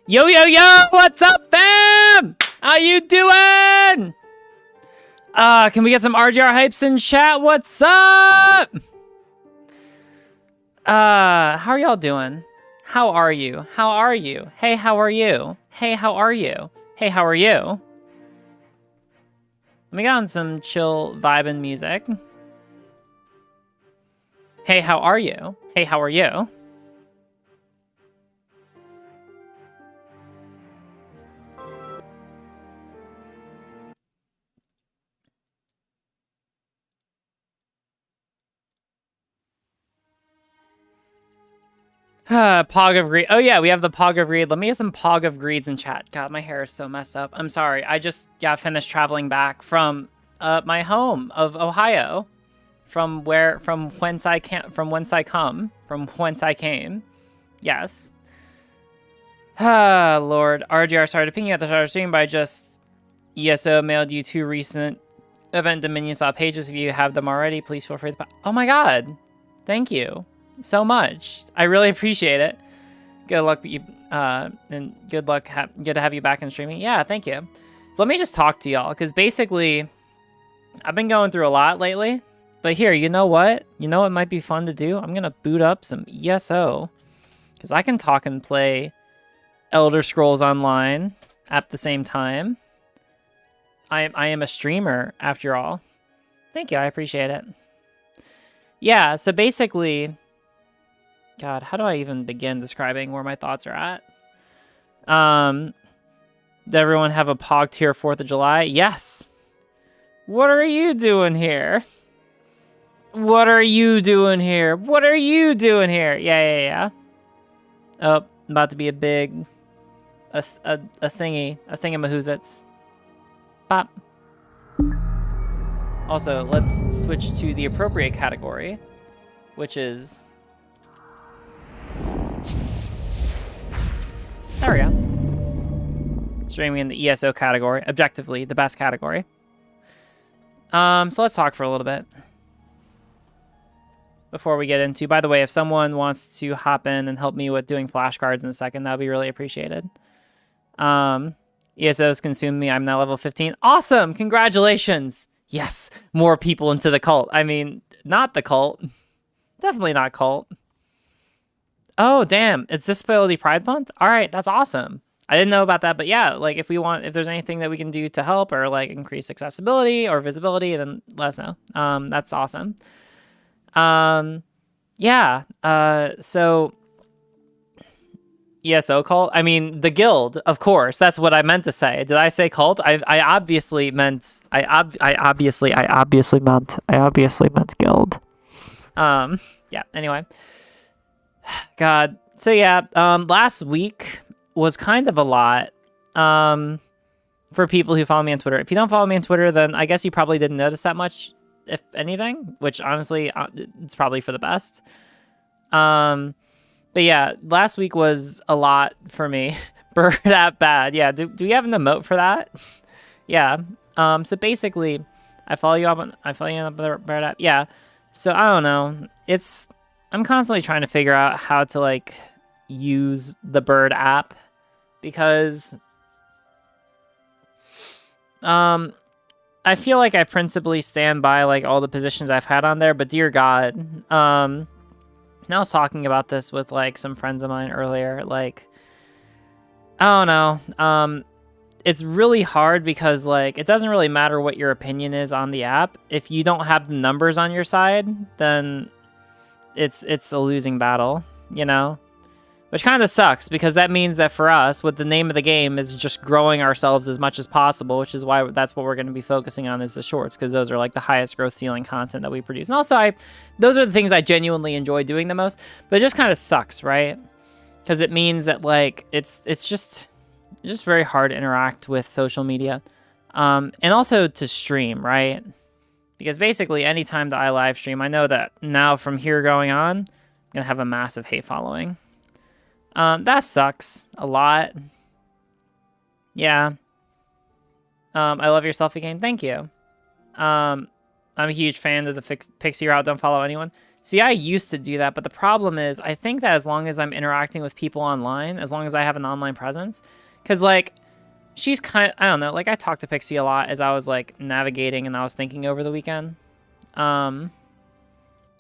Yo, yo, yo! What's up, fam? How you doing? Can we get some RGR hypes in chat? What's up? How are y'all doing? How are you? How are you? Hey, how are you? Hey, how are you? Hey, how are you? Let me get on some chill vibing music. Hey, how are you? Hey, how are you? Pog of Greed. Oh, yeah, we have the Pog of Greed. Let me get some Pog of Greeds in chat. God, my hair is so messed up. I'm sorry. I just got finished traveling back from my home of Ohio. From whence I came. From whence I came. Yes. Lord. RGR started pinging at the start of the stream by just ESO mailed you 2 recent Event Dominion style pages. If you have them already, please feel free to... Oh my god. Thank you so much. I really appreciate it. Good luck, and good luck. Good to have you back in streaming. Yeah, thank you. So let me just talk to y'all, because basically, I've been going through a lot lately. But here, you know what? You know what might be fun to do? I'm gonna boot up some ESO, because I can talk and play Elder Scrolls Online at the same time. I am a streamer, after all. Thank you. I appreciate it. Yeah. So basically. God, how do I even begin describing where my thoughts are at? Did everyone have a Pog tier 4th of July? Yes. What are you doing here? What are you doing here? What are you doing here? Yeah. Oh, about to be a big, a thingy-mahoozits. Pop. Also, let's switch to the appropriate category, which is... There we go. Streaming in the ESO category. Objectively, the best category. So let's talk for a little bit. Before we get into... By the way, if someone wants to hop in and help me with doing flashcards in a second, that would be really appreciated. ESO's consumed me. I'm now level 15. Awesome! Congratulations! Yes! More people into the cult. I mean, not the cult. Definitely not cult. Oh, damn. It's Disability Pride Month? All right, that's awesome. I didn't know about that, but yeah, like if there's anything that we can do to help or like increase accessibility or visibility, then let us know. That's awesome. Yeah. So ESO cult? I mean, the guild, of course. That's what I meant to say. Did I say cult? I obviously meant guild. Yeah, anyway. God. So yeah, last week was kind of a lot for people who follow me on Twitter. If you don't follow me on Twitter, then I guess you probably didn't notice that much, if anything, which honestly, it's probably for the best. But yeah, last week was a lot for me. Bird app bad. Yeah, do we have an emote for that? Yeah. So basically, I follow you on the Bird app. Yeah. So I don't know. I'm constantly trying to figure out how to like use the Bird app, because I feel like I principally stand by like all the positions I've had on there, but dear God, I was talking about this with like some friends of mine earlier. Like, I don't know. It's really hard because like it doesn't really matter what your opinion is on the app. If you don't have the numbers on your side, then it's a losing battle, you know? Which kind of sucks, because that means that for us, what the name of the game is just growing ourselves as much as possible, which is why that's what we're going to be focusing on, is the shorts, because those are like the highest growth ceiling content that we produce. And also, those are the things I genuinely enjoy doing the most, but it just kind of sucks, right? Because it means that like it's just very hard to interact with social media, and also to stream, right? Because basically, anytime that I live stream, I know that now from here going on, I'm going to have a massive hate following. That sucks a lot. Yeah. I love your selfie game. Thank you. I'm a huge fan of the Pixie route. Don't follow anyone. See, I used to do that, but the problem is I think that as long as I'm interacting with people online, as long as I have an online presence, because, like, she's kind of, I don't know, like, I talked to Pixie a lot as I was, like, navigating and I was thinking over the weekend. And,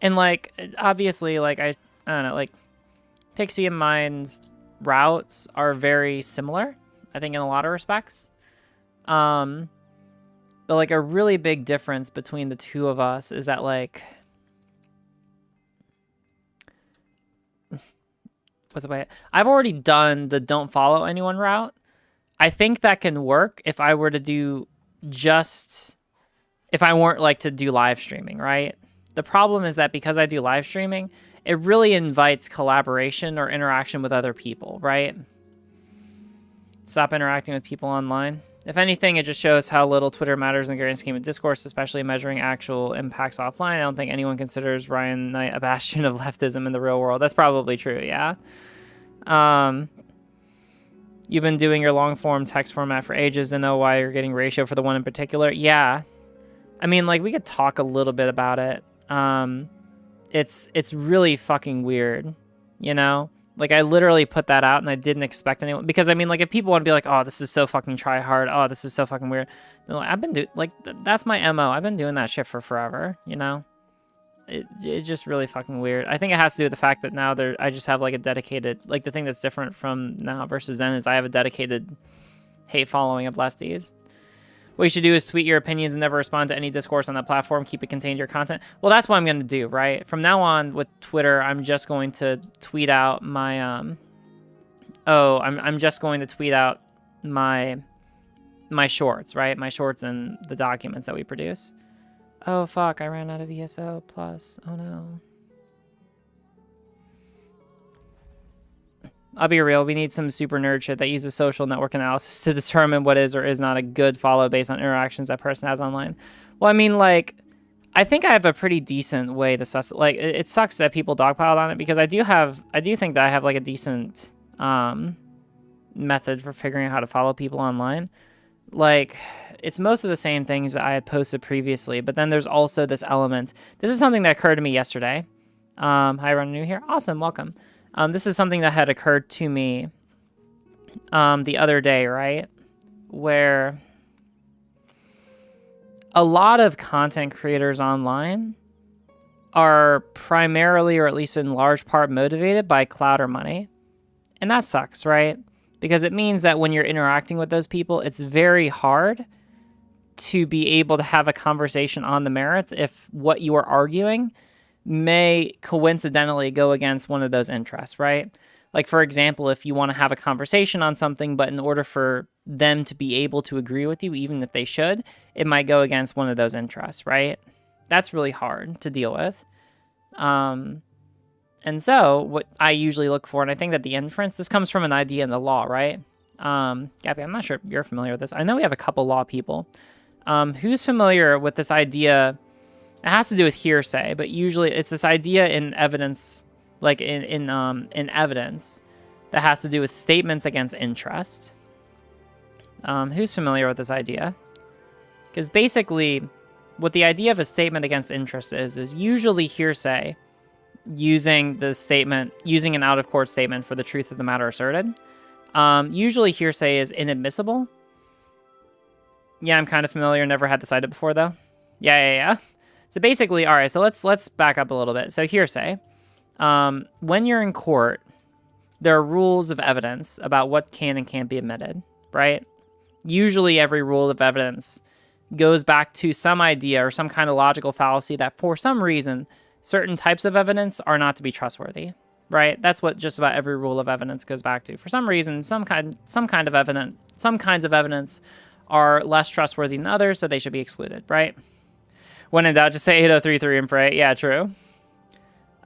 like, obviously, like, I don't know, like, Pixie and mine's routes are very similar, I think, in a lot of respects. But, like, a really big difference between the two of us is that, like, what's the way? I've already done the don't follow anyone route. I think that can work if I were to do if I weren't like to do live streaming, right? The problem is that because I do live streaming, it really invites collaboration or interaction with other people, right? Stop interacting with people online. If anything, it just shows how little Twitter matters in the grand scheme of discourse, especially measuring actual impacts offline. I don't think anyone considers Ryan Knight a bastion of leftism in the real world. That's probably true, yeah. You've been doing your long-form text format for ages to know why you're getting ratio for the one in particular. Yeah. I mean, like, we could talk a little bit about it. It's really fucking weird, you know? Like, I literally put that out and I didn't expect anyone, because I mean, like, if people want to be like, oh, this is so fucking try hard, oh, this is so fucking weird, like, I've been that's my MO. I've been doing that shit for forever, you know? It's just really fucking weird. I think it has to do with the fact that now I just have like a dedicated, like, the thing that's different from now versus then is I have a dedicated hate following of lefties. What you should do is tweet your opinions and never respond to any discourse on that platform. Keep it contained to your content. Well, that's what I'm going to do, right? From now on with Twitter, I'm just going to tweet out my, I'm just going to tweet out my shorts, right? My shorts and the documents that we produce. Oh, fuck, I ran out of ESO plus. Oh, no. I'll be real, we need some super nerd shit that uses social network analysis to determine what is or is not a good follow based on interactions that person has online. Well, I mean, like, I think I have a pretty decent way to suss, like, it sucks that people dogpiled on it, because I do think that I have, like, a decent method for figuring out how to follow people online. Like, it's most of the same things that I had posted previously, but then there's also this element. This is something that occurred to me yesterday. Hi, Ron, new here. Awesome, welcome. This is something that had occurred to me the other day, right? Where a lot of content creators online are primarily, or at least in large part, motivated by clout or money. And that sucks, right? Because it means that when you're interacting with those people, it's very hard to be able to have a conversation on the merits if what you are arguing may coincidentally go against one of those interests, right? Like, for example, if you want to have a conversation on something, but in order for them to be able to agree with you, even if they should, it might go against one of those interests, right? That's really hard to deal with. And so what I usually look for, and I think that the inference, this comes from an idea in the law, right? Gabby, I'm not sure if you're familiar with this. I know we have a couple law people. Who's familiar with this idea? It has to do with hearsay, but usually it's this idea in evidence, like in evidence, that has to do with statements against interest. Who's familiar with this idea? Because basically, what the idea of a statement against interest is usually hearsay, using an out-of-court statement for the truth of the matter asserted. Usually hearsay is inadmissible. Yeah, I'm kind of familiar. Never had to cite it before, though. Yeah. So basically, all right, so let's back up a little bit. So hearsay. When you're in court, there are rules of evidence about what can and can't be admitted, right? Usually every rule of evidence goes back to some idea or some kind of logical fallacy that for some reason, certain types of evidence are not to be trustworthy, right? That's what just about every rule of evidence goes back to. For some reason, some kinds of evidence are less trustworthy than others, so they should be excluded, right? When in doubt, just say 8033 and pray. Yeah, true.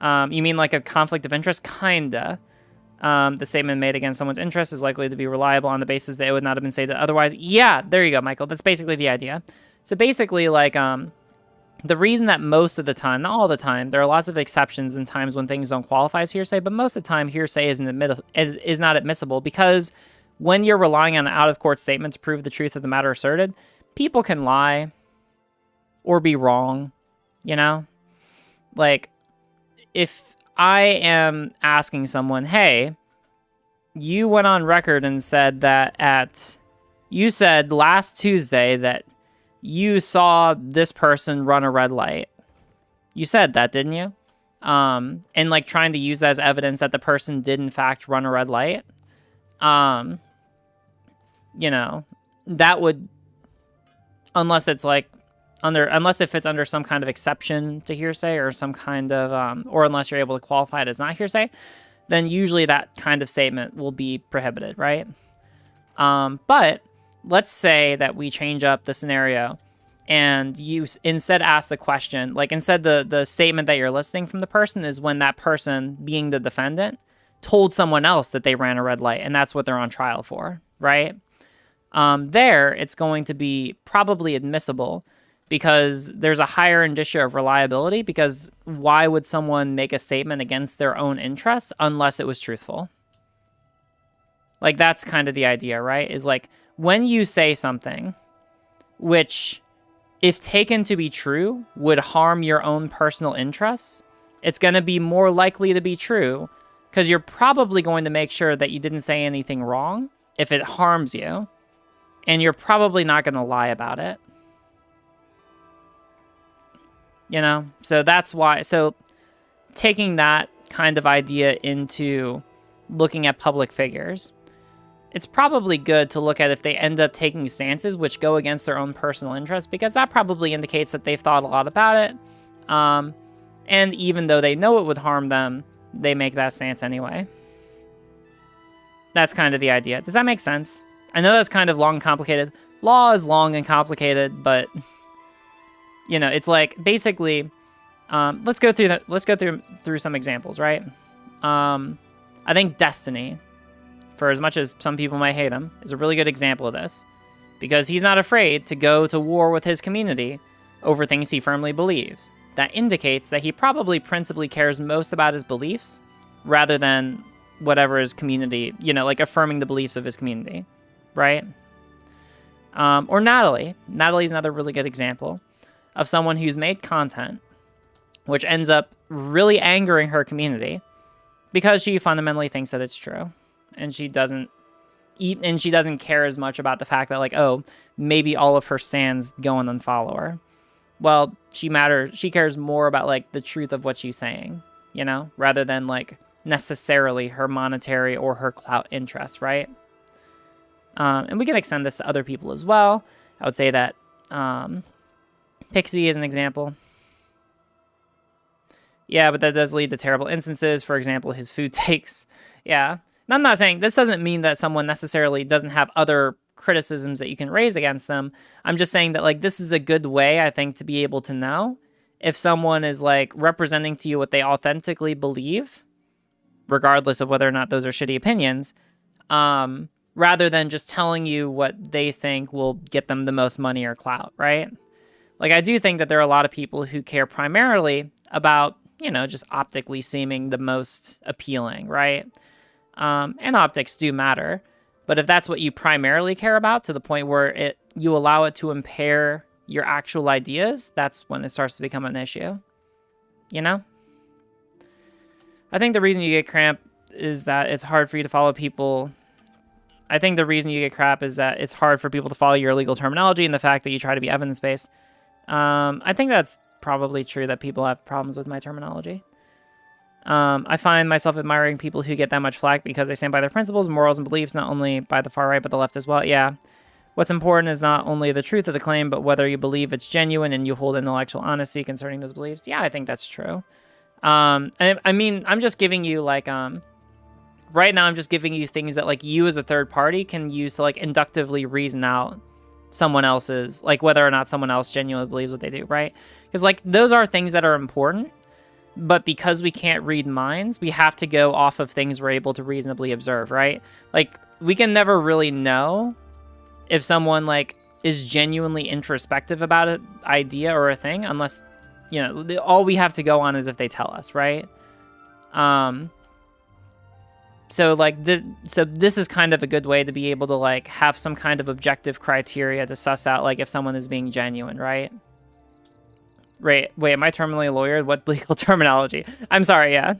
You mean like a conflict of interest? Kinda. The statement made against someone's interest is likely to be reliable on the basis that it would not have been stated otherwise. Yeah, there you go, Michael. That's basically the idea. So basically, like, the reason that most of the time, not all the time, there are lots of exceptions in times when things don't qualify as hearsay, but most of the time hearsay is not admissible, because when you're relying on an out-of-court statement to prove the truth of the matter asserted, people can lie or be wrong, you know? Like, if I am asking someone, hey, you went on record and said that you said last Tuesday that you saw this person run a red light. You said that, didn't you? And like trying to use that as evidence that the person did in fact run a red light. You know, that would, unless it's like unless if it's under some kind of exception to hearsay or some kind of, or unless you're able to qualify it as not hearsay, then usually that kind of statement will be prohibited, right? But let's say that we change up the scenario and you instead ask the question, like instead the statement that you're listing from the person is when that person, being the defendant, told someone else that they ran a red light, and that's what they're on trial for, right? There, it's going to be probably admissible because there's a higher indicia of reliability, because why would someone make a statement against their own interests unless it was truthful? Like, that's kind of the idea, right? Is like, when you say something which, if taken to be true, would harm your own personal interests, it's going to be more likely to be true because you're probably going to make sure that you didn't say anything wrong if it harms you, and you're probably not going to lie about it. You know? So that's why, so taking that kind of idea into looking at public figures, it's probably good to look at if they end up taking stances which go against their own personal interests, because that probably indicates that they've thought a lot about it. And even though they know it would harm them, they make that stance anyway. That's kind of the idea. Does that make sense? I know that's kind of long and complicated. Law is long and complicated, but you know, it's like basically, let's go through some examples, right? I think Destiny, for as much as some people might hate him, is a really good example of this, because he's not afraid to go to war with his community over things he firmly believes. That indicates that he probably principally cares most about his beliefs rather than whatever his community, you know, like affirming the beliefs of his community, right? Or Natalie. Natalie's another really good example of someone who's made content which ends up really angering her community because she fundamentally thinks that it's true. And she doesn't care as much about the fact that, like, oh, maybe all of her stans go and unfollow her. Well, she cares more about, like, the truth of what she's saying, you know, rather than, like, necessarily her monetary or her clout interests, right? And we can extend this to other people as well. I would say that Pixie is an example. Yeah, but that does lead to terrible instances. For example, his food takes. Yeah. And I'm not saying, this doesn't mean that someone necessarily doesn't have other criticisms that you can raise against them. I'm just saying that, like, this is a good way, I think, to be able to know if someone is, like, representing to you what they authentically believe, regardless of whether or not those are shitty opinions, rather than just telling you what they think will get them the most money or clout, right? Like, I do think that there are a lot of people who care primarily about, you know, just optically seeming the most appealing, right? And optics do matter. But if that's what you primarily care about, to the point where you allow it to impair your actual ideas, that's when it starts to become an issue. You know? I think the reason you get cramp is that it's hard for you to follow people. I think the reason you get crap is that it's hard for people to follow your legal terminology and the fact that you try to be evidence-based. I think that's probably true, that people have problems with my terminology. I find myself admiring people who get that much flack because they stand by their principles, morals, and beliefs, not only by the far right, but the left as well. Yeah. What's important is not only the truth of the claim, but whether you believe it's genuine and you hold intellectual honesty concerning those beliefs. Yeah, I think that's true. I mean, I'm just giving you, like, right now I'm just giving you things that, like, you as a third party can use to, like, inductively reason out someone else's, like, whether or not someone else genuinely believes what they do, right? Because, like, those are things that are important. But because we can't read minds, we have to go off of things we're able to reasonably observe, right? Like, we can never really know if someone, like, is genuinely introspective about an idea or a thing unless, you know, all we have to go on is if they tell us, right? So, like, this is kind of a good way to be able to, like, have some kind of objective criteria to suss out, like, if someone is being genuine, right? Wait, am I terminally lawyered? What legal terminology? I'm sorry, yeah.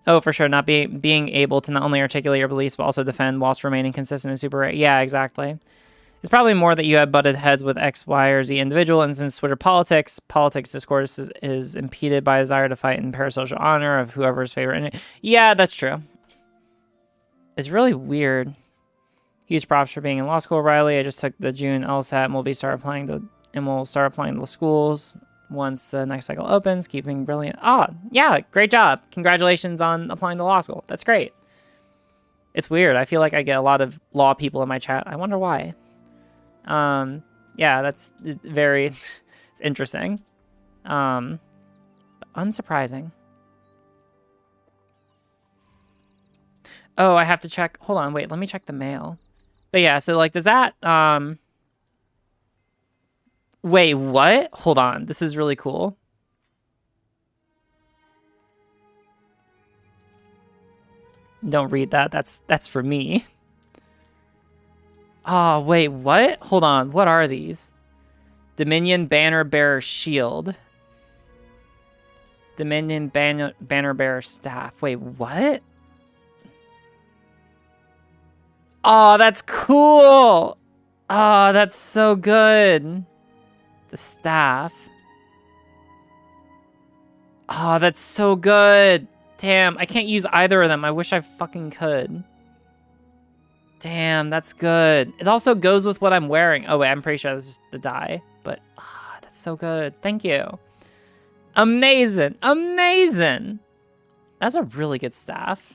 Oh, for sure. Not being able to not only articulate your beliefs, but also defend whilst remaining consistent is super rare. Yeah, exactly. It's probably more that you have butted heads with X, Y, or Z individual, and since Twitter politics discourse is impeded by a desire to fight in parasocial honor of whoever's favorite. Yeah, that's true. It's really weird. Huge props for being in law school, Riley. I just took the June LSAT and we'll start applying to the schools once the next cycle opens. Keeping brilliant. Oh, yeah, great job. Congratulations on applying to law school. That's great. It's weird. I feel like I get a lot of law people in my chat. I wonder why. Yeah, that's very, it's interesting. But unsurprising. Oh, I have to check. Hold on, wait, let me check the mail. But yeah, so like, does that, wait, what? Hold on, this is really cool. Don't read that. That's for me. Oh, wait, what? Hold on. What are these? Dominion Banner Bearer Shield. Dominion Banner Bearer Staff. Wait, what? Oh, that's cool. Oh, that's so good. The staff. Oh, that's so good. Damn, I can't use either of them. I wish I fucking could. Damn, that's good. It also goes with what I'm wearing. Oh, wait, I'm pretty sure this is the dye. But, that's so good. Thank you. Amazing. Amazing. That's a really good staff.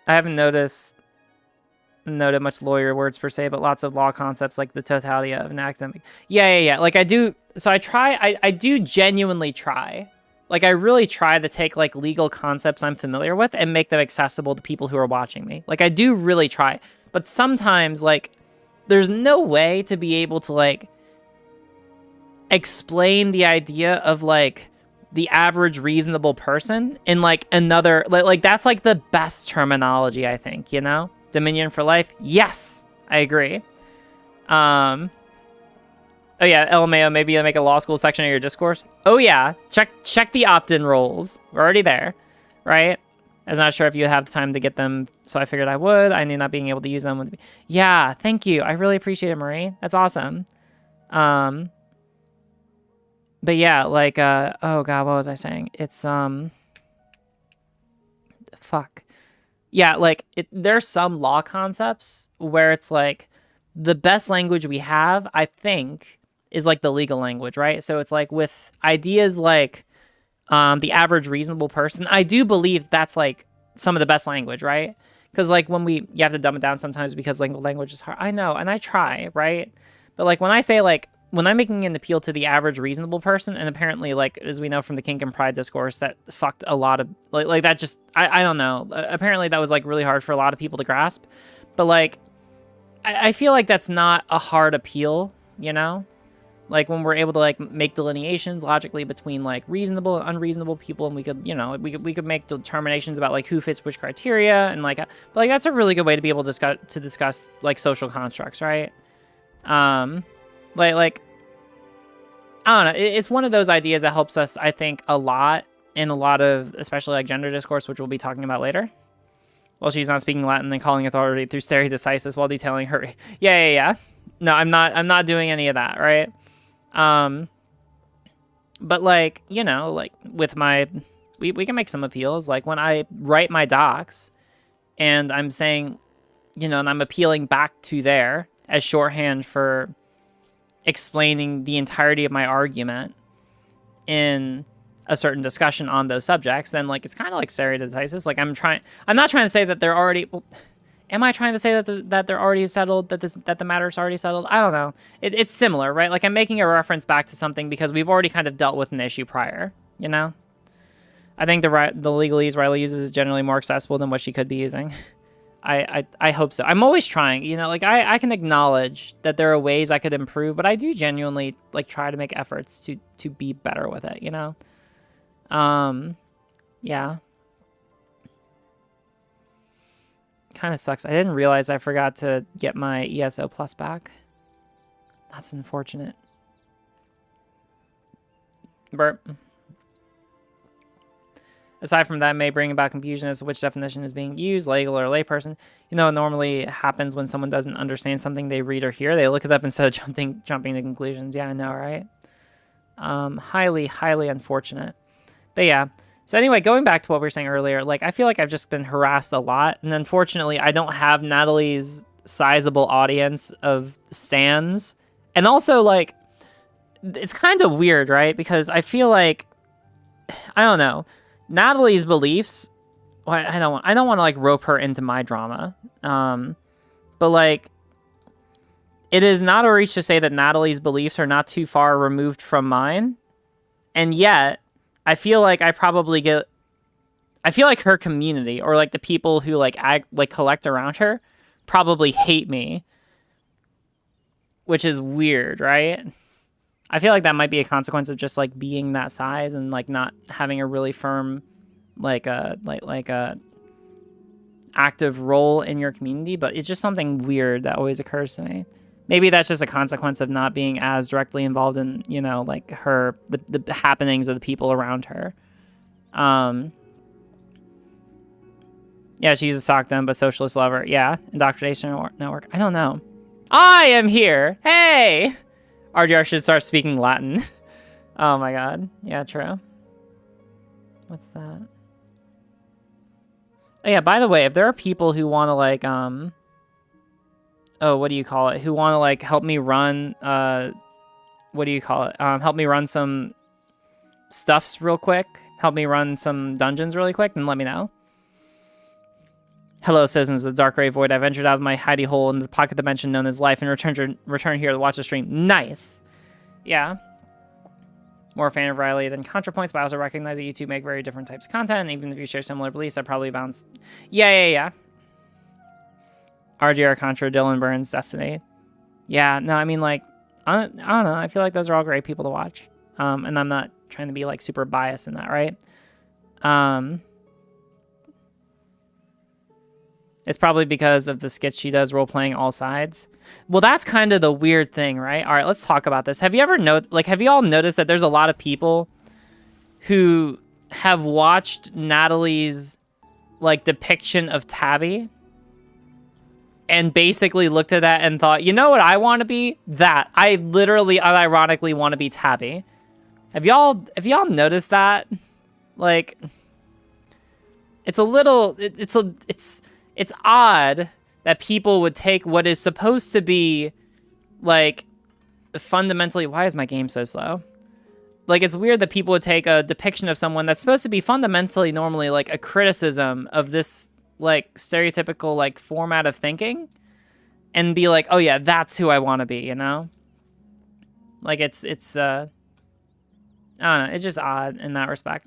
I haven't noted much lawyer words per se, but lots of law concepts like the totality of an academic. Yeah. Like I do. So I do genuinely try. Like, I really try to take, like, legal concepts I'm familiar with and make them accessible to people who are watching me. Like, I do really try. But sometimes, like, there's no way to be able to, like, explain the idea of, like, the average reasonable person in, like, another... Like, that's, like, the best terminology, I think, you know? Dominion for life? Yes! I agree. Oh yeah, LMAO, maybe you'll make a law school section of your discourse. Oh yeah, check the opt-in roles. We're already there, right? I was not sure if you have the time to get them, so I figured I would. I knew not being able to use them would be... Yeah, thank you. I really appreciate it, Marie. That's awesome. But yeah, like, oh god, what was I saying? It's, fuck. Yeah, like, there's some law concepts where it's like, the best language we have, I think, is like the legal language, right? So it's like with ideas like the average reasonable person, I do believe that's like some of the best language, right? Because like you have to dumb it down sometimes because legal language is hard. I know, and I try, right? But like when I say like, when I'm making an appeal to the average reasonable person, and apparently like, as we know from the kink and pride discourse, that fucked a lot of, like that just, I don't know. Apparently that was like really hard for a lot of people to grasp. But like, I feel like that's not a hard appeal, you know? Like when we're able to like make delineations logically between like reasonable and unreasonable people, and we could, you know, we could make determinations about like who fits which criteria, and like, but like that's a really good way to be able to discuss like social constructs, right? Like I don't know, it's one of those ideas that helps us, I think, a lot in a lot of, especially like gender discourse, which we'll be talking about later. Well, she's not speaking Latin and calling authority through stare decisis while detailing her. Yeah. No, I'm not doing any of that, right? But like, you know, like with my, we can make some appeals. Like when I write my docs and I'm saying, you know, and I'm appealing back to there as shorthand for explaining the entirety of my argument in a certain discussion on those subjects, then like it's kind of like stare decisis. Like I'm not trying to say that they're already, well, am I trying to say that they're already settled, that the matter's already settled? I don't know. It's similar, right? Like I'm making a reference back to something because we've already kind of dealt with an issue prior, you know? I think the legalese Riley uses is generally more accessible than what she could be using. I hope so. I'm always trying, you know, like I can acknowledge that there are ways I could improve, but I do genuinely like try to make efforts to be better with it, you know? Yeah. Kind of sucks. I didn't realize I forgot to get my ESO Plus back. That's unfortunate. Burp. Aside from that, it may bring about confusion as to which definition is being used, legal or layperson. You know, it normally happens when someone doesn't understand something they read or hear. They look it up instead of jumping to conclusions. Yeah, I know, right? Highly, highly unfortunate. But yeah. So anyway, going back to what we were saying earlier, like, I feel like I've just been harassed a lot. And unfortunately, I don't have Natalie's sizable audience of stans. And also, like, it's kind of weird, right? Because I feel like, I don't know. Natalie's beliefs, well, I don't want to like rope her into my drama. But like, it is not a reach to say that Natalie's beliefs are not too far removed from mine. And yet, I feel like I feel like her community, or like the people who like collect around her, probably hate me. Which is weird, right? I feel like that might be a consequence of just like being that size and like not having a really firm like a active role in your community, but it's just something weird that always occurs to me. Maybe that's just a consequence of not being as directly involved in, you know, like the happenings of the people around her. Yeah, she's a sockdom, but socialist lover. Yeah, indoctrination network. I don't know. I am here. Hey! RGR should start speaking Latin. Oh my god. Yeah, true. What's that? Oh yeah, by the way, if there are people who want to like, oh, what do you call it? Who want to like help me run, what do you call it? Help me run some stuffs real quick. Help me run some dungeons really quick, then let me know. Hello, citizens of the Dark Gray Void. I ventured out of my hidey hole in the pocket dimension known as life and return here to watch the stream. Nice. Yeah. More a fan of Riley than ContraPoints, but I also recognize that you two make very different types of content. And even if you share similar beliefs, I probably bounce. Yeah. RGR, Contra, Dylan Burns, Destiny. Yeah, no, I mean, like, I don't know. I feel like those are all great people to watch. And I'm not trying to be, like, super biased in that, right? It's probably because of the skits she does role-playing all sides. Well, that's kind of the weird thing, right? All right, let's talk about this. Have you all noticed that there's a lot of people who have watched Natalie's, like, depiction of Tabby and basically looked at that and thought, you know what I want to be? That. I literally, unironically want to be Tabby. Have y'all noticed that? Like, it's a little, it's odd that people would take what is supposed to be, like, fundamentally... Why is my game so slow? Like, it's weird that people would take a depiction of someone that's supposed to be fundamentally, normally, like, a criticism of this, like, stereotypical, like, format of thinking and be like, oh, yeah, that's who I want to be, you know? Like, it's, I don't know, it's just odd in that respect.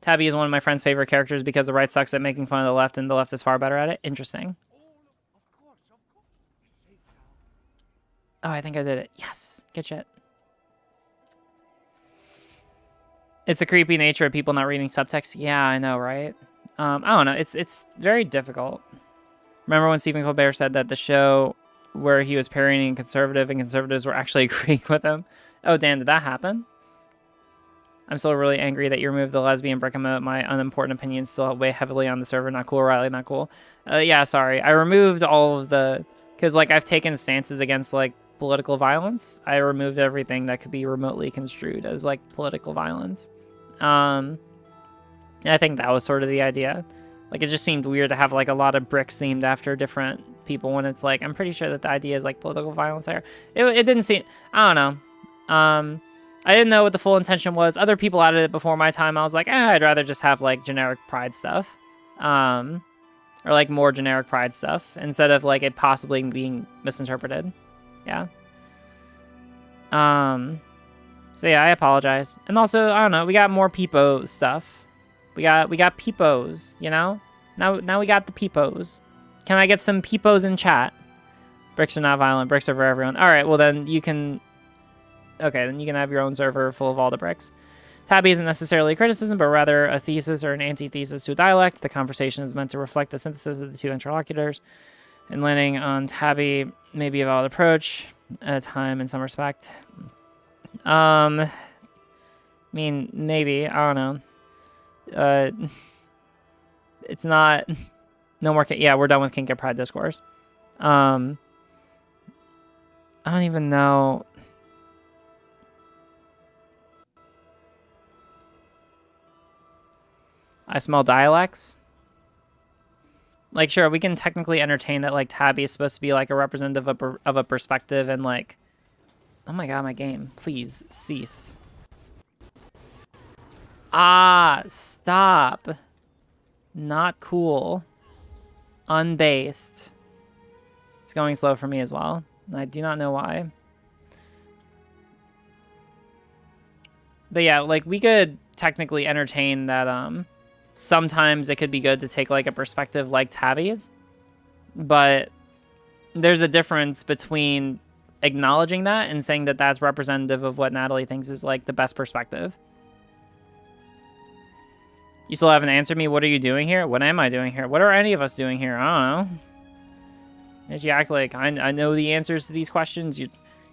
Tabby is one of my friend's favorite characters because the right sucks at making fun of the left and the left is far better at it. Interesting. Oh, I think I did it. Yes. Good shit. It's a creepy nature of people not reading subtext. Yeah, I know, right? I don't know. It's very difficult. Remember when Stephen Colbert said that the show where he was parodying conservative and conservatives were actually agreeing with him? Oh, damn, did that happen? I'm still really angry that you removed the lesbian brick emote. My unimportant opinions still weigh heavily on the server. Not cool, Riley, not cool. Yeah, sorry. I removed all of the... Because, like, I've taken stances against, like, political violence. I removed everything that could be remotely construed as, like, political violence. And I think that was sort of the idea. Like, it just seemed weird to have, like, a lot of bricks themed after different people when it's, like, I'm pretty sure that the idea is, like, political violence there. It didn't seem... I don't know. I didn't know what the full intention was. Other people added it before my time. I was like, I'd rather just have, like, generic pride stuff. Or, like, more generic pride stuff. Instead of, like, it possibly being misinterpreted. Yeah. So, yeah, I apologize. And also, I don't know, we got more peepo stuff. We got peepos, you know? Now we got the peepos. Can I get some peepos in chat? Bricks are not violent. Bricks are for everyone. All right, well, then you can... Okay, then you can have your own server full of all the bricks. Tabby isn't necessarily a criticism, but rather a thesis or an antithesis to a dialect. The conversation is meant to reflect the synthesis of the two interlocutors, and landing on Tabby may be a valid approach at a time in some respect. I mean, maybe. I don't know. It's not... No more... Yeah, we're done with Kink and Pride discourse. I don't even know... I smell dialects. Like, sure, we can technically entertain that, like, Tabby is supposed to be, like, a representative of a perspective and, like... Oh my god, my game. Please, cease. Ah, stop. Not cool. Unbased. It's going slow for me as well. I do not know why. But yeah, like, we could technically entertain that, sometimes it could be good to take, like, a perspective like Tabby's. But there's a difference between acknowledging that and saying that that's representative of what Natalie thinks is, like, the best perspective. You still haven't answered me. What are you doing here? What am I doing here? What are any of us doing here? I don't know. Did you act like I know the answers to these questions? You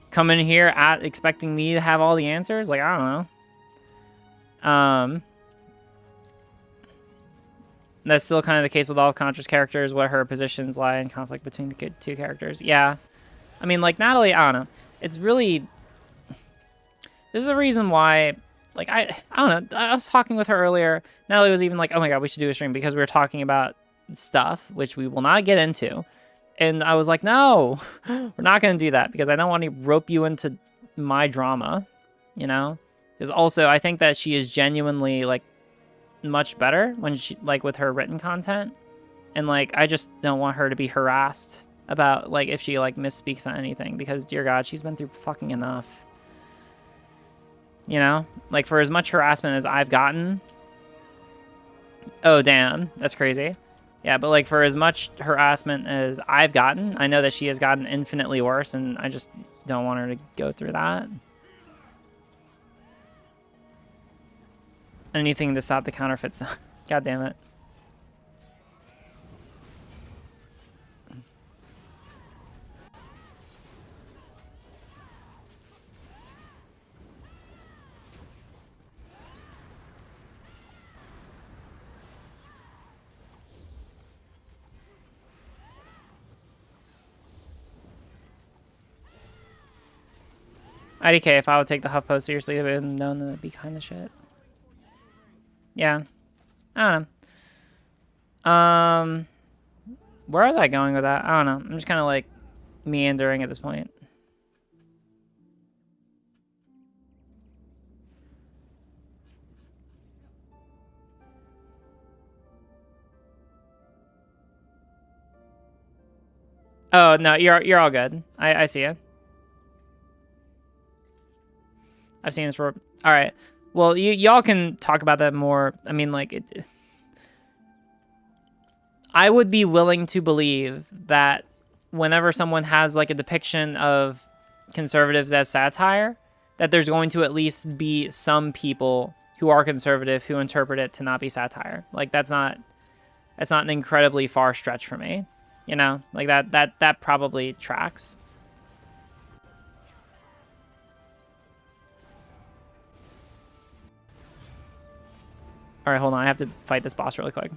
come in here expecting me to have all the answers? Like, I don't know. That's still kind of the case with all Contra's characters, what her positions lie in conflict between the two characters. Yeah. I mean, like, Natalie, I don't know. It's really... This is the reason why... Like, I don't know. I was talking with her earlier. Natalie was even like, oh my god, we should do a stream because we were talking about stuff, which we will not get into. And I was like, no, we're not going to do that because I don't want to rope you into my drama, you know? Because also, I think that she is genuinely, like, much better when she, like, with her written content. And, like, I just don't want her to be harassed about, like, if she, like, misspeaks on anything because, dear God, she's been through fucking enough. You know? Like, for as much harassment as I've gotten... Oh, damn. That's crazy. Yeah, but, like, for as much harassment as I've gotten, I know that she has gotten infinitely worse, and I just don't want her to go through that. Anything to stop the counterfeits. God damn it. IDK, if I would take the HuffPo seriously, I would have known to be kind of shit. Yeah. I don't know. Where was I going with that? I don't know. I'm just kind of, like, meandering at this point. Oh, no, you're all good. I see it. I've seen this for... All right. Well, y'all can talk about that more. I mean, like, I would be willing to believe that whenever someone has, like, a depiction of conservatives as satire, that there's going to at least be some people who are conservative who interpret it to not be satire. Like, that's not an incredibly far stretch for me. You know? Like, that probably tracks. All right, hold on. I have to fight this boss really quick.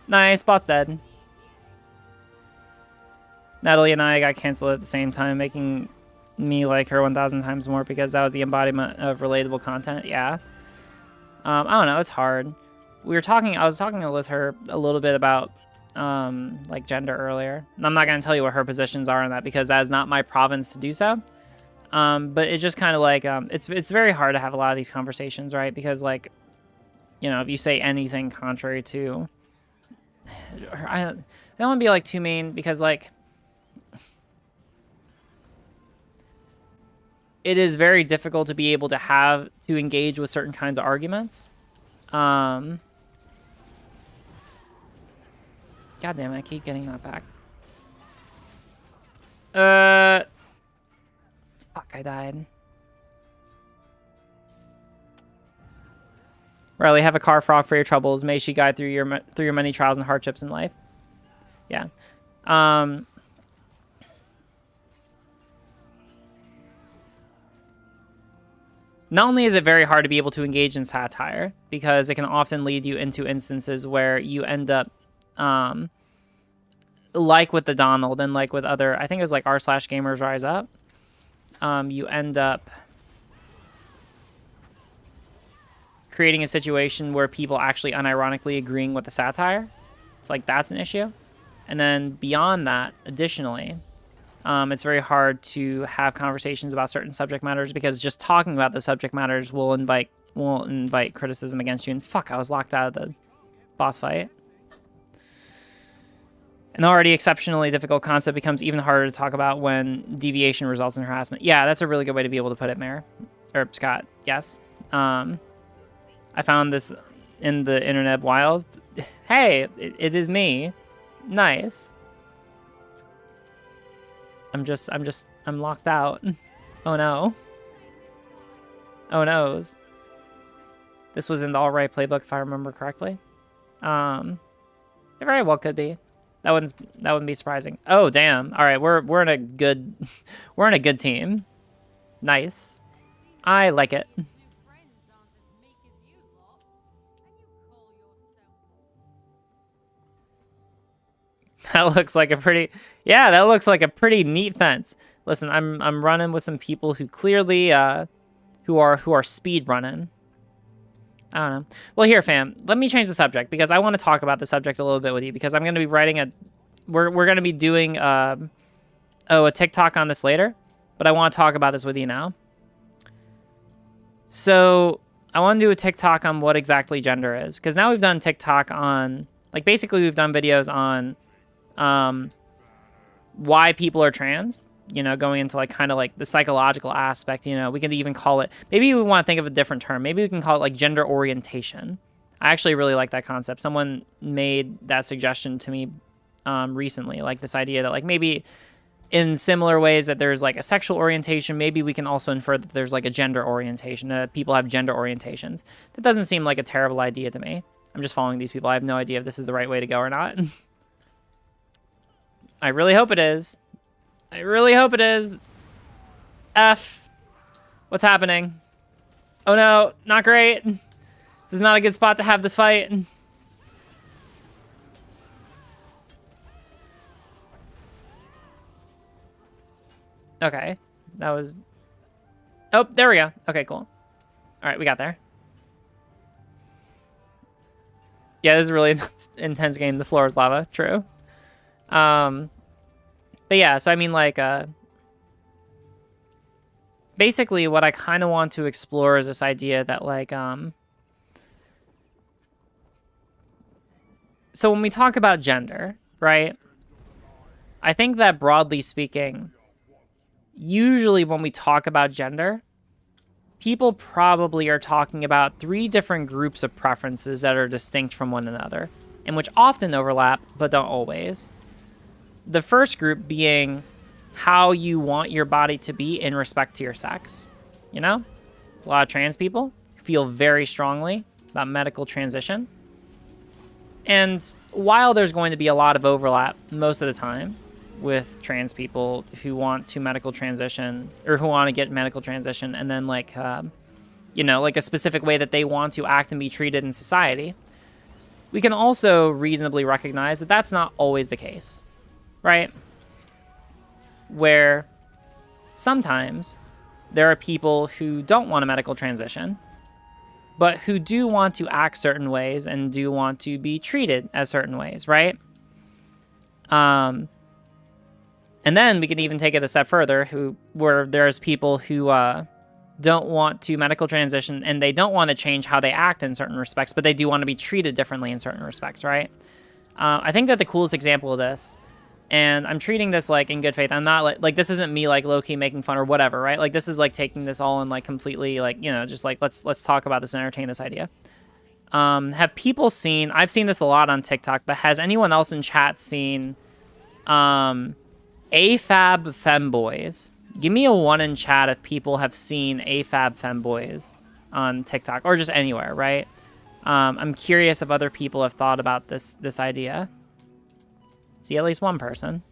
Nice, boss dead. Natalie and I got canceled at the same time, making me like her 1,000 times more because that was the embodiment of relatable content. Yeah. I don't know. It's hard. I was talking with her a little bit about like gender earlier. And I'm not going to tell you what her positions are on that because that is not my province to do so. But it's just kind of like, it's very hard to have a lot of these conversations, right? Because, like, you know, if you say anything contrary to, I don't want to be, like, too mean because, like, it is very difficult to be able to engage with certain kinds of arguments. God damn it, I keep getting that back. Fuck, I died. Riley, have a car frog for your troubles. May she guide through your many trials and hardships in life. Yeah. Not only is it very hard to be able to engage in satire, because it can often lead you into instances where you end up, like with the Donald and like with other, I think it was like r/gamers rise up, you end up creating a situation where people actually unironically agreeing with the satire. It's like, that's an issue. And then beyond that, additionally, it's very hard to have conversations about certain subject matters because just talking about the subject matters will invite criticism against you. And fuck, I was locked out of the boss fight. An already exceptionally difficult concept becomes even harder to talk about when deviation results in harassment. Yeah, that's a really good way to be able to put it, Mayor. Or Scott, yes. I found this in the internet wild. Hey, it is me. Nice. I'm locked out. Oh no. Oh noes. This was in the All Right playbook, if I remember correctly. It very well could be. That wouldn't be surprising. Oh damn. All right, we're in a good team. Nice. I like it. That looks like a pretty, yeah, that looks like a pretty neat fence. Listen, I'm running with some people who clearly who are speed running. I don't know. Well, here, fam, let me change the subject because I want to talk about the subject a little bit with you because I'm going to be writing we're going to be doing a TikTok on this later, but I want to talk about this with you now. So I want to do a TikTok on what exactly gender is because now we've done TikTok on, like, basically we've done videos on why people are trans, you know, going into like kind of like the psychological aspect, you know, we could even call it, maybe we want to think of a different term. Maybe we can call it like gender orientation. I actually really like that concept. Someone made that suggestion to me recently, like this idea that like maybe in similar ways that there's like a sexual orientation, maybe we can also infer that there's like a gender orientation, that people have gender orientations. That doesn't seem like a terrible idea to me. I'm just following these people. I have no idea if this is the right way to go or not. I really hope it is. I really hope it is. F. What's happening? Oh no, not great. This is not a good spot to have this fight. Okay, that was... Oh, there we go. Okay, cool. All right, we got there. Yeah, this is a really intense game. The floor is lava. True. But yeah, so I mean, like, basically what I kind of want to explore is this idea that, like, so when we talk about gender, right, I think that broadly speaking, usually when we talk about gender, people probably are talking about 3 different groups of preferences that are distinct from one another, and which often overlap, but don't always. The first group being how you want your body to be in respect to your sex. You know? There's a lot of trans people who feel very strongly about medical transition. And while there's going to be a lot of overlap most of the time with trans people who want to medical transition or who want to get medical transition and then like, you know, like a specific way that they want to act and be treated in society, we can also reasonably recognize that that's not always the case. Right? Where sometimes there are people who don't want a medical transition, but who do want to act certain ways and do want to be treated as certain ways, right? And then we can even take it a step further, where there's people who don't want to medical transition and they don't want to change how they act in certain respects, but they do want to be treated differently in certain respects, right? I think that the coolest example of this, and I'm treating this like in good faith. I'm not like this isn't me like low-key making fun or whatever, right? Like this is like taking this all in like completely like, you know, just like let's talk about this and entertain this idea. Have people seen, I've seen this a lot on TikTok, but has anyone else in chat seen AFAB femboys? Give me a 1 in chat if people have seen AFAB femboys on TikTok or just anywhere, right? I'm curious if other people have thought about this idea. See at least one person.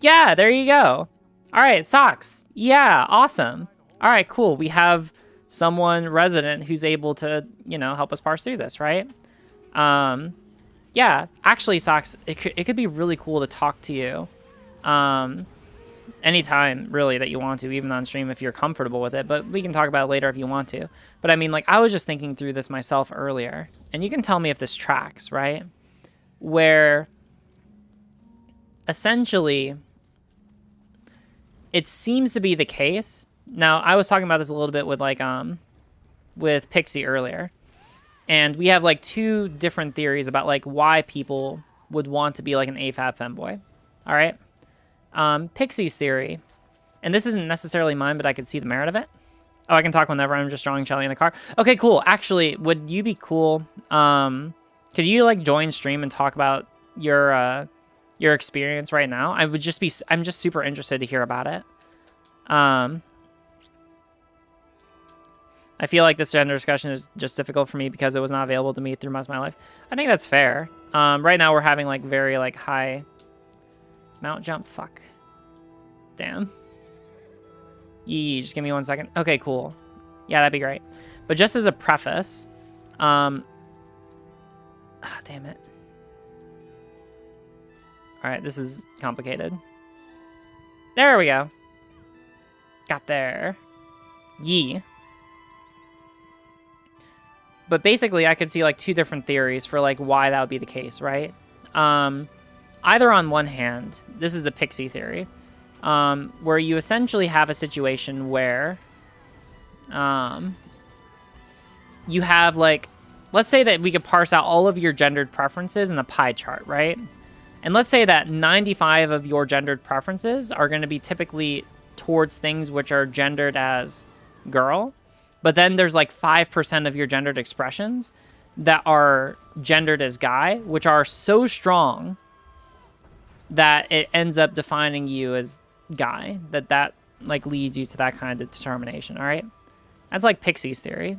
Yeah, there you go. All right, socks. Yeah, awesome. All right, cool. We have someone resident who's able to, help us parse through this, right? Yeah, actually, socks, it could be really cool to talk to you anytime, really, that you want to, even on stream if you're comfortable with it, but we can talk about it later if you want to. But I mean, like, I was just thinking through this myself earlier, and you can tell me if this tracks, right? Where essentially it seems to be the case. Now, I was talking about this a little bit with with Pixie earlier, and we have like 2 different theories about like why people would want to be like an AFAB femboy. All right. Pixie's theory, and this isn't necessarily mine, but I could see the merit of it. Oh, I can talk whenever I'm just drawing Shelly in the car. Okay, cool. Actually, would you be cool? Could you like join stream and talk about your experience right now? I'm just super interested to hear about it. I feel like this gender discussion is just difficult for me because it was not available to me through most of my life. I think that's fair. Right now we're having like very like high mount jump. Fuck. Damn. Yee, just give me 1 second. Okay, cool. Yeah, that'd be great. But just as a preface, damn it. All right, this is complicated. There we go. Got there. Yee. But basically, I could see like 2 different theories for like why that would be the case, right? Either on one hand, this is the Pixie theory, where you essentially have a situation where you have like, let's say that we could parse out all of your gendered preferences in a pie chart, right? And let's say that 95 of your gendered preferences are going to be typically towards things which are gendered as girl. But then there's like 5% of your gendered expressions that are gendered as guy, which are so strong that it ends up defining you as guy, that like leads you to that kind of determination, all right? That's like Pixie's theory.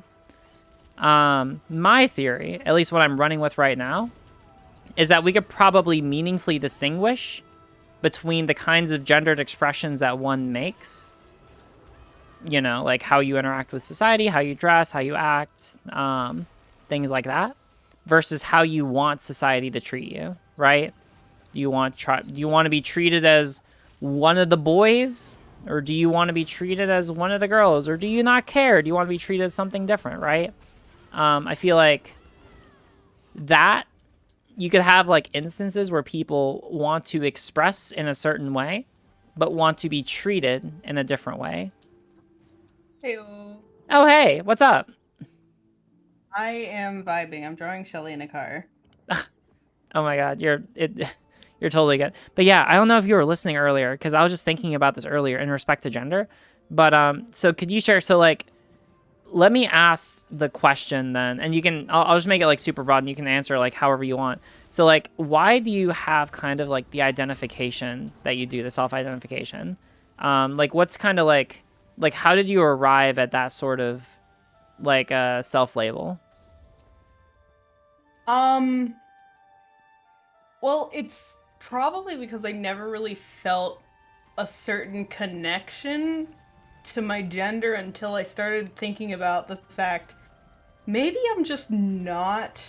My theory, at least what I'm running with right now, is that we could probably meaningfully distinguish between the kinds of gendered expressions that one makes, like how you interact with society, how you dress, how you act, things like that, versus how you want society to treat you, right? Do you want to be treated as one of the boys, or do you want to be treated as one of the girls, or do you not care? Do you want to be treated as something different, right? I feel like that you could have like instances where people want to express in a certain way, but want to be treated in a different way. Hey-o. Oh, hey, what's up? I am vibing. I'm drawing Shelly in a car. Oh my God, you're totally good. But yeah, I don't know if you were listening earlier, because I was just thinking about this earlier in respect to gender. But so could you share? So like, let me ask the question then, and you can. I'll just make it like super broad, and you can answer like however you want. So like, why do you have kind of like the identification that you do, the self-identification? Like, what's kind of like how did you arrive at that sort of like self-label? Well, it's probably because I never really felt a certain connection to my gender until I started thinking about the fact maybe I'm just not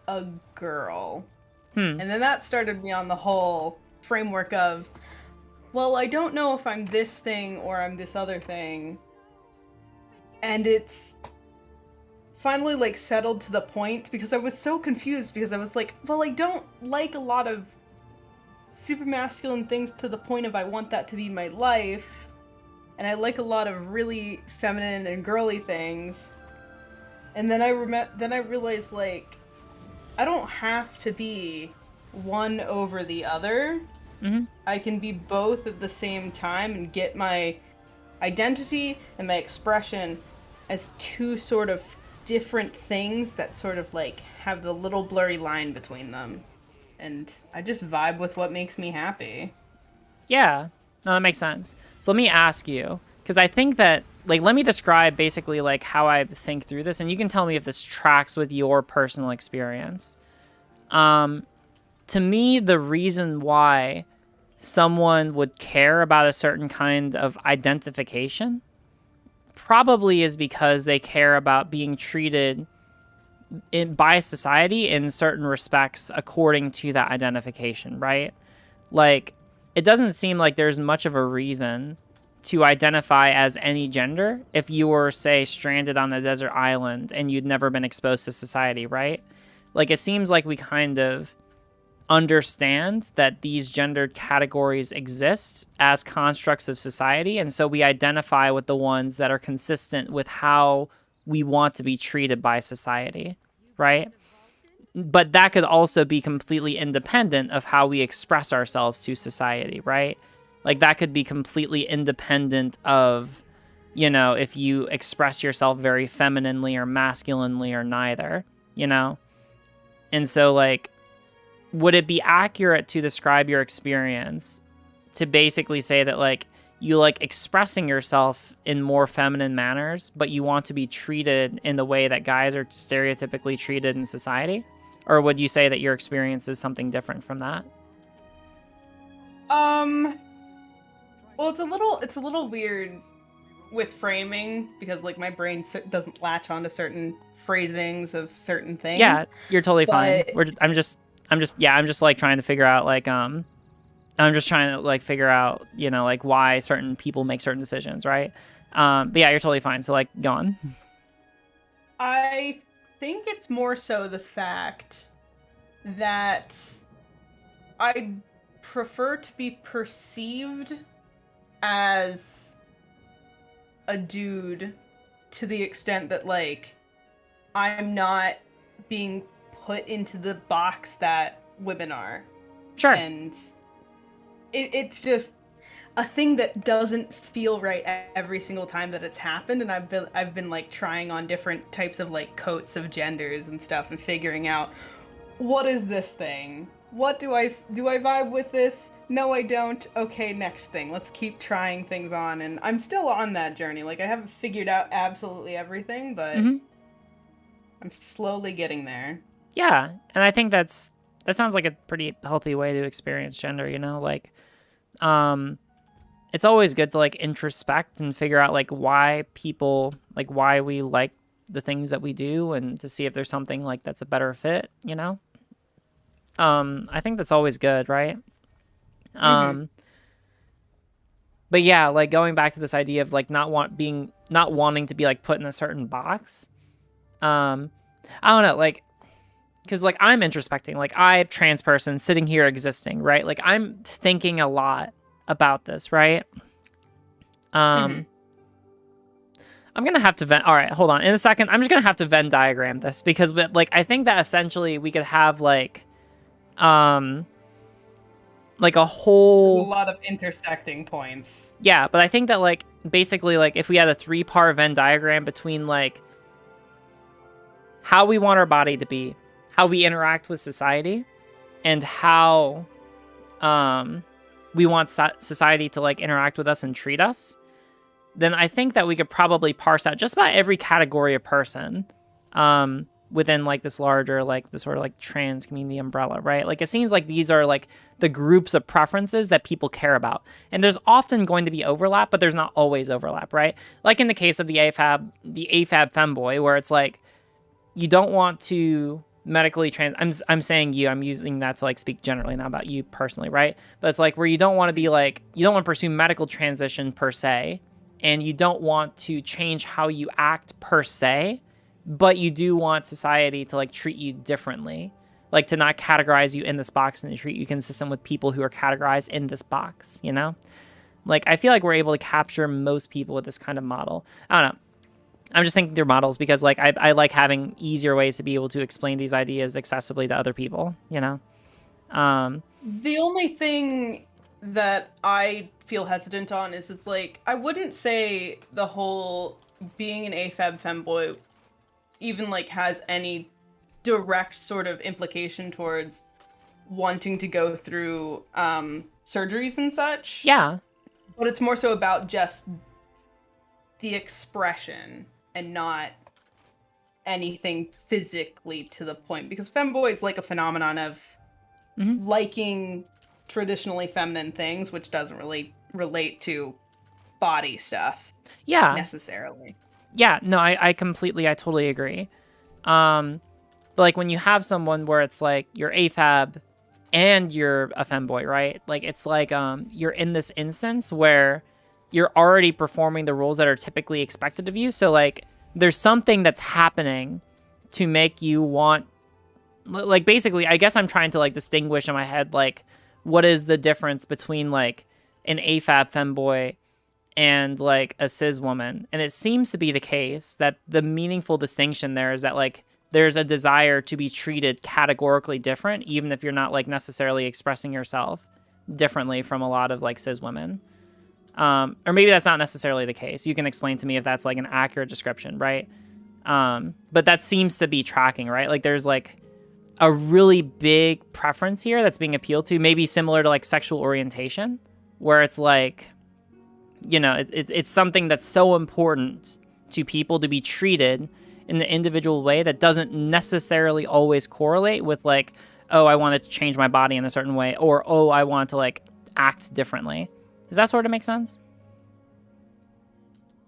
a girl. And then that started me on the whole framework of, well, I don't know if I'm this thing or I'm this other thing. And it's finally like settled to the point, because I was so confused, because I was like, well, I don't like a lot of super masculine things to the point of I want that to be my life, and I like a lot of really feminine and girly things. And then I realized, like, I don't have to be one over the other. Mm-hmm. I can be both at the same time and get my identity and my expression as two sort of different things that sort of like have the little blurry line between them. And I just vibe with what makes me happy. Yeah, no, that makes sense. So let me ask you, because I think that, like, let me describe basically like how I think through this, and you can tell me if this tracks with your personal experience. To me, the reason why someone would care about a certain kind of identification probably is because they care about being treated by society in certain respects according to that identification, right? Like, it doesn't seem like there's much of a reason to identify as any gender if you were, say, stranded on a desert island and you'd never been exposed to society, right? Like, it seems like we kind of understand that these gendered categories exist as constructs of society, and so we identify with the ones that are consistent with how we want to be treated by society, right? But that could also be completely independent of how we express ourselves to society, right? Like, that could be completely independent of, you know, if you express yourself very femininely or masculinely or neither, you know? And so, like, would it be accurate to describe your experience to basically say that, like, you like expressing yourself in more feminine manners, but you want to be treated in the way that guys are stereotypically treated in society? Or would you say that your experience is something different from that? Well, it's a little weird with framing because like my brain doesn't latch onto certain phrasings of certain things. Yeah, you're totally fine. but- I'm just like trying to figure out like I'm just trying to like figure out, you know, like why certain people make certain decisions, right? But yeah, you're totally fine. So like, go on. I think it's more so the fact that I prefer to be perceived as a dude to the extent that like I'm not being put into the box that women are. Sure. And it's just a thing that doesn't feel right every single time that it's happened, and I've been like trying on different types of like coats of genders and stuff and figuring out what is this thing? What do I vibe with this? No, I don't. Okay, next thing. Let's keep trying things on, and I'm still on that journey. Like I haven't figured out absolutely everything, but I'm slowly getting there. Yeah, and I think that sounds like a pretty healthy way to experience gender, you know? Like, it's always good to, like, introspect and figure out, like, why we like the things that we do and to see if there's something, like, that's a better fit, you know? I think that's always good, right? But yeah, like, going back to this idea of, like, not wanting to be, like, put in a certain box, I don't know, like, because, like, I'm introspecting. Like, I'm a trans person sitting here existing, right? Like, I'm thinking a lot about this, right? I'm going to have to All right, hold on. In a second, I'm just going to have to Venn diagram this because, like, I think that essentially we could have, like a whole... There's a lot of intersecting points. Yeah, but I think that, like, basically, like, if we had a 3-part Venn diagram between, like, how we want our body to be, how we interact with society, and how we want society to like interact with us and treat us, then I think that we could probably parse out just about every category of person within like this larger, like the sort of like trans community umbrella, right? Like it seems like these are like the groups of preferences that people care about. And there's often going to be overlap, but there's not always overlap, right? Like in the case of the AFAB femboy, where it's like, you don't want to medically I'm saying you, I'm using that to like speak generally, not about you personally, right? But it's like where you don't want to be like, you don't want to pursue medical transition per se, and you don't want to change how you act per se, but you do want society to like treat you differently, like to not categorize you in this box and to treat you consistent with people who are categorized in this box, you know? Like I feel like we're able to capture most people with this kind of model. I don't know. I'm just thinking through models because like I like having easier ways to be able to explain these ideas accessibly to other people, you know? The only thing that I feel hesitant on is it's like, I wouldn't say the whole being an AFAB femboy even like has any direct sort of implication towards wanting to go through surgeries and such. Yeah. But it's more so about just the expression and not anything physically to the point. Because femboy is like a phenomenon of liking traditionally feminine things, which doesn't really relate to body stuff. Yeah. Necessarily. Yeah, no, I totally agree. But like when you have someone where it's like you're AFAB and you're a femboy, right? Like it's like you're in this instance where you're already performing the roles that are typically expected of you. So like there's something that's happening to make you want, like basically, I guess I'm trying to like distinguish in my head like what is the difference between like an AFAB femboy and like a cis woman. And it seems to be the case that the meaningful distinction there is that like there's a desire to be treated categorically different, even if you're not like necessarily expressing yourself differently from a lot of like cis women. Or maybe that's not necessarily the case. You can explain to me if that's like an accurate description, right? But that seems to be tracking, right? Like there's like a really big preference here that's being appealed to, maybe similar to like sexual orientation, where it's like, you know, it's something that's so important to people to be treated in the individual way that doesn't necessarily always correlate with like, oh, I want to change my body in a certain way, or oh, I want to like act differently. Does that sort of make sense?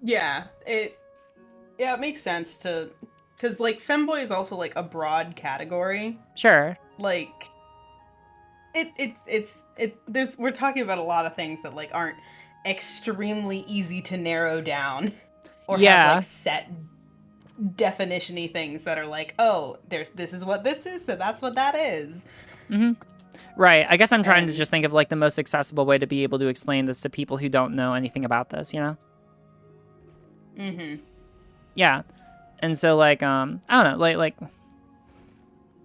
Yeah, it makes sense to, because like femboy is also like a broad category. Sure. Like we're talking about a lot of things that like aren't extremely easy to narrow down or have like set definition-y things that are like, oh, this is what this is, so that's what that is. Right. I guess I'm trying to just think of like the most accessible way to be able to explain this to people who don't know anything about this, you know? Yeah. And so like I don't know, like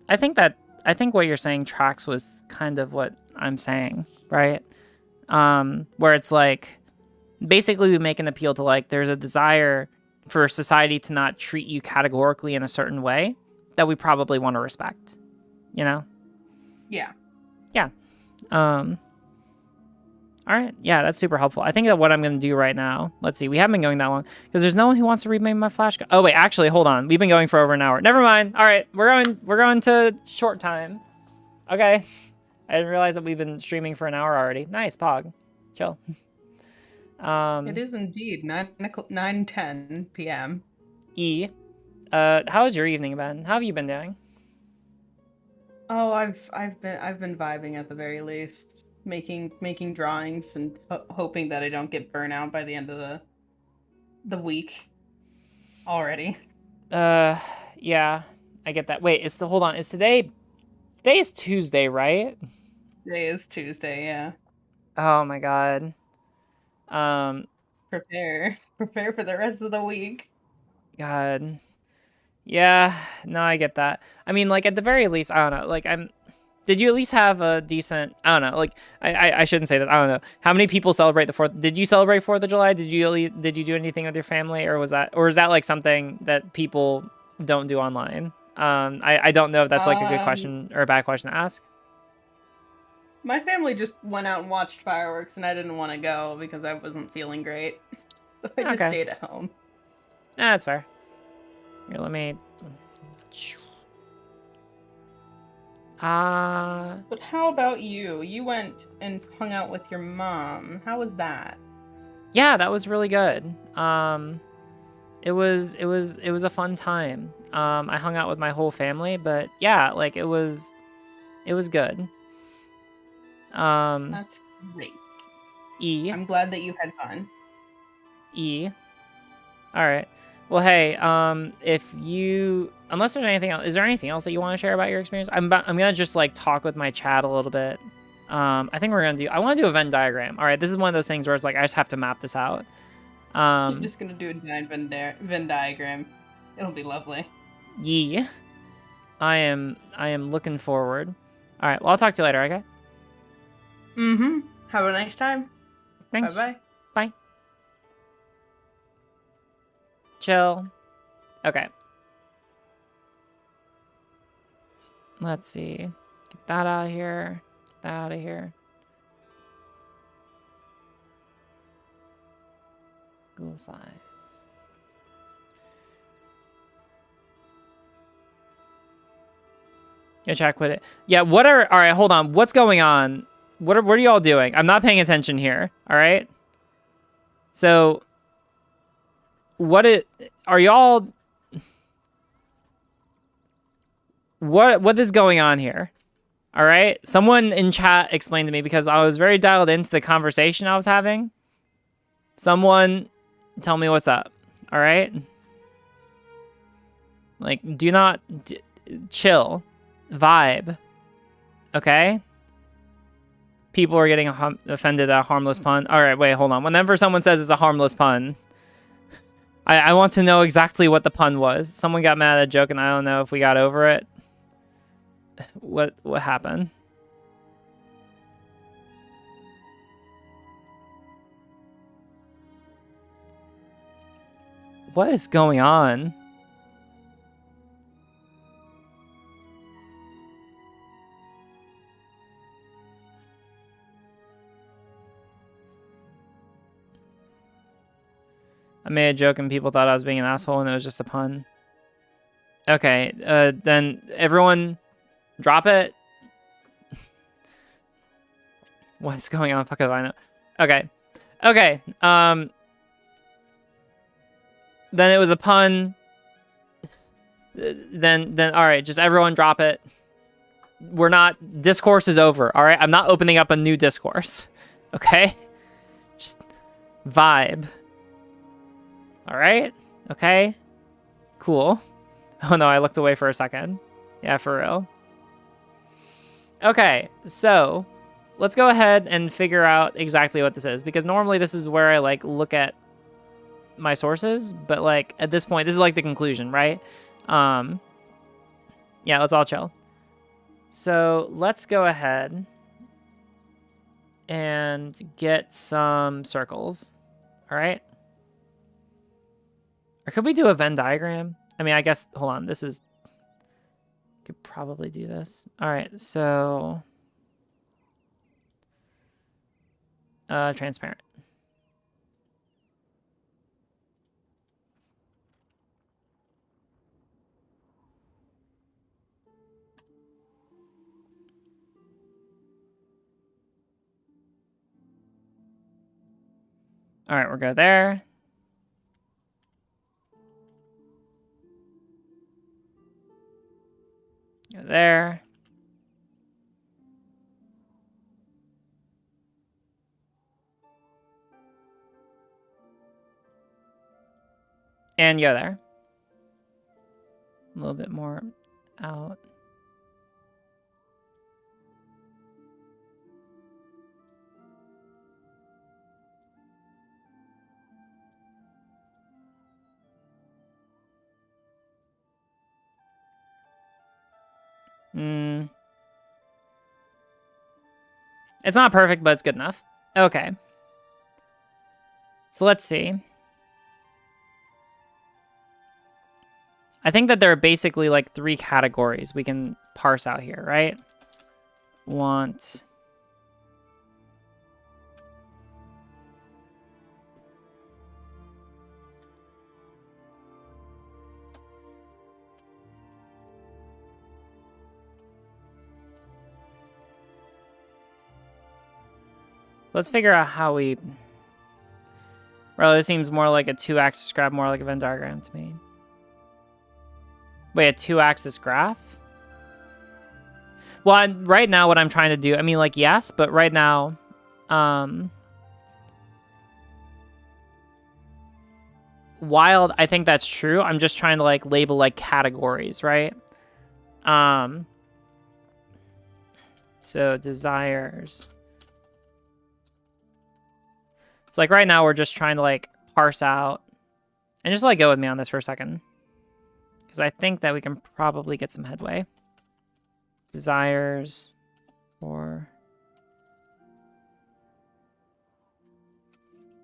I think what you're saying tracks with kind of what I'm saying, right? Where it's like basically we make an appeal to like there's a desire for society to not treat you categorically in a certain way that we probably want to respect, you know? Yeah. All right. Yeah, that's super helpful. I think that what I'm going to do right now, let's see, we haven't been going that long because there's no one who wants to read my flash. Oh wait, actually, hold on. We've been going for over an hour. Never mind. All right, we're going to short time. Okay. I didn't realize that we've been streaming for an hour already. Nice, Pog. Chill. It is indeed 9:10 p.m. How has your evening been? How have you been doing? Oh, I've been vibing at the very least, making drawings and hoping that I don't get burnt out by the end of the week already. Yeah, I get that. Wait, hold on. Is today is Tuesday, right? Today is Tuesday, yeah. Oh my god. Prepare for the rest of the week. God. Yeah, no, I get that. I mean, like, at the very least, I don't know, like, did you at least have a decent, I don't know, like, I shouldn't say that, I don't know. How many people celebrate the 4th? Did you celebrate 4th of July? Did you do anything with your family, or is that like something that people don't do online? I don't know if that's like a good question or a bad question to ask. My family just went out and watched fireworks, and I didn't want to go because I wasn't feeling great. So I just stayed at home. That's fair. Here, let me... But how about you? You went and hung out with your mom. How was that? Yeah, that was really good. It was a fun time. I hung out with my whole family, but yeah, like it was good. That's great. I'm glad that you had fun. All right. Well, hey, unless there's anything else, is there anything else that you want to share about your experience? I'm gonna just like talk with my chat a little bit. I think I want to do a Venn diagram. All right, this is one of those things where it's like I just have to map this out. I'm just gonna do a giant Venn diagram. It'll be lovely. Yeah. I am looking forward. All right, well, I'll talk to you later, okay? Have a nice time. Thanks. Bye-bye. Bye. Chill. Okay. Let's see. Get that out of here. Get that out of here. Google Slides. Yeah, chat quit it. Yeah, all right, hold on. What's going on? What are y'all doing? I'm not paying attention here. All right. So what are y'all, what is going on here? All right. Someone in chat explained to me because I was very dialed into the conversation I was having. Someone tell me what's up. All right. Like, do not chill. Vibe. Okay? People are getting offended at a harmless pun. All right, wait, hold on. Whenever someone says it's a harmless pun, I want to know exactly what the pun was. Someone got mad at a joke, and I don't know if we got over it. What happened? What is going on? I made a joke and people thought I was being an asshole and it was just a pun. Okay, then everyone drop it. What's going on? Fuck if I know. Okay. Okay. Then it was a pun. Then all right, just everyone drop it. Discourse is over, all right? I'm not opening up a new discourse. Okay? Just vibe. All right? Okay? Cool. Oh no, I looked away for a second. Yeah, for real. Okay, so let's go ahead and figure out exactly what this is, because normally this is where I like look at my sources, but like at this point, this is like the conclusion, right? Yeah, let's all chill. So let's go ahead and get some circles. All right. Or could we do a Venn diagram? I mean, I guess, hold on. Could probably do this. All right. So, transparent. All right, we'll go there. Go there. And go there. A little bit more out. It's not perfect, but it's good enough. Okay. So let's see. I think that there are basically like 3 categories we can parse out here, right? Want. Let's figure out how we... Well, this seems more like a 2-axis graph, more like a Venn diagram to me. Wait, a 2-axis graph? Well, right now what I'm trying to do, I mean, like, yes, but right now, while I think that's true, I'm just trying to, like, label, like, categories, right? So, desires... So, like, right now, we're just trying to, like, parse out. And just, like, go with me on this for a second. Because I think that we can probably get some headway. Desires for...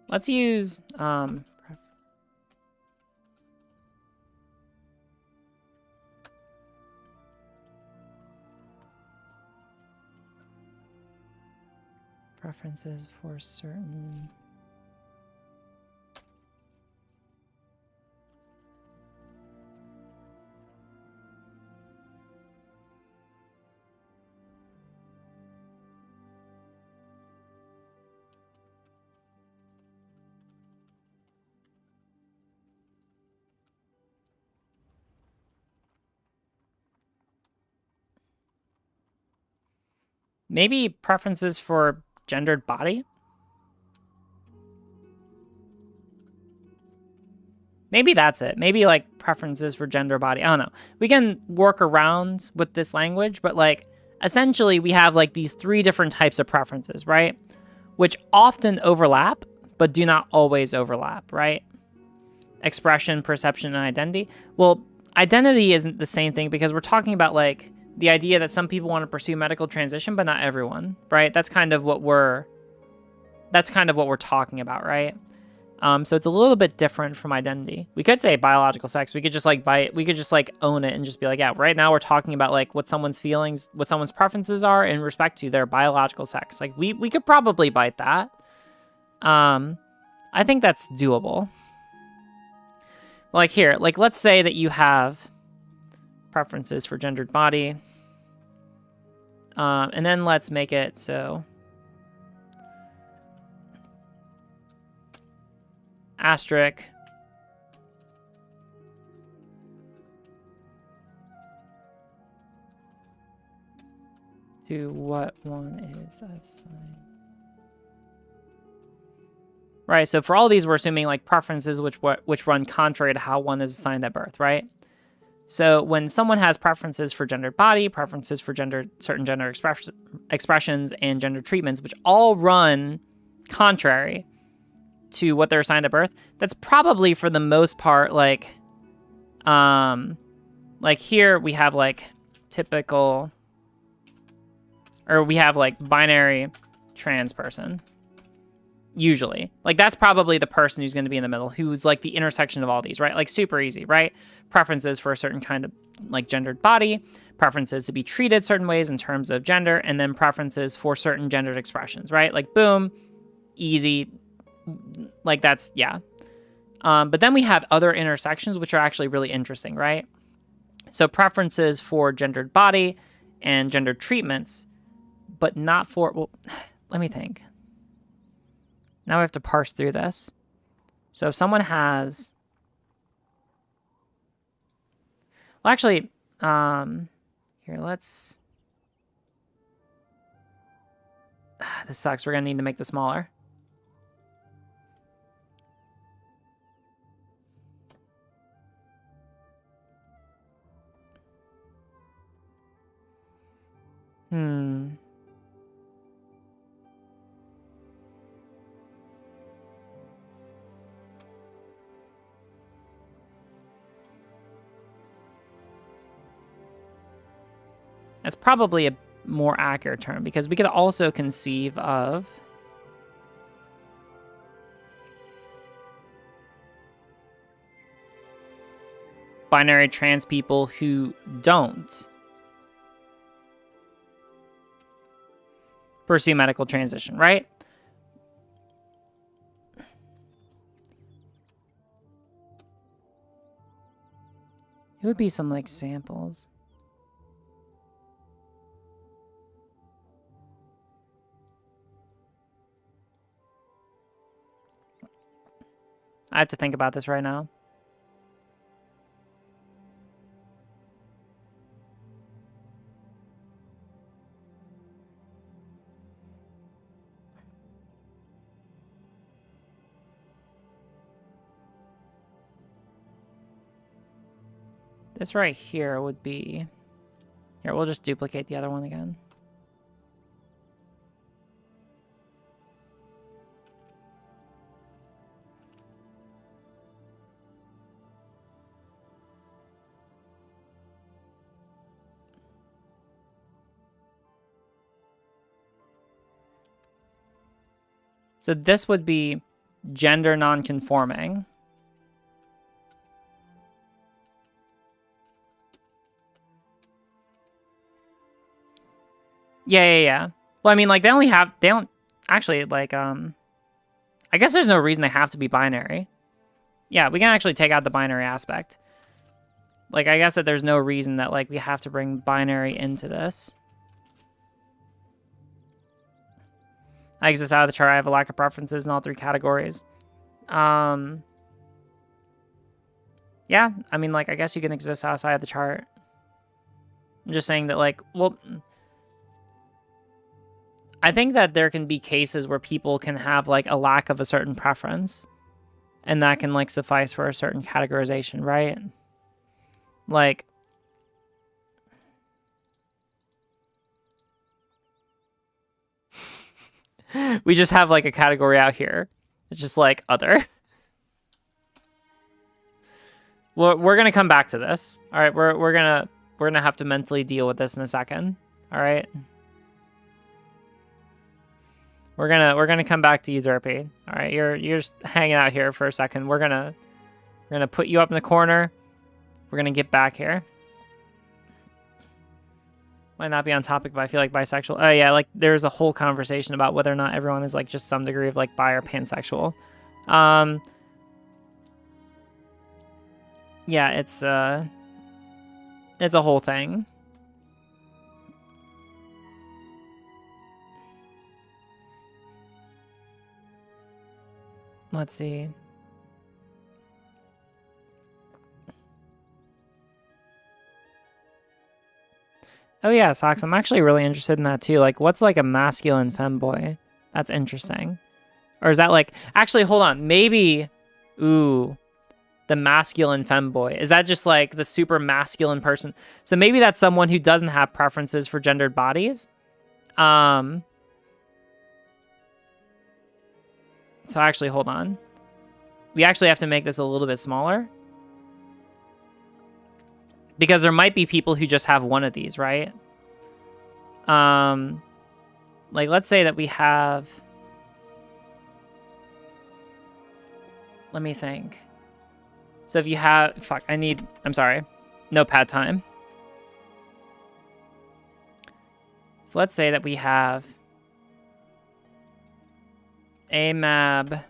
Let's use preferences for certain. Maybe preferences for gendered body? Maybe that's it. Maybe like preferences for gender body. I don't know. We can work around with this language, but like essentially we have like these 3 different types of preferences, right? Which often overlap, but do not always overlap, right? Expression, perception, and identity. Well, identity isn't the same thing because we're talking about like the idea that some people want to pursue medical transition, but not everyone, right? That's kind of what we're talking about, right? So it's a little bit different from identity. We could say biological sex. We could just like own it and just be like, yeah, right now we're talking about like what someone's feelings, what someone's preferences are in respect to their biological sex. Like we could probably bite that. I think that's doable. Like here, like let's say that you have preferences for gendered body. And then let's make it so asterisk to what one is assigned. Right, so for all these, we're assuming like preferences which run contrary to how one is assigned at birth, right? So when someone has preferences for gendered body, preferences for certain gender expressions, and gender treatments, which all run contrary to what they're assigned at birth, that's probably for the most part like here we have like typical, or we have like binary trans person. Usually. Like that's probably the person who's going to be in the middle, who's like the intersection of all these, right? Like super easy, right? Preferences for a certain kind of like gendered body, preferences to be treated certain ways in terms of gender, and then preferences for certain gendered expressions, right? Like boom, easy. Like that's, yeah. But then we have other intersections, which are actually really interesting, right? So preferences for gendered body and gendered treatments, but not for, well, let me think. Now we have to parse through this. So if someone has, well, actually, here, let's, this sucks. We're going to need to make this smaller. That's probably a more accurate term because we could also conceive of binary trans people who don't pursue medical transition, right? It would be some like samples. I have to think about this right now. This right here would be... Here, we'll just duplicate the other one again. So this would be gender non-conforming. Yeah. Well, I mean, like, they don't actually, like, I guess there's no reason they have to be binary. Yeah, we can actually take out the binary aspect. Like, I guess that there's no reason that, like, we have to bring binary into this. I exist out of the chart. I have a lack of preferences in all 3 categories. Yeah, I mean, like, I guess you can exist outside of the chart. I'm just saying that, like, well, I think that there can be cases where people can have, like, a lack of a certain preference, and that can, like, suffice for a certain categorization, right? Like, we just have, like, a category out here. It's just, like, other. Well, we're gonna come back to this. All right, we're gonna have to mentally deal with this in a second. All right. We're gonna come back to you, Derpy. All right, you're just hanging out here for a second. We're gonna put you up in the corner. We're gonna get back here. Might not be on topic, but I feel like bisexual. Oh yeah, like there's a whole conversation about whether or not everyone is like just some degree of like bi or pansexual. Yeah, it's a whole thing. Let's see. Oh yeah, Socks, I'm actually really interested in that too. Like, what's like a masculine femboy? That's interesting. Or is that like... Actually, hold on. Maybe... Ooh. The masculine femboy. Is that just like the super masculine person? So maybe that's someone who doesn't have preferences for gendered bodies. So actually, hold on. We actually have to make this a little bit smaller. Because there might be people who just have one of these, right? Like, let's say that we have... Let me think. So if you have... Fuck, I'm sorry. Notepad time. So let's say that we have... AMAB...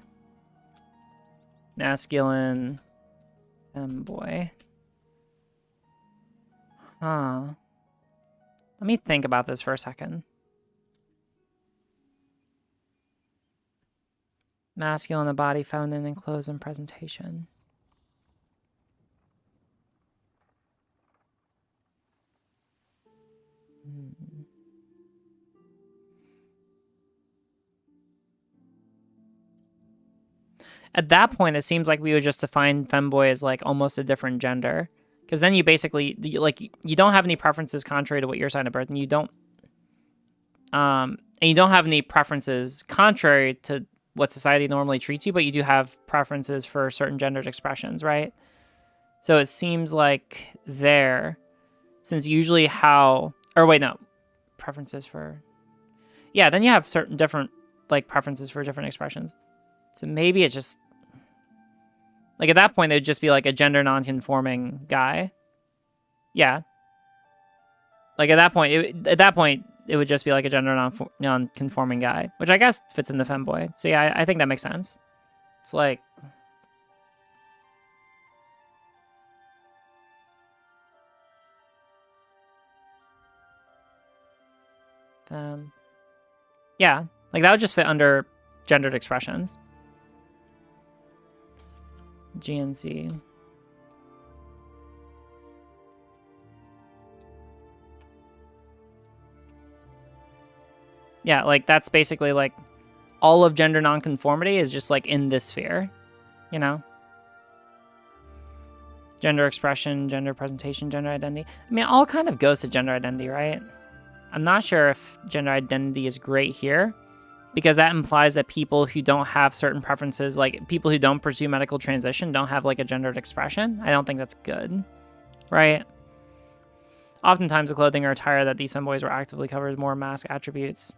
Masculine... Femboy... Huh. Let me think about this for a second. Masculine, the body, feminine, and clothes and presentation. At that point, it seems like we would just define femboy as like almost a different gender. Because then you basically, you don't have any preferences contrary to what your sign of birth, and you don't have any preferences contrary to what society normally treats you, but you do have preferences for certain gendered expressions, right? So it seems like since usually preferences for, yeah, then you have certain different, like, preferences for different expressions. So maybe it's just, like, at that point, it would just be, like, a gender non-conforming guy. Yeah. Like, at that point, it would just be, like, a gender non-conforming guy, which I guess fits in the femboy. So, yeah, I think that makes sense. It's like... yeah, like, that would just fit under gendered expressions. GNC. Yeah, like that's basically like all of gender nonconformity is just like in this sphere, you know? Gender expression, gender presentation, gender identity. I mean, it all kind of goes to gender identity, right? I'm not sure if gender identity is great here, because that implies that people who don't have certain preferences, like people who don't pursue medical transition, don't have like a gendered expression. I don't think that's good, right? Oftentimes, the clothing or attire that these femboys were actively covers more mask attributes.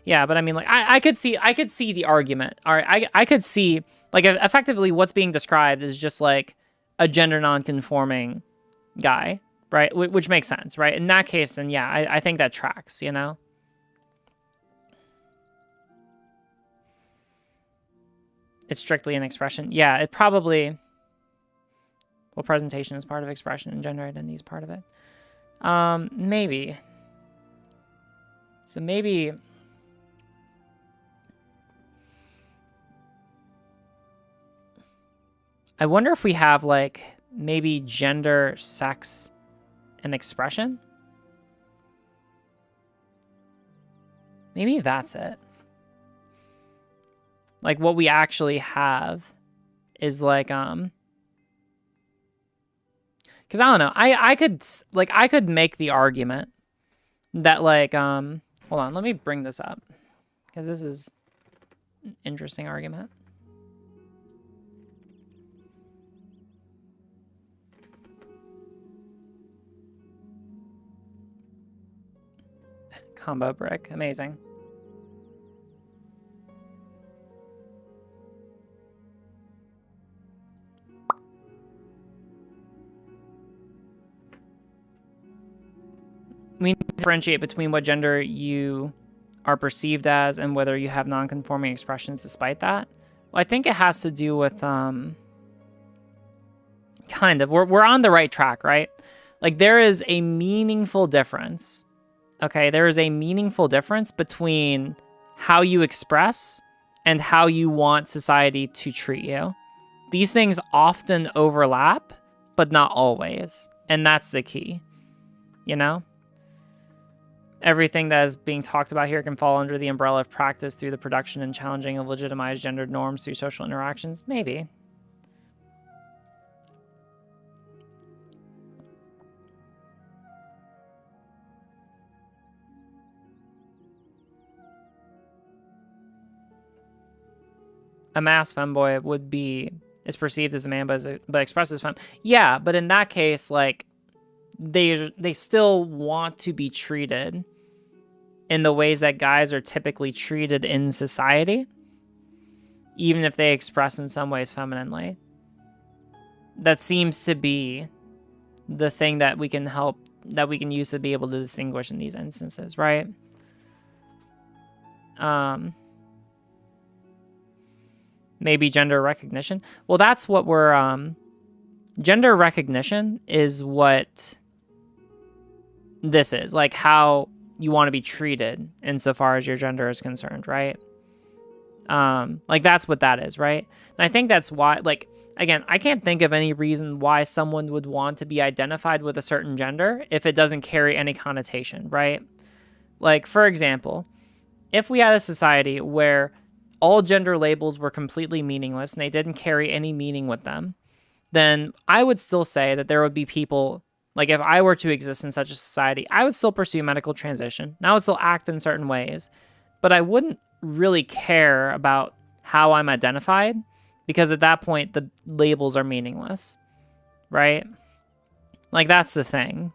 Yeah, but I mean, like, I could see the argument. All right, I could see, like, effectively what's being described is just like a gender non-conforming guy, right? Which makes sense, right? In that case, then yeah, I think that tracks, you know? It's strictly an expression. Yeah, it probably... Well, presentation is part of expression and gender identity is part of it. Maybe. So maybe... I wonder if we have, like, maybe gender, sex, and expression? Maybe that's it. Like, what we actually have is, like, because I don't know. I could make the argument that, like, hold on, let me bring this up. Because this is an interesting argument. Combo brick, amazing. We need to differentiate between what gender you are perceived as and whether you have non-conforming expressions despite that. Well, I think it has to do with, kind of, we're on the right track, right? Like, there is a meaningful difference. Okay, there is a meaningful difference between how you express and how you want society to treat you. These things often overlap, but not always. And that's the key, you know? Everything that is being talked about here can fall under the umbrella of practice through the production and challenging of legitimized gendered norms through social interactions. Maybe. A mass femboy is perceived as a man, but expresses femme. Yeah, but in that case, like, they still want to be treated in the ways that guys are typically treated in society, even if they express in some ways femininely. That seems to be the thing that we can use to be able to distinguish in these instances, right? Maybe gender recognition. Well, that's what we're, gender recognition is what this is, like how you want to be treated insofar as your gender is concerned, right? Like that's what that is, right? And I think that's why, like, again, I can't think of any reason why someone would want to be identified with a certain gender if it doesn't carry any connotation, right? Like, for example, if we had a society where all gender labels were completely meaningless and they didn't carry any meaning with them, then I would still say that there would be people, like if I were to exist in such a society, I would still pursue medical transition. And I would still act in certain ways, but I wouldn't really care about how I'm identified because at that point, the labels are meaningless, right? Like that's the thing,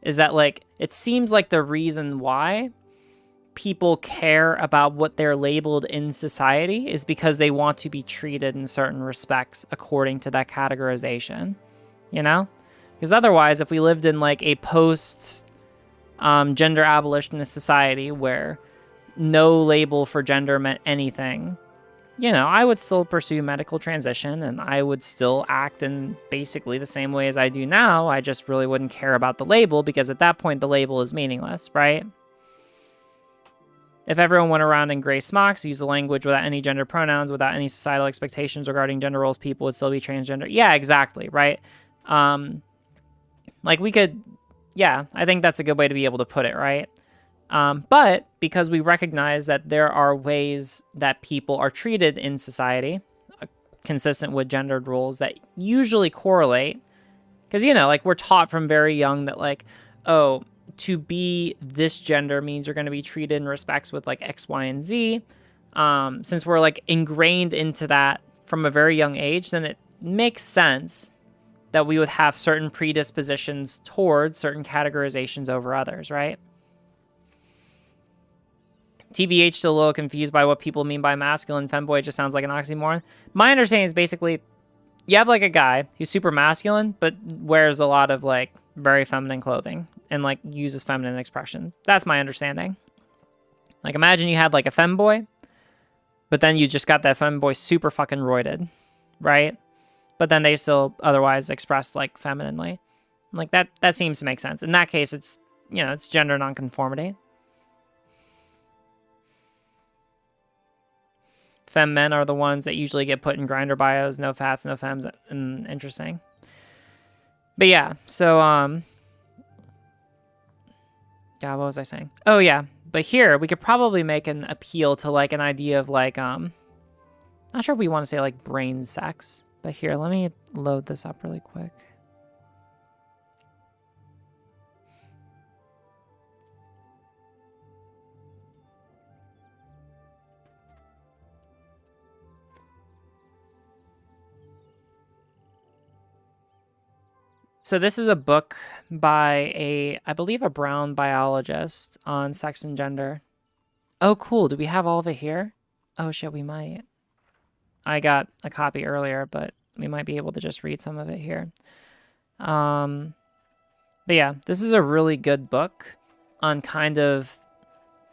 is that like, it seems like the reason why people care about what they're labeled in society is because they want to be treated in certain respects according to that categorization, you know? Because otherwise, if we lived in like a post gender abolitionist society where no label for gender meant anything, you know, I would still pursue medical transition and I would still act in basically the same way as I do now. I just really wouldn't care about the label because at that point the label is meaningless, right? If everyone went around in gray smocks, used the language without any gender pronouns, without any societal expectations regarding gender roles, people would still be transgender. Yeah, exactly, right? Like we could, yeah, I think that's a good way to be able to put it, right? But because we recognize that there are ways that people are treated in society, consistent with gendered roles that usually correlate, because, you know, like we're taught from very young that like, oh, to be this gender means you're going to be treated in respects with like X, Y, and Z. Since we're like ingrained into that from a very young age, then it makes sense that we would have certain predispositions towards certain categorizations over others, right? TBH still a little confused by what people mean by masculine. Femboy just sounds like an oxymoron. My understanding is basically you have like a guy who's super masculine, but wears a lot of like very feminine clothing and like uses feminine expressions. That's my understanding. Like imagine you had like a femboy, but then you just got that femboy super fucking roided, right? But then they still otherwise express like femininely. Like that seems to make sense. In that case, it's, you know, it's gender nonconformity. Femme men are the ones that usually get put in Grindr bios, no fats, no femmes. Interesting. But yeah, so, yeah, what was I saying? Oh yeah, but here we could probably make an appeal to like an idea of like, not sure if we want to say like brain sex, but here, let me load this up really quick. So this is a book by I believe a brown biologist on sex and gender. Oh, cool. Do we have all of it here? Oh shit, we might. I got a copy earlier, but we might be able to just read some of it here. But yeah, this is a really good book on kind of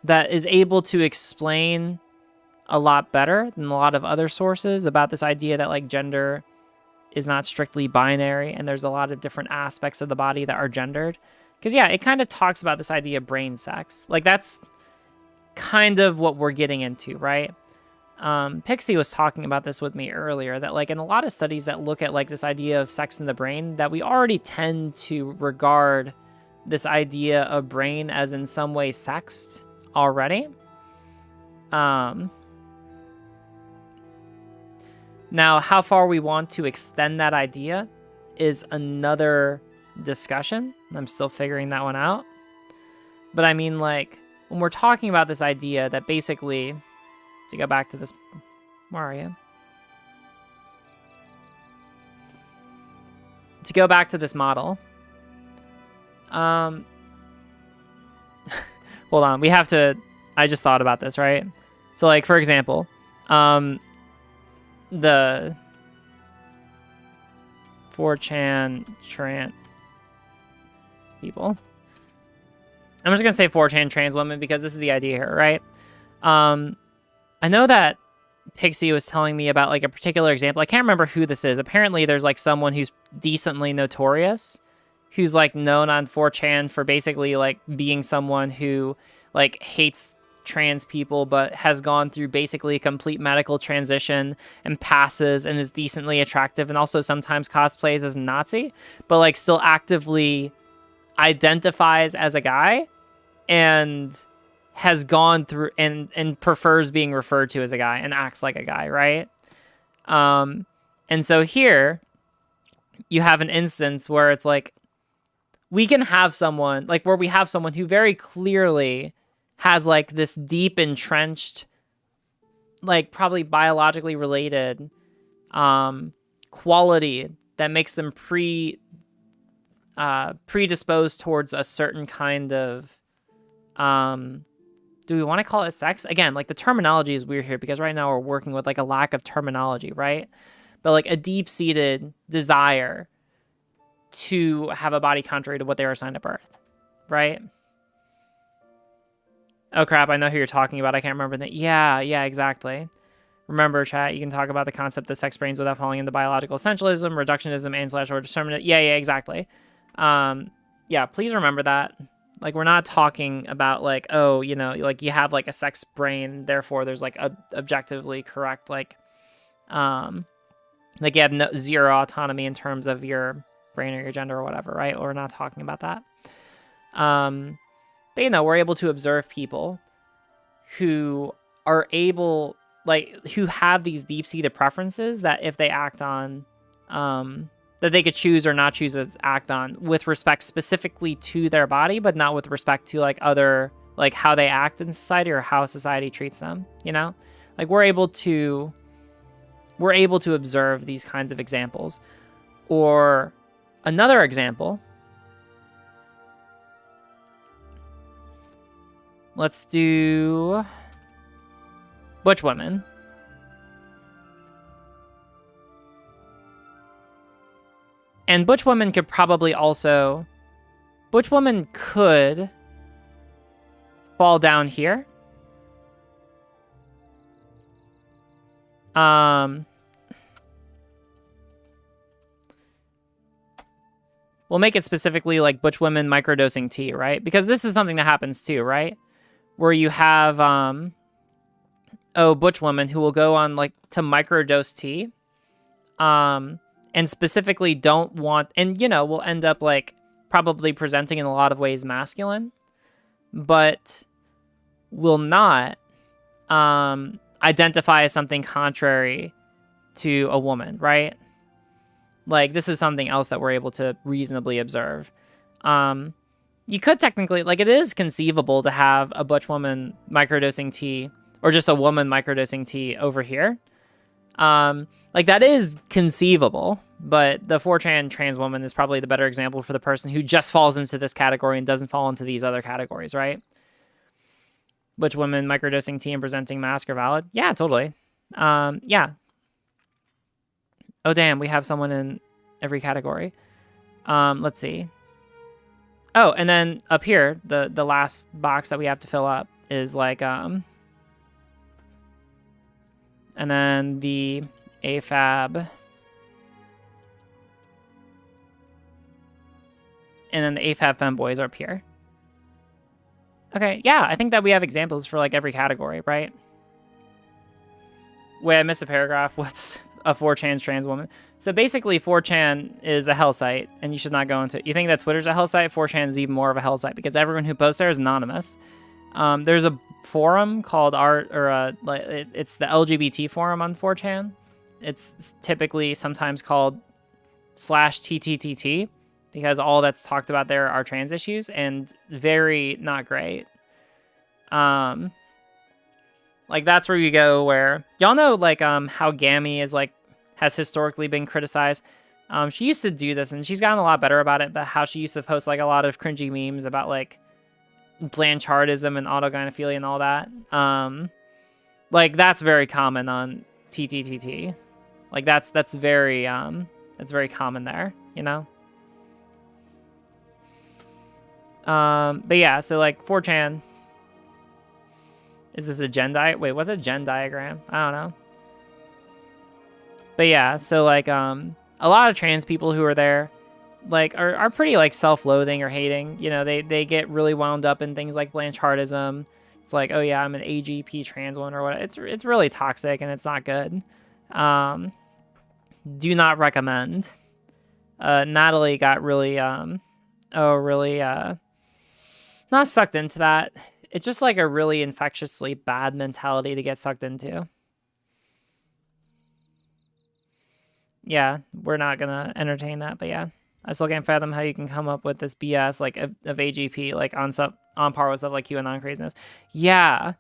that is able to explain a lot better than a lot of other sources about this idea that like gender is not strictly binary and there's a lot of different aspects of the body that are gendered. Because yeah, it kind of talks about this idea of brain sex. Like that's kind of what we're getting into, right? Pixie was talking about this with me earlier, that like in a lot of studies that look at like this idea of sex in the brain, that we already tend to regard this idea of brain as in some way sexed already. Now, how far we want to extend that idea is another discussion. I'm still figuring that one out. But I mean, like, when we're talking about this idea that basically, to go back to this, where are you? To go back to this model, hold on, we have to, I just thought about this, right? So like, for example, the 4chan trans people. I'm just going to say 4chan trans women because this is the idea here, right? I know that Pixie was telling me about like a particular example. I can't remember who this is. Apparently there's like someone who's decently notorious, who's like known on 4chan for basically like being someone who like hates trans people, but has gone through basically a complete medical transition and passes and is decently attractive and also sometimes cosplays as a Nazi, but like still actively identifies as a guy and has gone through and prefers being referred to as a guy and acts like a guy, right? And so here you have an instance where it's like we can have someone like where we have someone who very clearly has like this deep entrenched, like probably biologically related quality that makes them predisposed towards a certain kind of, do we want to call it sex? Again, like the terminology is weird here because right now we're working with like a lack of terminology, right? But like a deep-seated desire to have a body contrary to what they were assigned at birth, right? Oh crap, I know who you're talking about. I can't remember that. Yeah, exactly. Remember, chat, you can talk about the concept of sex brains without falling into biological essentialism, reductionism, and/or determinate. Yeah, exactly. Yeah, please remember that. Like, we're not talking about, like, oh, you know, like, you have, like, a sex brain, therefore there's, like, a objectively correct, like you have zero autonomy in terms of your brain or your gender or whatever, right? We're not talking about that. But, you know, we're able to observe people who are able, like, who have these deep-seated preferences that if they act on, that they could choose or not choose to act on with respect specifically to their body, but not with respect to, like, other, like, how they act in society or how society treats them, you know? Like, we're able to observe these kinds of examples. Or Another example. Let's do butch women. And butch women could probably also... Butch women could fall down here. We'll make it specifically like butch women microdosing tea, right? Because this is something that happens too, right? Where you have, butch women who will go on like to microdose tea, and specifically don't want, and you know, will end up like probably presenting in a lot of ways masculine, but will not, identify as something contrary to a woman, right? Like, this is something else that we're able to reasonably observe. You could technically, like, it is conceivable to have a butch woman microdosing tea, or just a woman microdosing tea over here. Like, that is conceivable, but the 4chan trans woman is probably the better example for the person who just falls into this category and doesn't fall into these other categories, right? Butch women microdosing tea and presenting mask are valid. Yeah, totally. Yeah. Oh, damn, we have someone in every category. Let's see. Oh, and then up here, the last box that we have to fill up is like, and then the AFAB. And then the AFAB femboys are up here. Okay, yeah, I think that we have examples for like every category, right? Wait, I missed a paragraph. What's a 4chan trans woman? So basically 4chan is a hell site, and you should not go into it. You think that Twitter's a hell site? 4chan is even more of a hell site because everyone who posts there is anonymous. There's a forum called it's the LGBT forum on 4chan. It's typically sometimes called /TTTT because all that's talked about there are trans issues and very not great. Like that's where you go where y'all know like how Gammy is like has historically been criticized. She used to do this and she's gotten a lot better about it, but how she used to post like a lot of cringy memes about like Blanchardism and autogynephilia and all that. Like that's very common on TTTT. Like that's very common there, you know? But yeah, so like 4chan. Is this a gen diagram? Wait, what's a gen diagram? I don't know. But yeah, so like a lot of trans people who are there like are pretty like self-loathing or hating. You know, they get really wound up in things like Blanchardism. It's like, oh yeah, I'm an AGP trans woman or what. It's really toxic and it's not good. Do not recommend. Natalie got really not sucked into that. It's just like a really infectiously bad mentality to get sucked into. Yeah, we're not gonna entertain that, but yeah. I still can't fathom how you can come up with this BS like of AGP like on par with stuff like QAnon craziness. Yeah.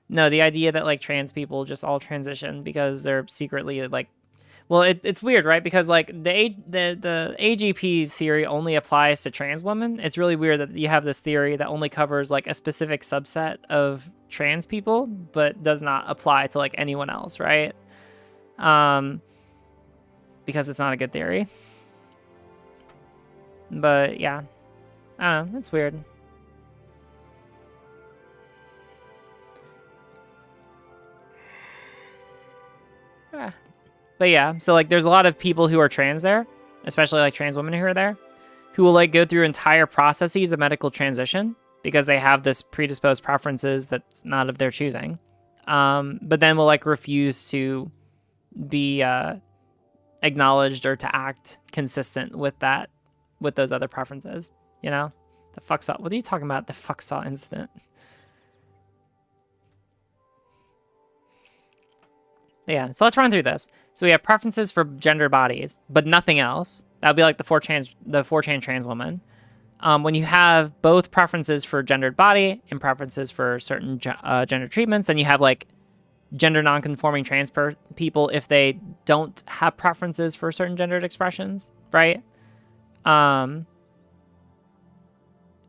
No, the idea that like trans people just all transition because they're secretly like, well, it's weird, right? Because like the AGP theory only applies to trans women. It's really weird that you have this theory that only covers like a specific subset of trans people, but does not apply to like anyone else, right? Because it's not a good theory. But yeah, I don't know. It's weird. Yeah. But yeah, so like there's a lot of people who are trans there, especially like trans women who are there, who will like go through entire processes of medical transition because they have this predisposed preferences that's not of their choosing. But then will like refuse to be acknowledged or to act consistent with that, with those other preferences, you know? The fuck saw, what are you talking about? The fuck saw incident. Yeah, so let's run through this. So we have preferences for gender bodies, but nothing else. That would be like the 4chan trans woman. When you have both preferences for gendered body and preferences for certain gender treatments, then you have like gender non-conforming trans people if they don't have preferences for certain gendered expressions, right? Wait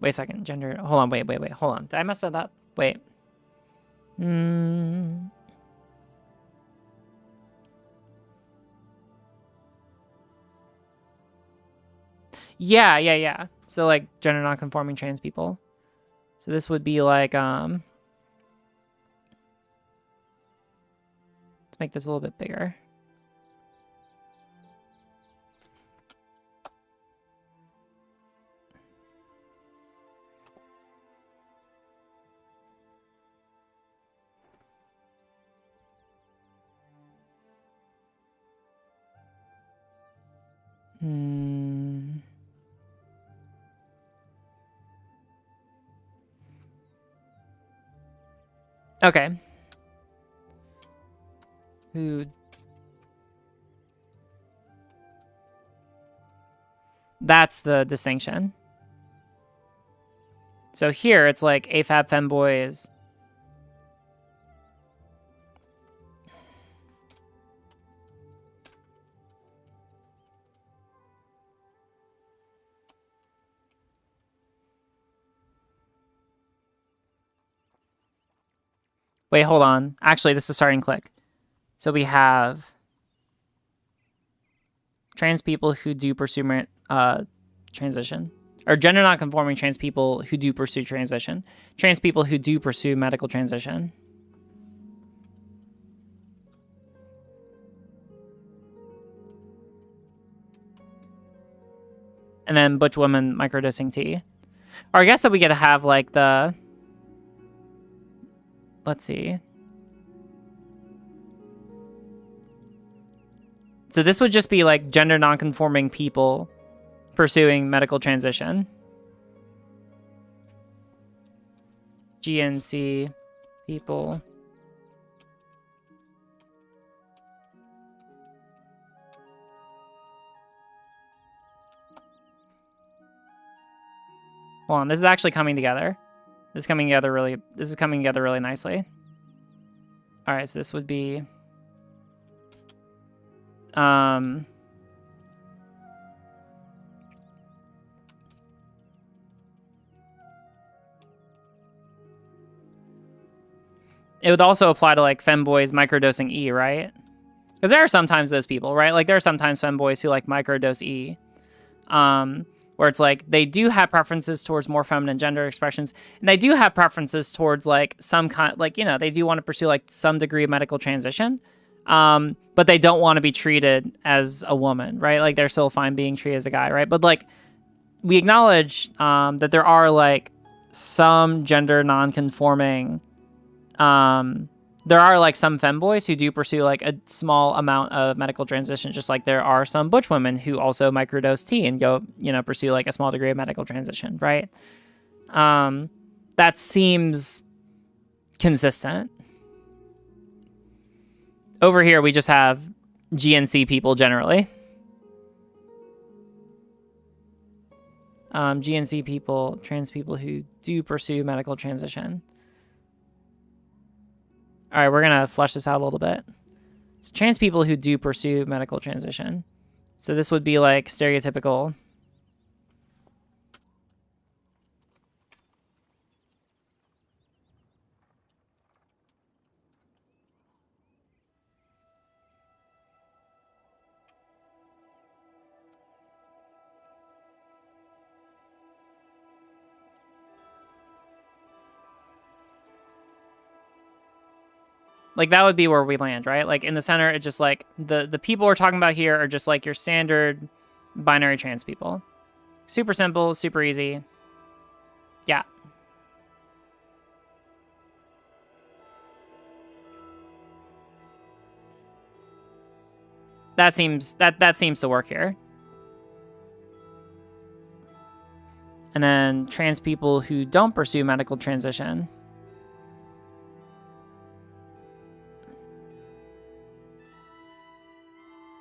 a second. Gender. Hold on. Wait. Hold on. Did I mess that up? Wait. Yeah. So like gender non-conforming trans people. So this would be like let's make this a little bit bigger. Okay. Who? That's the distinction. So here it's like AFAB femboys. Wait, hold on. Actually, this is starting to click. So we have trans people who do pursue transition. Or gender non-conforming trans people who do pursue transition. Trans people who do pursue medical transition. And then butch women microdosing tea. Or I guess that we get to have like the... Let's see. So this would just be like gender non-conforming people pursuing medical transition. GNC people. Hold on, this is actually coming together. This is coming together really nicely. All right, so this would be it would also apply to like femboys microdosing E, right? Because there are sometimes those people, right? Like there are sometimes femboys who like microdose E. Where it's like they do have preferences towards more feminine gender expressions, and they do have preferences towards like some kind, like, you know, they do want to pursue like some degree of medical transition, but they don't want to be treated as a woman, right? Like they're still fine being treated as a guy, right? But like we acknowledge that there are like some gender non-conforming, there are like some femboys who do pursue like a small amount of medical transition, just like there are some butch women who also microdose tea and go, you know, pursue like a small degree of medical transition, right? That seems consistent. Over here, we just have GNC people generally. GNC people, trans people who do pursue medical transition. All right, we're going to flesh this out a little bit. So trans people who do pursue medical transition. So this would be like stereotypical. Like that would be where we land, right? Like in the center, it's just like the people we're talking about here are just like your standard binary trans people. Super simple, super easy. Yeah. That seems to work here. And then trans people who don't pursue medical transition.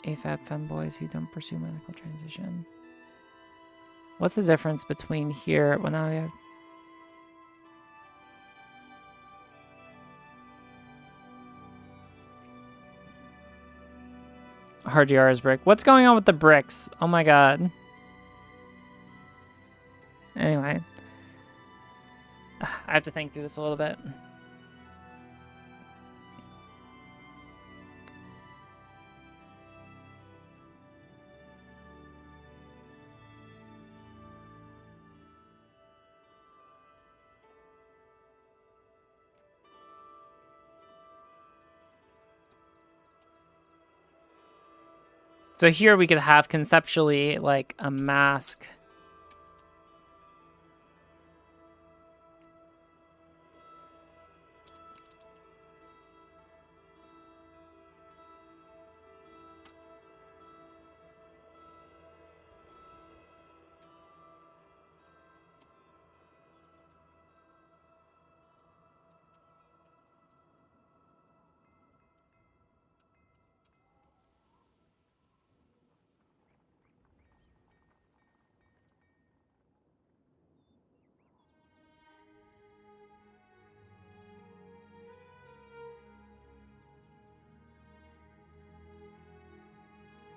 AFAB femboys who don't pursue medical transition. What's the difference between here? Well, now we have... RGR is brick. What's going on with the bricks? Oh my god. Anyway. I have to think through this a little bit. So here we could have conceptually like a mask.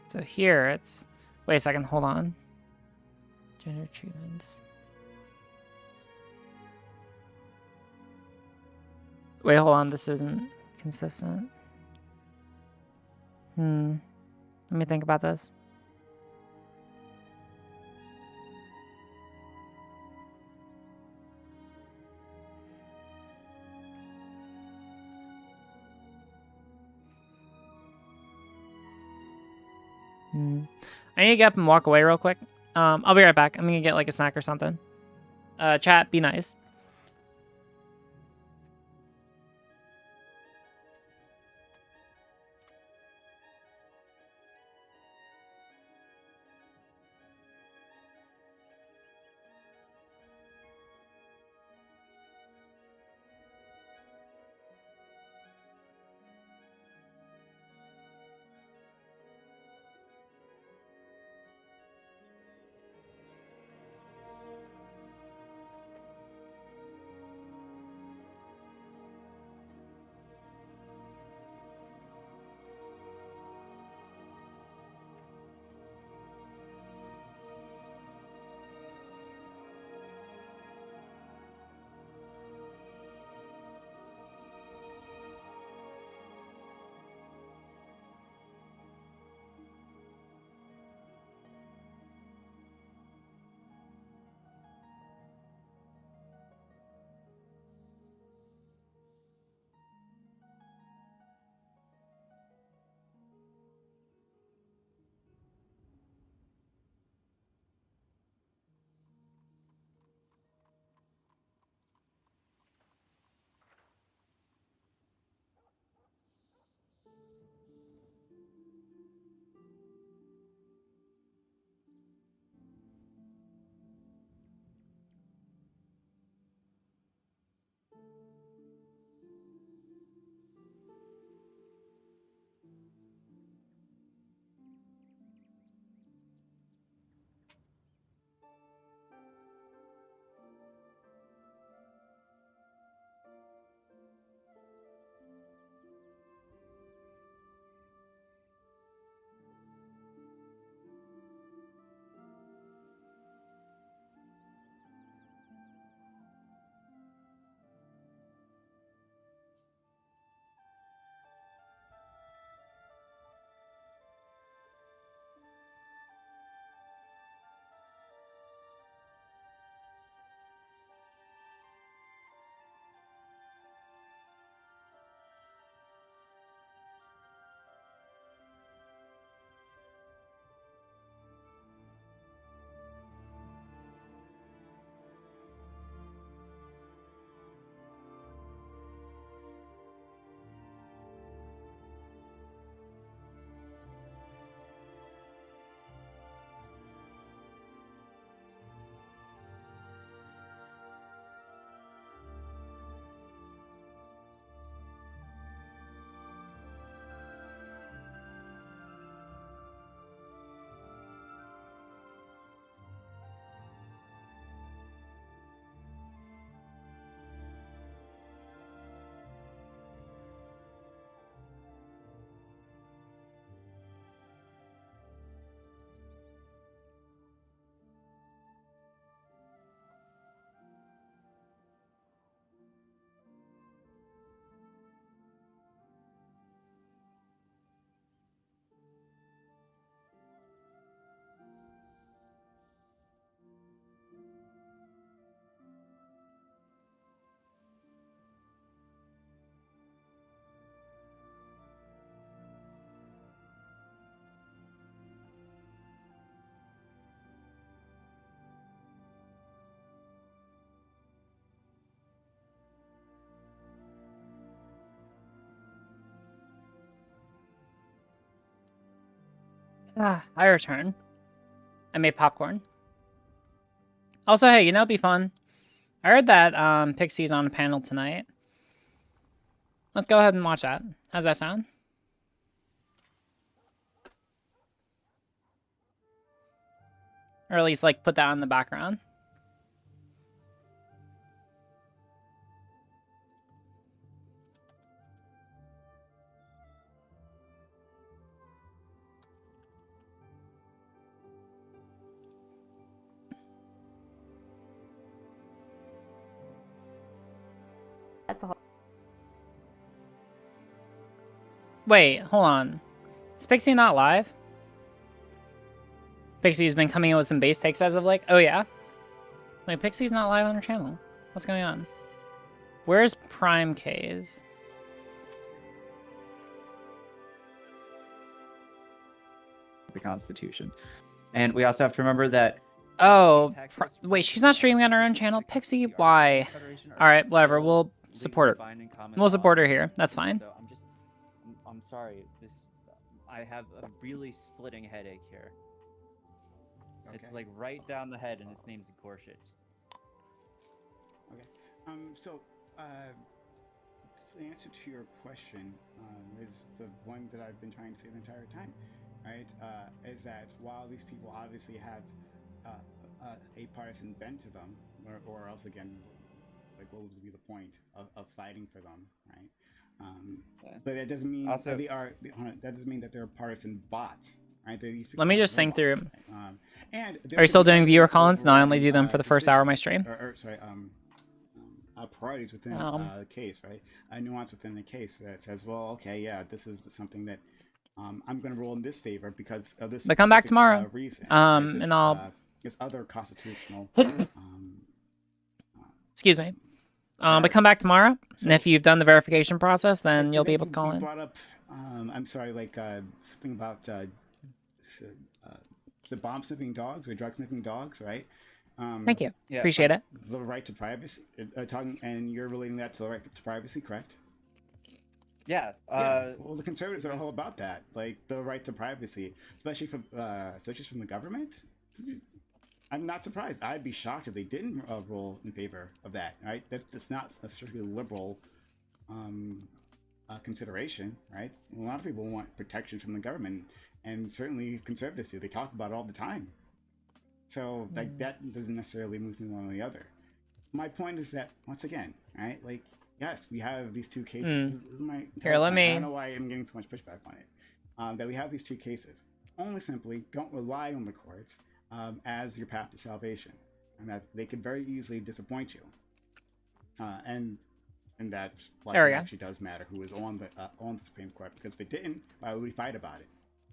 So here it's, wait a second, hold on. Gender treatments. Wait, hold on, this isn't consistent. Let me think about this. I need to get up and walk away real quick. I'll be right back. I'm gonna get like a snack or something. Chat, be nice. I return. I made popcorn. Also, hey, you know, it'd be fun. I heard that Pixie's on a panel tonight. Let's go ahead and watch that. How's that sound? Or at least, like, put that in the background. That's a whole. Wait, hold on. Is Pixie not live? Pixie's been coming in with some base takes as of like, oh yeah? Wait, Pixie's not live on her channel. What's going on? Where's Prime K's? The Constitution. And we also have to remember that... Oh, wait, she's not streaming on her own channel? Pixie, why? Alright, whatever, we'll support her. We'll support her here, that's fine. So I'm sorry, I have a really splitting headache here. Okay. It's like right down the head, and its name's Gorshit. Okay. The answer to your question is the one that I've been trying to say the entire time, right? Is that while these people obviously have a partisan bent to them, or else again, like what would be the point of fighting for them, right? But it doesn't mean also, that doesn't mean that they're partisan bots. Right? Let me just think through. And are you still doing viewer call-ins? No, I only do them for the first hour of my stream. Priorities within the case, right? A nuance within the case that says, well, okay, yeah, this is something that I'm going to rule in this favor because of this. But come back tomorrow. Reason, right? And I'll. There's other constitutional. Excuse me. But come back tomorrow, and if you've done the verification process, then you'll be able to call in. Brought up, I'm sorry, like something about bomb sniffing dogs or drug sniffing dogs, right? Thank you. Yeah, appreciate it. The right to privacy, and you're relating that to the right to privacy, correct? Yeah. Well, the conservatives are all about that, like the right to privacy, especially from the government. I'm not surprised. I'd be shocked if they didn't rule in favor of that. Right? That's not a strictly liberal consideration, right? A lot of people want protection from the government, and certainly conservatives do. They talk about it all the time. So like that doesn't necessarily move me one or the other. My point is that once again, right? Like yes, we have these two cases. This is Here, let me. I don't know why I'm getting so much pushback on it. That we have these two cases. Only simply don't rely on the courts as your path to salvation, and that they could very easily disappoint you. And that actually does matter who is on the Supreme Court, because if it didn't, why would we fight about it?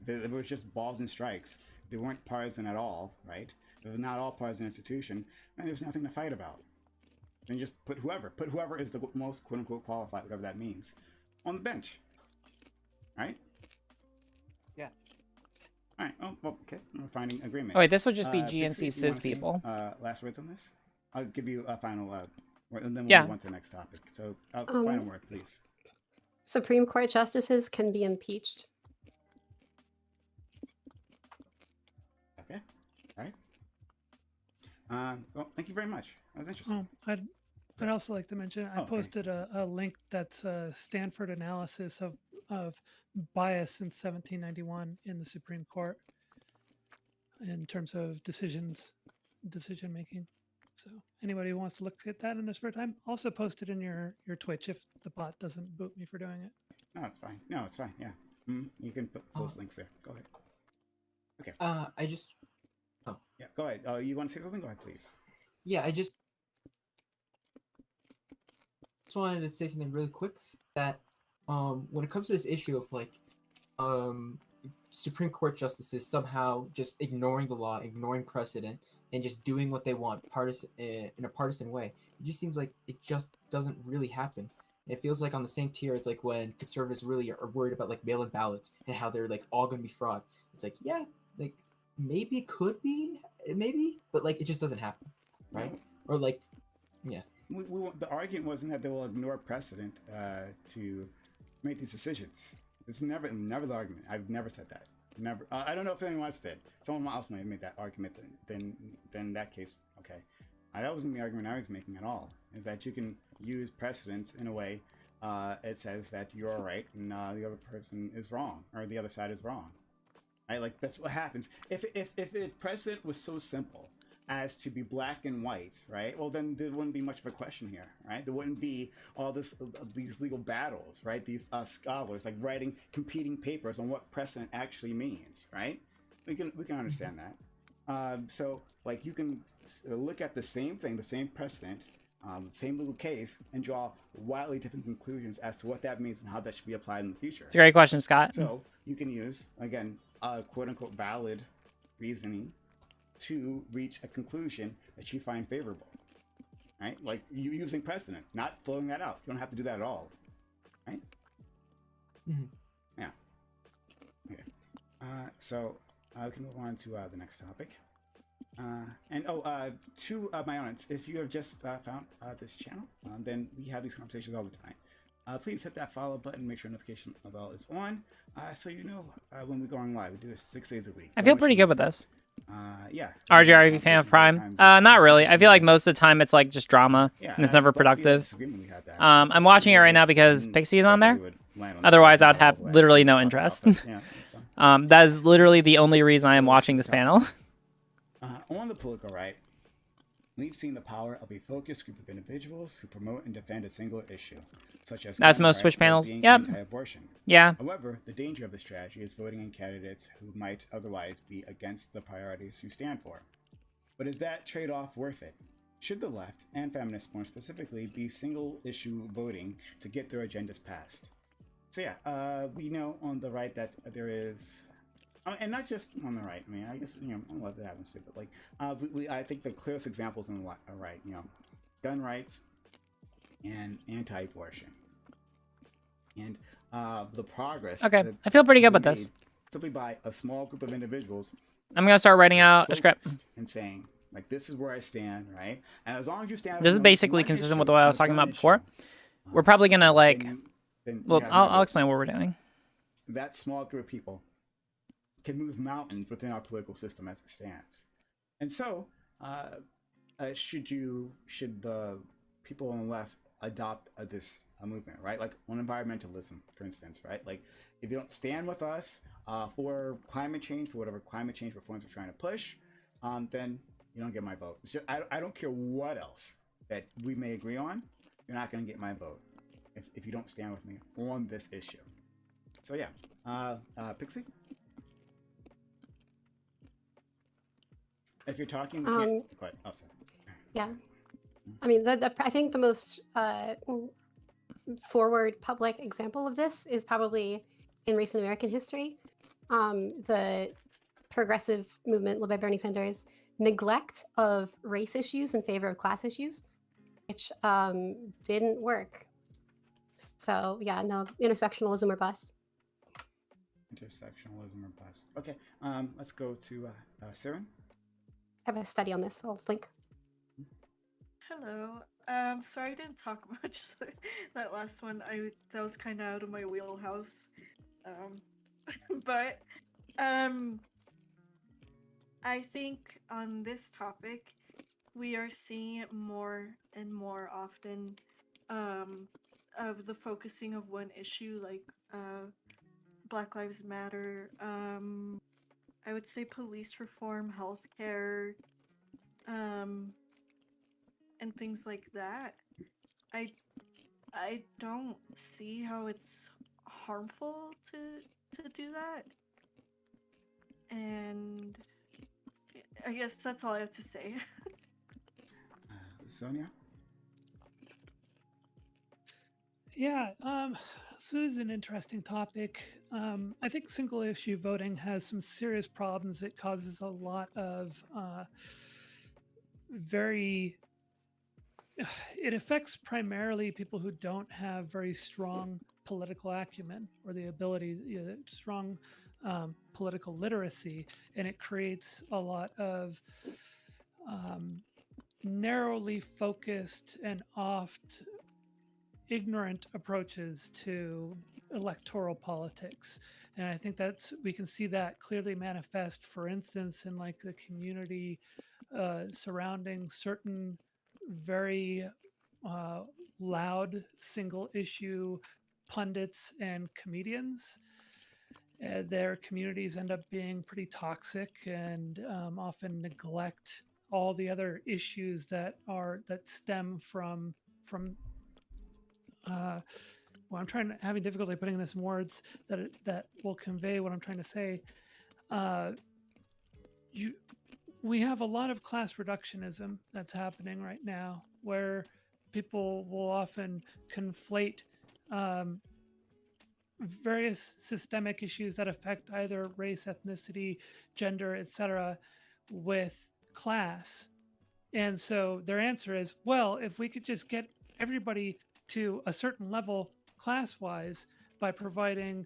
If it was just balls and strikes, they weren't partisan at all, right? If it was not all partisan institution, then there's nothing to fight about. Then just put whoever is the most quote unquote qualified, whatever that means, on the bench, right? Yeah. All right. Oh, well, okay. We're finding agreement. Oh wait, this would just be GNC cis people. Last words on this? I'll give you a final word, and then we'll move on to the next topic. So, final word, please. Supreme Court justices can be impeached. Okay. All right. Well, thank you very much. That was interesting. I'd also like to mention I posted a link that's a Stanford analysis of bias since 1791 in the Supreme Court in terms of decision making. So anybody who wants to look at that in their spare time, also post it in your Twitch if the bot doesn't boot me for doing it. No, it's fine. No, it's fine. Yeah. You can put those links there. Go ahead. Okay. Yeah, go ahead. You want to say something? Go ahead, please. Yeah, I just wanted to say something really quick that when it comes to this issue of like Supreme Court justices somehow just ignoring the law, ignoring precedent, and just doing what they want in a partisan way, it just seems like it just doesn't really happen. It feels like on the same tier, it's like when conservatives really are worried about like mail-in ballots and how they're like all gonna be fraud. It's like, yeah, like maybe it could be, maybe, but like it just doesn't happen, right? No. Or like, yeah. The argument wasn't that they will ignore precedent to make these decisions. It's never the argument. I've never said that. never. I don't know if anyone else did. Someone else may have made that argument. Then in that case, okay. That wasn't the argument I was making at all. Is that you can use precedents in a way it says that you're right and the other person is wrong, or the other side is wrong. Right? Like that's what happens. If precedent was so simple as to be black and white, right? Well, then there wouldn't be much of a question here, right? There wouldn't be all these legal battles, right? These scholars like writing competing papers on what precedent actually means, right? We can understand that. So like you can look at the same thing, the same precedent, the same little case, and draw wildly different conclusions as to what that means and how that should be applied in the future. It's a great question, Scott. So you can use, again, quote unquote valid reasoning to reach a conclusion that you find favorable, right? Like you using precedent, not blowing that out. You don't have to do that at all, right? Mm-hmm. Yeah. Okay. So we can move on to the next topic. To my audience, if you have just found this channel, then we have these conversations all the time. Please hit that follow button, make sure notification bell is on, so you know when we go on live. We do this 6 days a week. I feel pretty good with this. Yeah. RJ, are you a fan of Prime? Not really. I feel like most of the time it's like just drama, and it's never productive. I'm watching it right now because Pixie is on there. Otherwise, I'd have literally no interest. That is literally the only reason I am watching this panel. On the political right, we've seen the power of a focused group of individuals who promote and defend a single issue, such as that's most Twitch panels. Yep. Anti-abortion. Yeah. However, the danger of this strategy is voting in candidates who might otherwise be against the priorities you stand for. But is that trade-off worth it? Should the left, and feminists more specifically, be single-issue voting to get their agendas passed? So yeah, we know on the right that there is. And not just on the right. I mean, I guess, I love that happens too. But like, I think the clearest examples on the right, gun rights and anti-abortion, and the progress. Okay, I feel pretty good with this. Simply by a small group of individuals. I'm gonna start writing out a script and saying, like, this is where I stand, right? And as long as you stand. This is basically consistent with what I was talking about before. We're probably gonna like. Well, I'll explain what we're doing. That small group of people can move mountains within our political system as it stands. And so, should the people on the left adopt this movement, right? Like on environmentalism, for instance, right? Like if you don't stand with us for climate change, for whatever climate change reforms we're trying to push, then you don't get my vote. It's just, I don't care what else that we may agree on, you're not going to get my vote if you don't stand with me on this issue. So yeah, Pixie? If you're talking, go ahead. Oh, sorry. Yeah, I mean, I think the most forward public example of this is probably in recent American history. The progressive movement led by Bernie Sanders' neglect of race issues in favor of class issues, which didn't work. So yeah, no, intersectionalism or bust. Intersectionalism or bust. Okay, let's go to Siren. I have a study on this, so I'll link. Hello. Sorry I didn't talk much that last one. That was kind of out of my wheelhouse. But I think on this topic we are seeing it more and more often of the focusing of one issue, like Black Lives Matter, I would say police reform, healthcare, and things like that. I don't see how it's harmful to do that. And I guess that's all I have to say. Sonia? Yeah, so this is an interesting topic. I think single issue voting has some serious problems. It causes a lot of it affects primarily people who don't have very strong political acumen or the ability, strong political literacy, and it creates a lot of narrowly focused and oft ignorant approaches to electoral politics. And I think we can see that clearly manifest, for instance, in like the community surrounding certain very loud single issue pundits and comedians. Their communities end up being pretty toxic and often neglect all the other issues that stem from well, having difficulty putting this in words that will convey what I'm trying to say. We have a lot of class reductionism that's happening right now, where people will often conflate various systemic issues that affect either race, ethnicity, gender, etc., with class. And so their answer is, well, if we could just get everybody to a certain level class-wise by providing,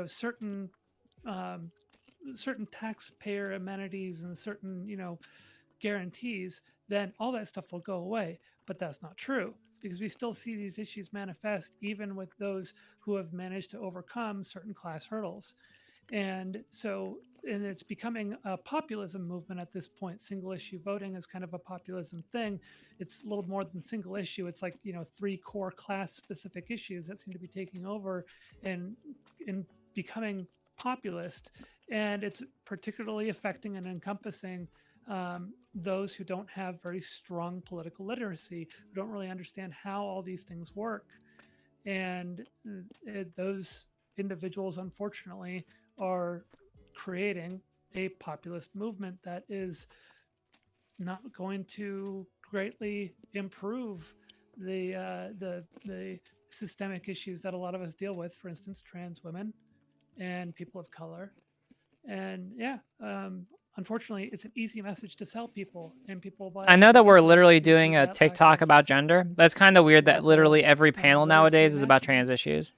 certain taxpayer amenities and certain, guarantees, then all that stuff will go away. But that's not true, because we still see these issues manifest even with those who have managed to overcome certain class hurdles. And it's becoming a populism movement at this point. Single issue voting is kind of a populism thing. It's a little more than single issue. It's like, 3 core class specific issues that seem to be taking over and becoming populist. And it's particularly affecting and encompassing those who don't have very strong political literacy, who don't really understand how all these things work. And those individuals, unfortunately, are creating a populist movement that is not going to greatly improve the systemic issues that a lot of us deal with. For instance, trans women and people of color. And unfortunately, it's an easy message to sell people, and people buy. I know that we're literally doing a TikTok about gender. That's kind of weird that literally every panel nowadays is about trans issues.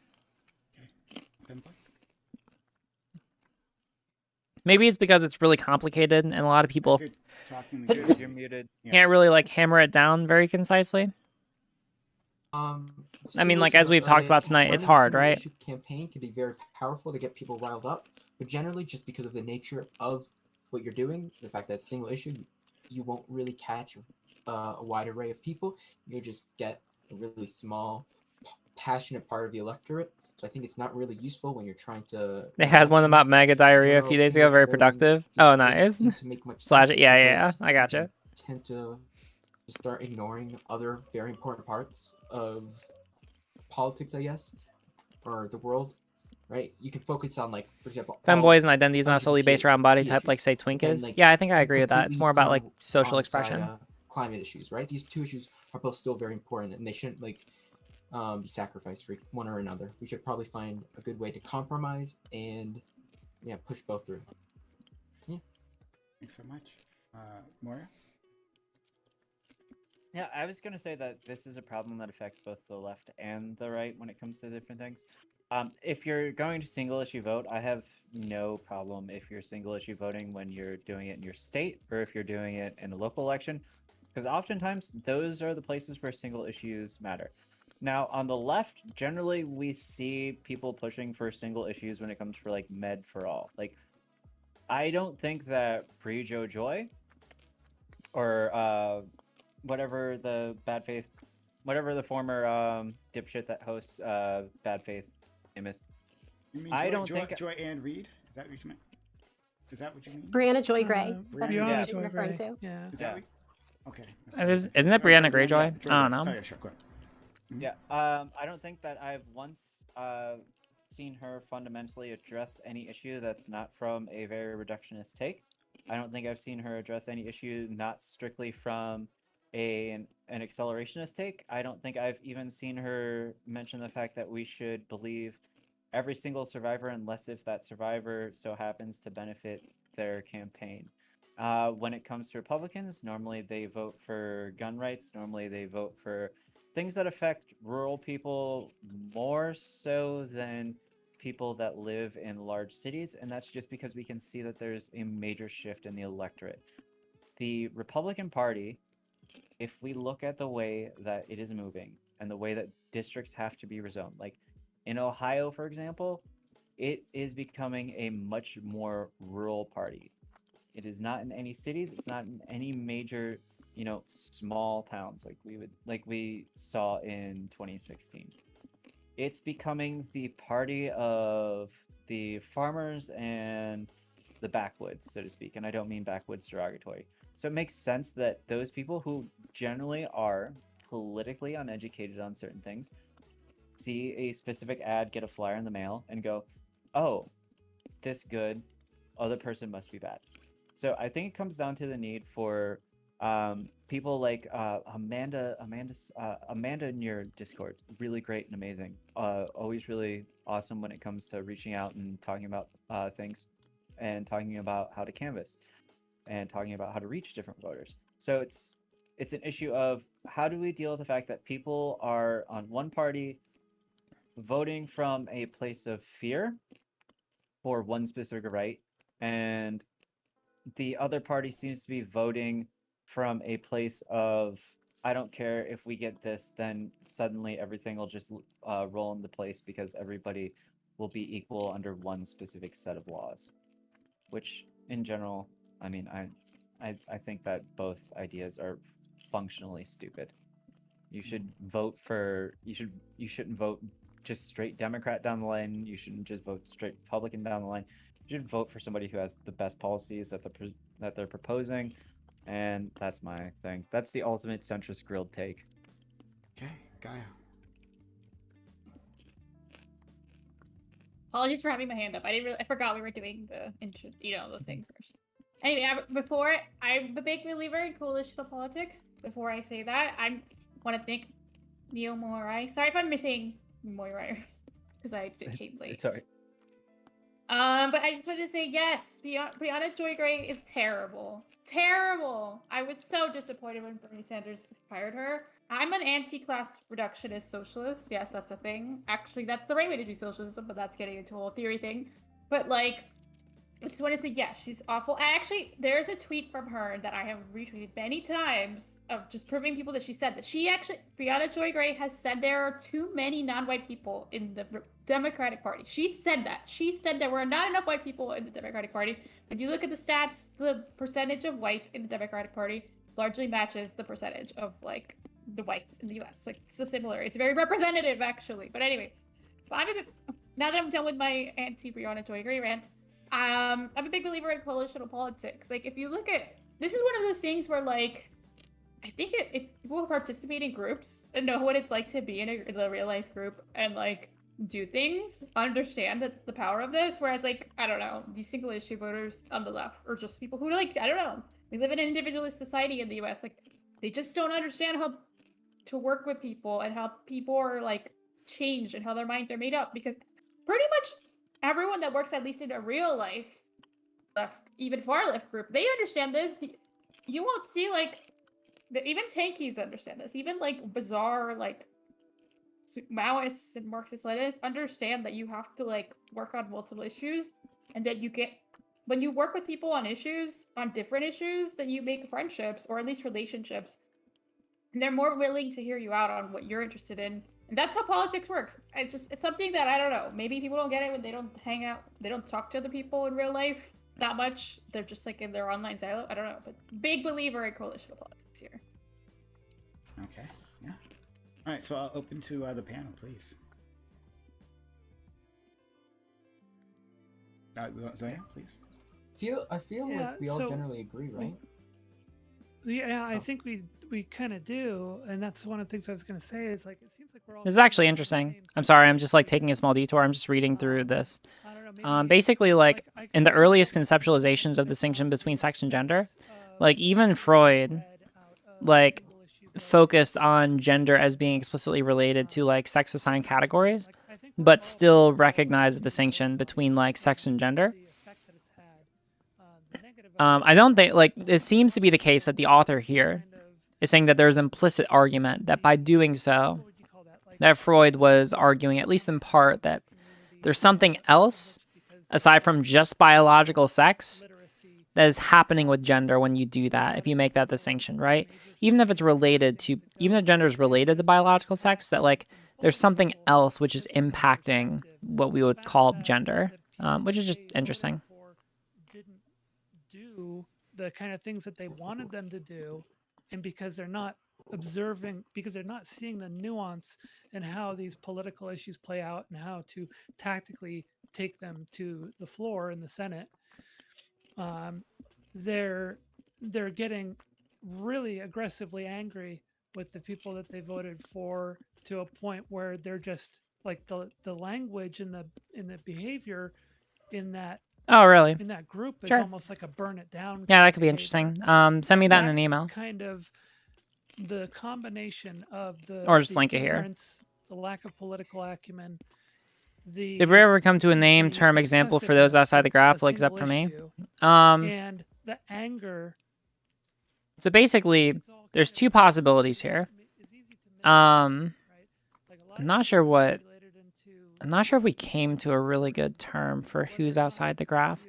Maybe it's because it's really complicated and a lot of people You're muted. can't really like hammer it down very concisely. I mean, like as we've talked about tonight, it's hard, right? Campaign can be very powerful to get people riled up, but generally, just because of the nature of what you're doing, the fact that it's single issue, you won't really catch a wide array of people. You'll just get a really small, passionate part of the electorate. So I think it's not really useful when you're trying to. They had one about mega diarrhea a few days ago. Very productive. Oh, nice. Slash it. Yeah. I gotcha. Tend to start ignoring other very important parts of politics, I guess, or the world. Right? You can focus on, like, for example, femboys and identities not solely based around body type, like say Twink is. Yeah, I think I agree with that. It's more about like social expression. Climate issues, right? These 2 issues are both still very important, and they shouldn't be sacrificed for one or another. We should probably find a good way to compromise and push both through. Yeah. Thanks so much, Moria. Yeah, I was gonna say that this is a problem that affects both the left and the right when it comes to different things. If you're going to single issue vote, I have no problem if you're single issue voting when you're doing it in your state or if you're doing it in a local election, because oftentimes those are the places where single issues matter. Now, on the left, generally we see people pushing for single issues when it comes for like med for all. Like, I don't think that Joe Joy or whatever the former dipshit that hosts Bad Faith name is. You mean Joy and Reed? Is that what you meant? Is that what you mean? Brianna Joy Gray. That's Brianna what you're referring to. Yeah. Is that okay? Isn't that Brianna Greyjoy? I don't know. Oh, yeah, sure. Go ahead. Mm-hmm. Yeah. I don't think that I've once seen her fundamentally address any issue that's not from a very reductionist take. I don't think I've seen her address any issue not strictly from an accelerationist take. I don't think I've even seen her mention the fact that we should believe every single survivor unless if that survivor so happens to benefit their campaign. When it comes to Republicans, normally they vote for gun rights. Normally they vote for things that affect rural people more so than people that live in large cities. And that's just because we can see that there's a major shift in the electorate. The Republican Party, if we look at the way that it is moving and the way that districts have to be rezoned, like in Ohio, for example, it is becoming a much more rural party. It is not in any cities. It's not in any major, small towns like we saw in 2016. It's becoming the party of the farmers and the backwoods, so to speak. And I don't mean backwoods derogatory. So it makes sense that those people who generally are politically uneducated on certain things see a specific ad, get a flyer in the mail, and go, oh, this good, other person must be bad. So I think it comes down to the need for people like Amanda in your Discord, really great and amazing. Always really awesome when it comes to reaching out and talking about things, and talking about how to canvas, and talking about how to reach different voters. So it's an issue of how do we deal with the fact that people are on one party voting from a place of fear for one specific right, and the other party seems to be voting from a place of, I don't care if we get this, then suddenly everything will just roll into place because everybody will be equal under one specific set of laws. Which, in general, I mean, I think that both ideas are functionally stupid. You should vote for, you shouldn't vote just straight Democrat down the line. You shouldn't just vote straight Republican down the line. You should vote for somebody who has the best policies that they're proposing, and that's my thing. That's the ultimate centrist grilled take. Okay, Gaia. Apologies for having my hand up. I forgot we were doing the intro, the thing first. Anyway, I'm a big believer in coalitional politics. Before I say that, I want to thank Neil Morai. Sorry if I'm missing Morai, because I came late. It's alright. But I just wanted to say yes, Brianna Joy Gray is terrible. Terrible! I was so disappointed when Bernie Sanders fired her. I'm an anti-class reductionist socialist. Yes, that's a thing. Actually, that's the right way to do socialism, but that's getting into a whole theory thing. But, I just want to say, yes, she's awful. There's a tweet from her that I have retweeted many times of just proving people that she said that Brianna Joy Gray has said there are too many non-white people in the Democratic Party. She said that. She said there were not enough white people in the Democratic Party. When you look at the stats, the percentage of whites in the Democratic Party largely matches the percentage of, the whites in the US. It's so similar. It's very representative, actually. But anyway, now that I'm done with my anti-Brianna Joy Gray rant, I'm a big believer in coalitional politics. If you look at, this is one of those things where, I think if people participate in groups and know what it's like to be in a real life group and, do things, understand the power of this. Whereas, I don't know, these single issue voters on the left, or just people who, I don't know, we live in an individualist society in the US. They just don't understand how to work with people and how people are, changed and how their minds are made up. Because pretty much everyone that works, at least in a real life left, even far left group, they understand this. You won't see even tankies understand this. Even bizarre Maoists and Marxist-Leninists understand that you have to work on multiple issues, and that when you work with people on different issues, then you make friendships, or at least relationships, and they're more willing to hear you out on what you're interested in. And that's how politics works. It's something that, I don't know, maybe people don't get it when they don't hang out, they don't talk to other people in real life that much. They're just in their online silo. I don't know, but big believer in coalitional politics here. Okay, yeah. All right, so I'll open to the panel, please. Zoya, please. I feel like we all generally agree, right? Yeah, I think we kind of do, and that's one of the things I was going to say. Is it seems like we're all. This is actually interesting. I'm sorry, I'm just taking a small detour. I'm just reading through this. Basically, in the earliest conceptualizations of distinction between sex and gender, even Freud, focused on gender as being explicitly related to sex assigned categories, but still recognize the distinction between sex and gender. I don't think it seems to be the case that the author here is saying that there's implicit argument that by doing so, that Freud was arguing, at least in part, that there's something else aside from just biological sex that is happening with gender when you do that, if you make that distinction, right? Even if gender is related to biological sex, that there's something else which is impacting what we would call gender, which is just interesting. Didn't do the kind of things that they wanted them to do, and because they're not observing, because they're not seeing the nuance in how these political issues play out and how to tactically take them to the floor in the Senate, they're getting really aggressively angry with the people that they voted for, to a point where they're just like the language and the behavior in that really? in that group is Sure. almost like a burn it down. Yeah, that could be interesting. Send me that in an email. Kind of the combination of or just link it here. The lack of political acumen. Did we ever come to a name term example for those outside the graph, like except for me? And the anger. So basically, there's two possibilities here. I'm not sure if we came to a really good term for who's outside the graph.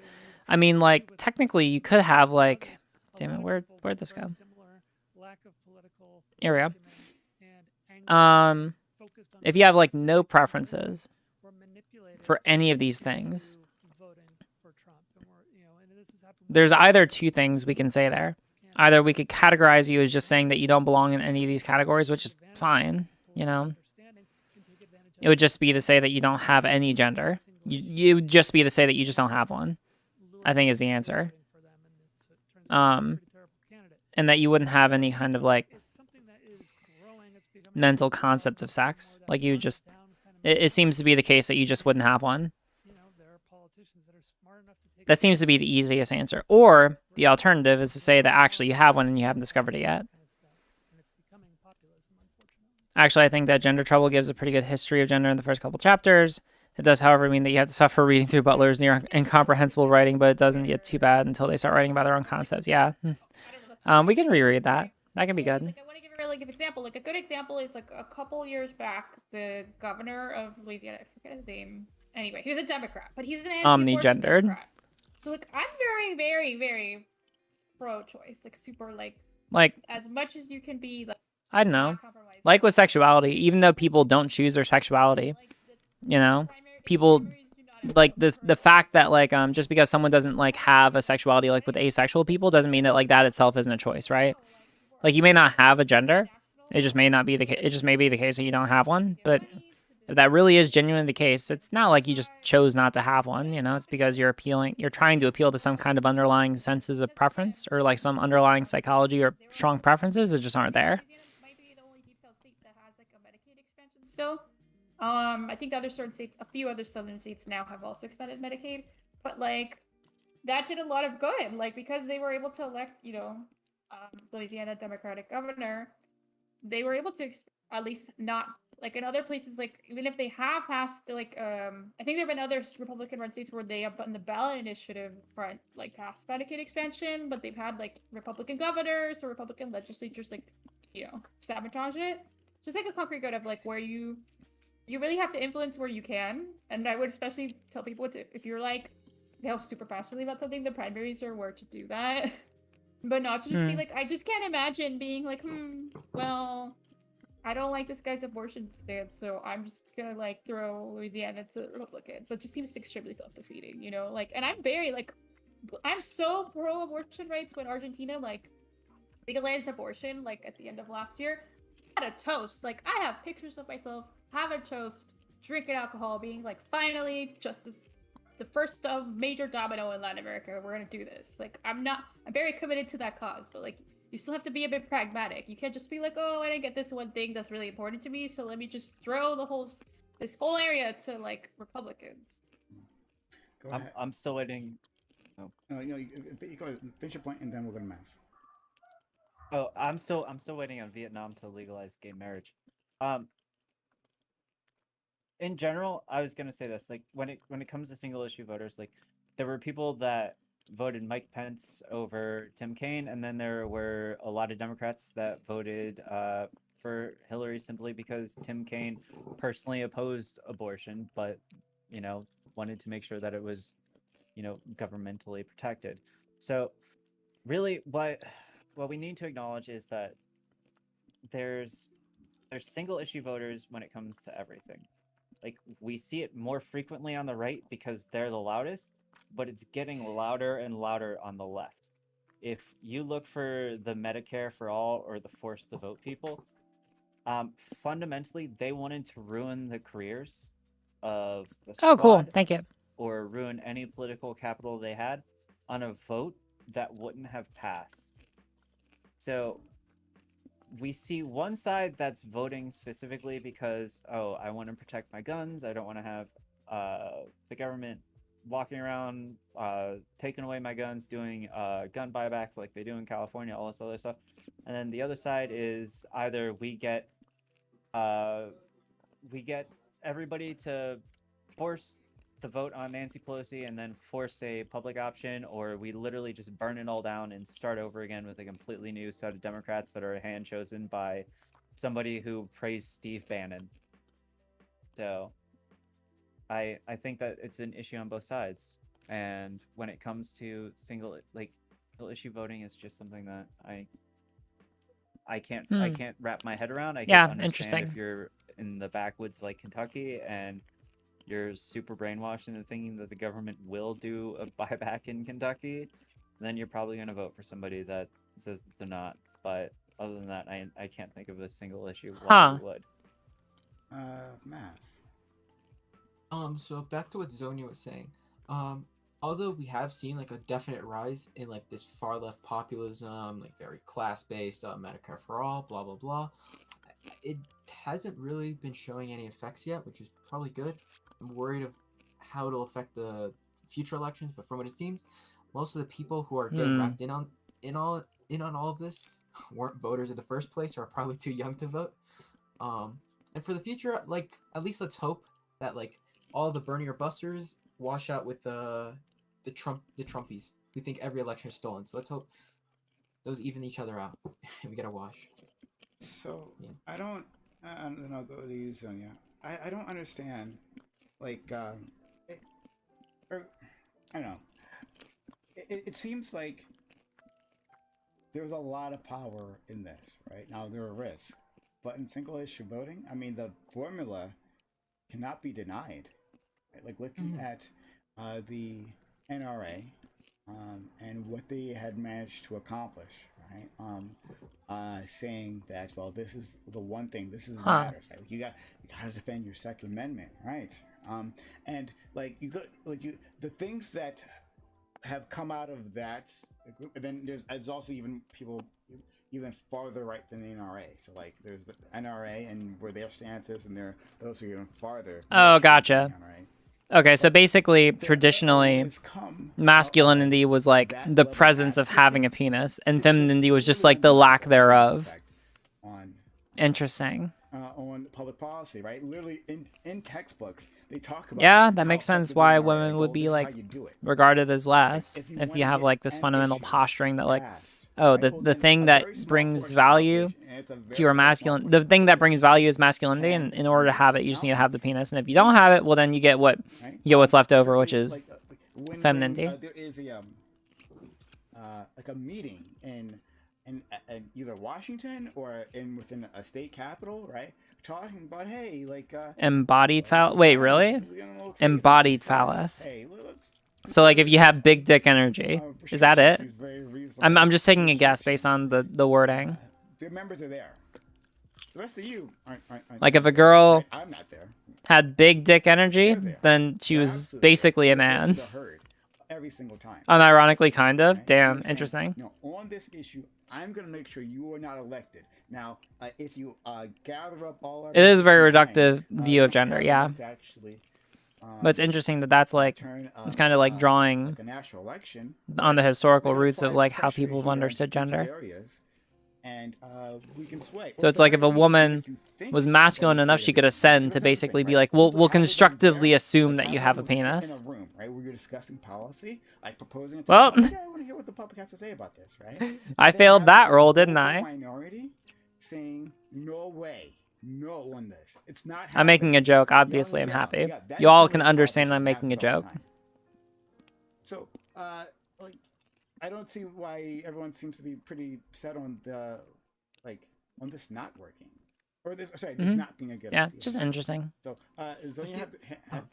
I mean, like, technically, you could have, like, damn it, where'd this go? Here we go. If you have, like, no preferences for any of these things, there's either two things we can say there. Either we could categorize you as just saying that you don't belong in any of these categories, which is fine, you know. It would just be to say that you don't have any gender. You would just be to say that you just don't have one, I think is the answer. And that you wouldn't have any kind of, like, mental concept of sex. Like, you just, it seems to be the case that you just wouldn't have one. That seems to be the easiest answer. Or the alternative is to say that actually you have one and you haven't discovered it yet. Actually, I think that Gender Trouble gives a pretty good history of gender in the first couple chapters. It does, however, mean that you have to suffer reading through Butler's near incomprehensible writing, but it doesn't get too bad until they start writing about their own concepts. Yeah. We can reread that. That can be good. Like, I want to give a really good example. Like, a good example is, like, a couple years back, the governor of Louisiana, I forget his name. Anyway, he was a Democrat, but he's an omnigendered Democrat. So, like, I'm very, very, very pro-choice. Like, super, like, as much as you can be, like, I don't know. Like with sexuality, even though people don't choose their sexuality, you know, people, like, the fact that, like, just because someone doesn't, like, have a sexuality, like, with asexual people doesn't mean that, like, that itself isn't a choice, right? Like, you may not have a gender. It just may not be it just may be the case that you don't have one, but if that really is genuinely the case, it's not like you just chose not to have one, you know, it's because you're trying to appeal to some kind of underlying senses of preference, or, like, some underlying psychology or strong preferences that just aren't there. Still, I think other certain states, a few other southern states now have also expanded Medicaid, but, like, that did a lot of good, like, because they were able to elect, you know, Louisiana Democratic governor, they were able to at least not, like, in other places, like, even if they have passed, like, I think there have been other Republican-run states where they have, on the ballot initiative front, like, passed Medicaid expansion, but they've had, like, Republican governors or Republican legislatures, like, you know, sabotage it. Just like a concrete good of, like, where you really have to influence where you can. And I would especially tell people if you're, like, feel super passionately about something, the primaries are where to do that. But not to just be like, I just can't imagine being like, well, I don't like this guy's abortion stance, so I'm just gonna, like, throw Louisiana to Republicans. It just seems extremely self-defeating, you know? Like, and I'm very, like, I'm so pro-abortion rights when Argentina, like, legalized abortion, like, at the end of last year. Had a toast. Like, I have pictures of myself, have a toast, drinking alcohol, being like, finally, justice, the first major domino in Latin America, we're gonna do this. Like, I'm very committed to that cause, but, like, you still have to be a bit pragmatic. You can't just be like, oh, I didn't get this one thing that's really important to me, so let me just throw this whole area to, like, Republicans. Go ahead. I'm still waiting. Oh. No, you go finish your point, and then we'll go to Mass. Oh, I'm still waiting on Vietnam to legalize gay marriage. In general, I was gonna say this, like, when it comes to single issue voters, like, there were people that voted Mike Pence over Tim Kaine, and then there were a lot of Democrats that voted for Hillary simply because Tim Kaine personally opposed abortion, but, you know, wanted to make sure that it was, you know, governmentally protected. So really what we need to acknowledge is that there's single issue voters when it comes to everything. Like, we see it more frequently on the right because they're the loudest, but it's getting louder and louder on the left. If you look for the Medicare for all or the force the vote people, fundamentally they wanted to ruin the careers of the Oh, cool. squad Thank you. or ruin any political capital they had on a vote that wouldn't have passed. So we see one side that's voting specifically because, oh, I want to protect my guns. I don't want to have the government walking around taking away my guns, doing gun buybacks like they do in California, all this other stuff. And then the other side is either we get everybody to force the vote on Nancy Pelosi and then force a public option, or we literally just burn it all down and start over again with a completely new set of Democrats that are hand chosen by somebody who praised Steve Bannon. So I think that it's an issue on both sides. And when it comes to single issue voting, is just something that I can't wrap my head around. I can understand if you're in the backwoods like Kentucky and you're super brainwashed into thinking that the government will do a buyback in Kentucky, then you're probably going to vote for somebody that says that they're not. But other than that, I can't think of a single issue why you would. Mass. So back to what Zonia was saying. Although we have seen like a definite rise in like this far left populism, like very class based, Medicare for all, blah blah blah, it hasn't really been showing any effects yet, which is probably good. I'm worried of how it'll affect the future elections, but from what it seems, most of the people who are getting wrapped in on all of this weren't voters in the first place, or are probably too young to vote. And for the future, like at least let's hope that like all the Bernie or busters wash out with the Trumpies who think every election is stolen. So let's hope those even each other out and we get a wash. So yeah. And then I'll go to you, Sonia. I don't understand. Like, I don't know. It seems like there's a lot of power in this, right? Now, there are risks. But in single issue voting, I mean, the formula cannot be denied. Right? Like, looking at the NRA and what they had managed to accomplish, right? Saying that, well, this is the one thing, this is matters, right? Like, you got to defend your Second Amendment, right? And like the things that have come out of that group, and then there's also even people even farther right than the NRA. So like there's the NRA and where their stance is, and those who are even farther. Oh, gotcha. Okay, so basically, traditionally, masculinity was like the presence of having a penis, and femininity was just like the lack thereof. Interesting. On public policy, right? Literally in textbooks, they talk about. Yeah, that makes sense why women would be like regarded as less if you have like this fundamental posturing that like, oh, the thing that brings value to your masculine, the thing that brings value is masculinity, and in order to have it, you just need to have the penis, and if you don't have it, well, then you get what's left over, which is femininity. There is like a meeting in either Washington or within a state capital, right? Talking about, hey, like embodied phallus. Wait, really? Embodied phallus. So like if you have big dick energy, is that it? I'm just taking a guess based on the wording. The members are there. The rest of you aren't like if a girl I'm not there. Had big dick energy, then she was basically a man. Every single time. Unironically, kind of. Right? Damn, interesting. On this issue, I'm going to make sure you are not elected. Now, if you gather up all... It is a very reductive view of gender, yeah. But it's interesting that that's like, it's kind of like drawing like a national election, on the historical roots of like how people have understood gender. And we can sway. So it's like if a woman was masculine enough, she could ascend to basically be like, we'll constructively assume that you have a penis. In a room, right, where you're discussing policy, like proposing. Well, I want to hear what the public has to say about this, right? I failed that role, didn't I? Minority saying no way, no on this. It's not. I'm making a joke. Obviously, I'm happy. You all can understand I'm making a joke. So, like, I don't see why everyone seems to be pretty set on on this not working, or this, sorry, this not being a good Yeah, idea. just interesting. So, Zonia,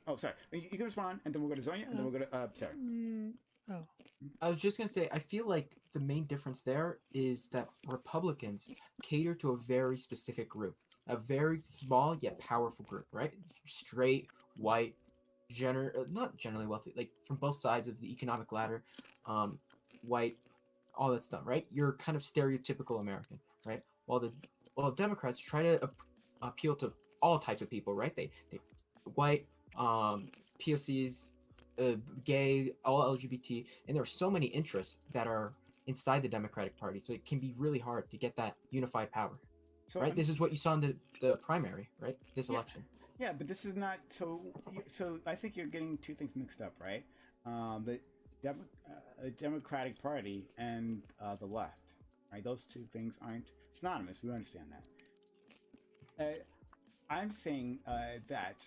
oh, sorry, you can respond, and then we'll go to Zonia, and then we'll go to Sarah. Oh. I was just gonna say, I feel like the main difference there is that Republicans cater to a very specific group, a very small yet powerful group, right? Straight, white, not generally wealthy, like from both sides of the economic ladder, white, all that stuff, right? You're kind of stereotypical American, right? While Democrats try to appeal to all types of people, right? They white, POCs, gay, all LGBT, and there are so many interests that are inside the Democratic Party, so it can be really hard to get that unified power. So, right? This is what you saw in the primary, right? This election. Yeah, but this is not so. So I think you're getting two things mixed up, right? The Democratic Party and the left, right? Those two things aren't synonymous. We understand that. I'm saying that,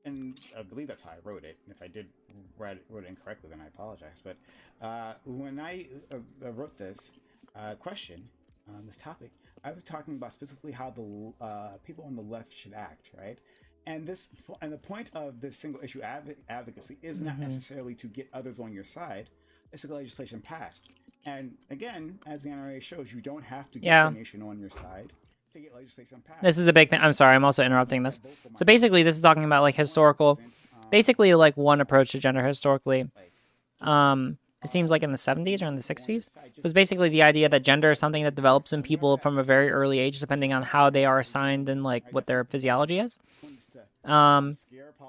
and I believe that's how I wrote it. And if I did wrote it incorrectly, then I apologize. But when I wrote this question, this topic, I was talking about specifically how the people on the left should act, right? And the point of this single issue advocacy is not necessarily to get others on your side. It's to get legislation passed. And again, as the NRA shows, you don't have to get the nation on your side to get legislation passed. This is a big thing. I'm sorry, I'm also interrupting this. So basically, this is talking about like historical, basically like one approach to gender historically. It seems like in the 70s or in the 60s, it was basically the idea that gender is something that develops in people from a very early age, depending on how they are assigned and like what their physiology is. But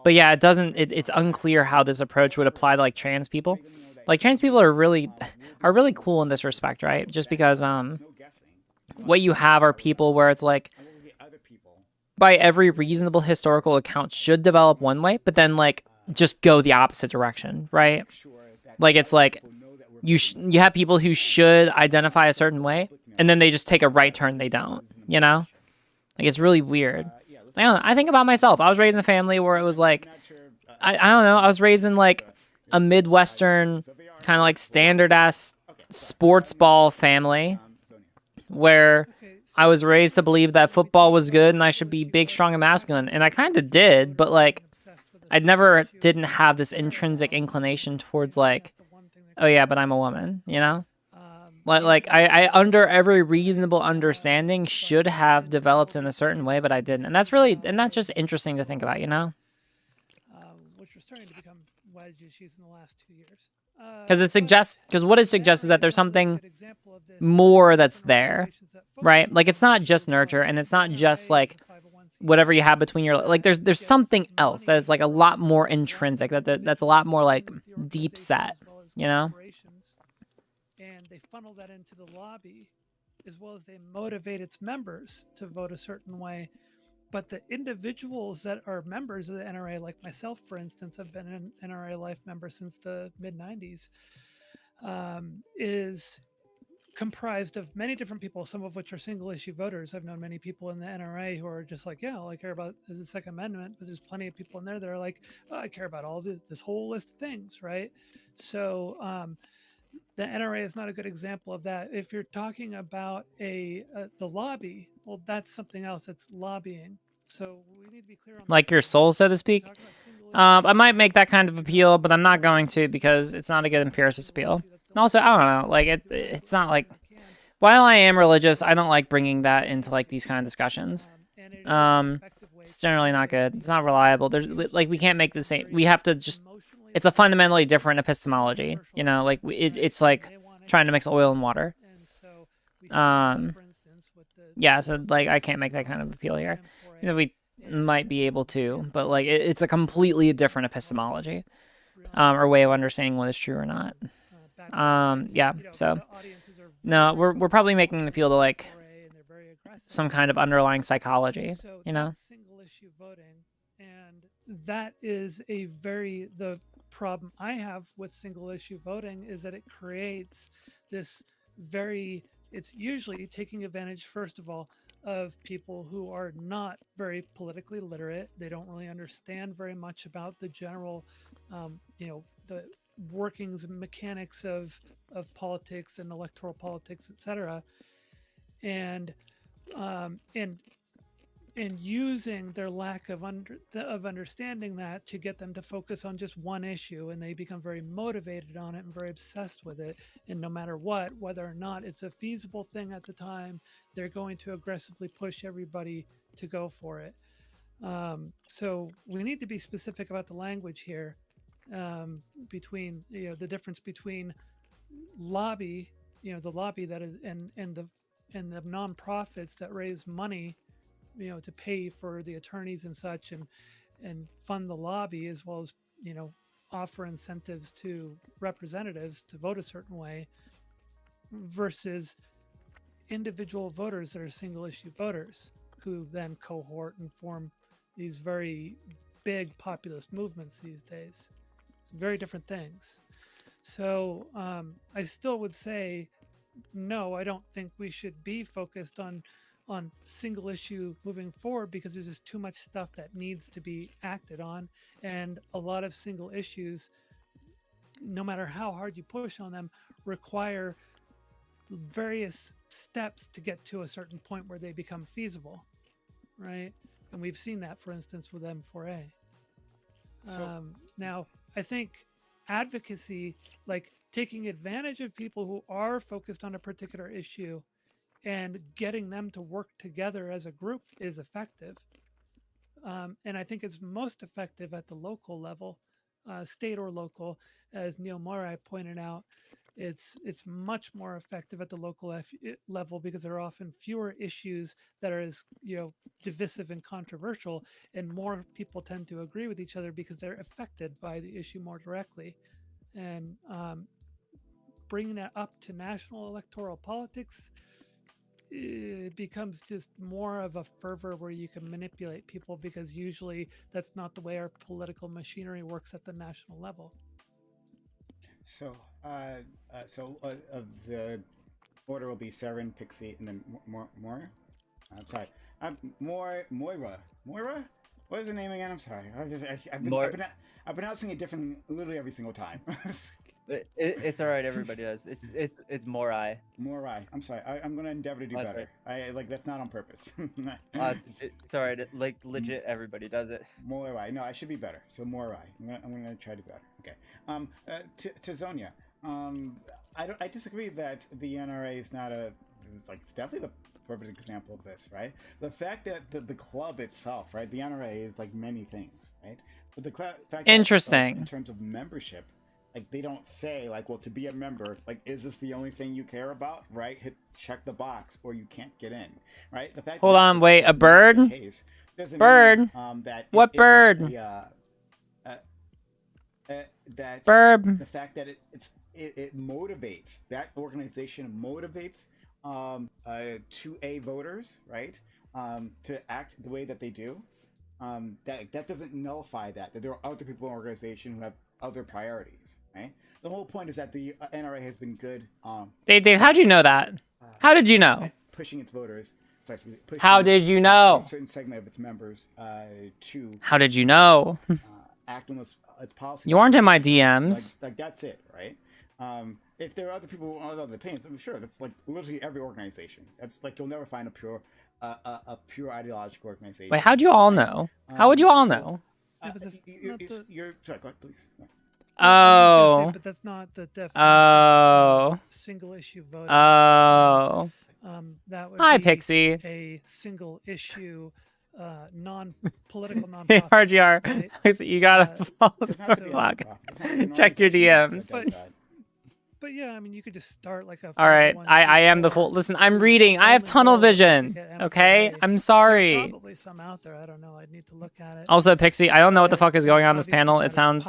yeah, it's unclear how this approach would apply to like trans people. Like trans people are really cool in this respect, right? Just because what you have are people where it's like, by every reasonable historical account, should develop one way, but then like just go the opposite direction, right? Like it's like you have people who should identify a certain way, and then they just take a right turn. They don't, you know? Like it's really weird. I think about myself. I was raised in a family where it was like, I don't know. I was raised in like a Midwestern kind of like standard ass sports ball family where I was raised to believe that football was good and I should be big, strong, and masculine. And I kind of did, but like I didn't have this intrinsic inclination towards like, oh yeah, but I'm a woman, you know? Like I under every reasonable understanding should have developed in a certain way, but I didn't. And that's just interesting to think about, you know? Which we're starting to become wedge issues in the last 2 years. Because what it suggests is that there's something more that's there, right? Like it's not just nurture, and it's not just like whatever you have between your, like there's something else that is like a lot more intrinsic, that's a lot more like deep set, you know? And they funnel that into the lobby, as well as they motivate its members to vote a certain way. But the individuals that are members of the NRA, like myself, for instance, I've been an NRA Life member since the mid-90s, is comprised of many different people, some of which are single-issue voters. I've known many people in the NRA who are just like, yeah, all I care about is the Second Amendment, but there's plenty of people in there that are like, oh, I care about all this whole list of things, right? So the NRA is not a good example of that. If you're talking about the lobby, well, that's something else. That's lobbying. So we need to be clear on like your soul, so to speak. I might make that kind of appeal, but I'm not going to because it's not a good empiricist appeal. And also, I don't know, like it's not like, while I am religious, I don't like bringing that into like these kind of discussions. It's generally not good. It's not reliable. There's like we can't make the same. We have to just. It's a fundamentally different epistemology, you know. Like it's like trying to mix oil and water. Yeah, so like I can't make that kind of appeal here. You know, we might be able to, but like it's a completely different epistemology, or way of understanding what is true or not. Yeah. So no, we're probably making an appeal to like some kind of underlying psychology, you know. Single issue voting, and that is the problem I have with single issue voting is that it creates this it's usually taking advantage, first of all, of people who are not very politically literate. They don't really understand very much about the general, the workings and mechanics of politics and electoral politics, etc. And and using their lack of understanding that to get them to focus on just one issue, and they become very motivated on it and very obsessed with it, and no matter what, whether or not it's a feasible thing at the time, they're going to aggressively push everybody to go for it. So we need to be specific about the language here, between the difference between lobby, the lobby that is and the nonprofits that raise money, to pay for the attorneys and such, and fund the lobby, as well as offer incentives to representatives to vote a certain way, versus individual voters that are single issue voters who then cohort and form these very big populist movements these days. Very different things. So I still would say no, I don't think we should be focused on single issue moving forward, because there's just too much stuff that needs to be acted on, and a lot of single issues, no matter how hard you push on them, require various steps to get to a certain point where they become feasible, right? And we've seen that, for instance, with M4A. Now, I think advocacy, like taking advantage of people who are focused on a particular issue and getting them to work together as a group, is effective. And I think it's most effective at the local level, state or local. As Neil Morai pointed out, it's much more effective at the local level, because there are often fewer issues that are as divisive and controversial, and more people tend to agree with each other because they're affected by the issue more directly. And bringing that up to national electoral politics, it becomes just more of a fervor where you can manipulate people, because usually that's not the way our political machinery works at the national level. So, the order will be Saren, Pixie, and then Moira. I'm sorry. Moira. Moira? What is the name again? I'm sorry. I've been pronouncing it different literally every single time. It's all right. Everybody does. It's Morai. Morai. I'm sorry. I'm gonna endeavor to do better. Right. That's not on purpose. It's all right. Legit, everybody does it. Morai. No, I should be better. So Morai. I'm gonna try to do better. Okay. To Zonia. I disagree that the NRA is not it's definitely the perfect example of this, right? The fact that the club itself, right? The NRA is like many things, right? But the fact that interesting in terms of membership. Like, they don't say, like, well, to be a member, like, is this the only thing you care about, right? Check the box, or you can't get in, right? The fact Hold on, wait, a bird? Bird? Mean, that what bird? Bird. The fact that it motivates, that organization motivates 2A voters, right? To act the way that they do. That doesn't nullify that there are other people in the organization who have other priorities, right? The whole point is that the NRA has been good. Dave, how'd you know that? How did you know? Pushing its voters. How did you know? A certain segment of its members to. How did you know? Act on its policy. You weren't in my DMs. Like that's it, right? If there are other people who have other opinions, I'm sure that's like literally every organization. That's like you'll never find a pure ideological organization. Wait, how'd you all know? How would you all know? You're sorry, go ahead, please. Oh. But that's not the definition of single issue voting. Oh. That would Hi, be Pixie. A single issue non-political nonprofit. RGR. Right? You gotta follow the clock. Check your DMs. But yeah, I mean, you could just start like a. All right, I am the full. Listen, I'm reading. I have tunnel vision. Okay, I'm sorry. There's probably some out there. I don't know. I'd need to look at it. Also, Pixie, I don't know what the fuck is going on this panel. It sounds.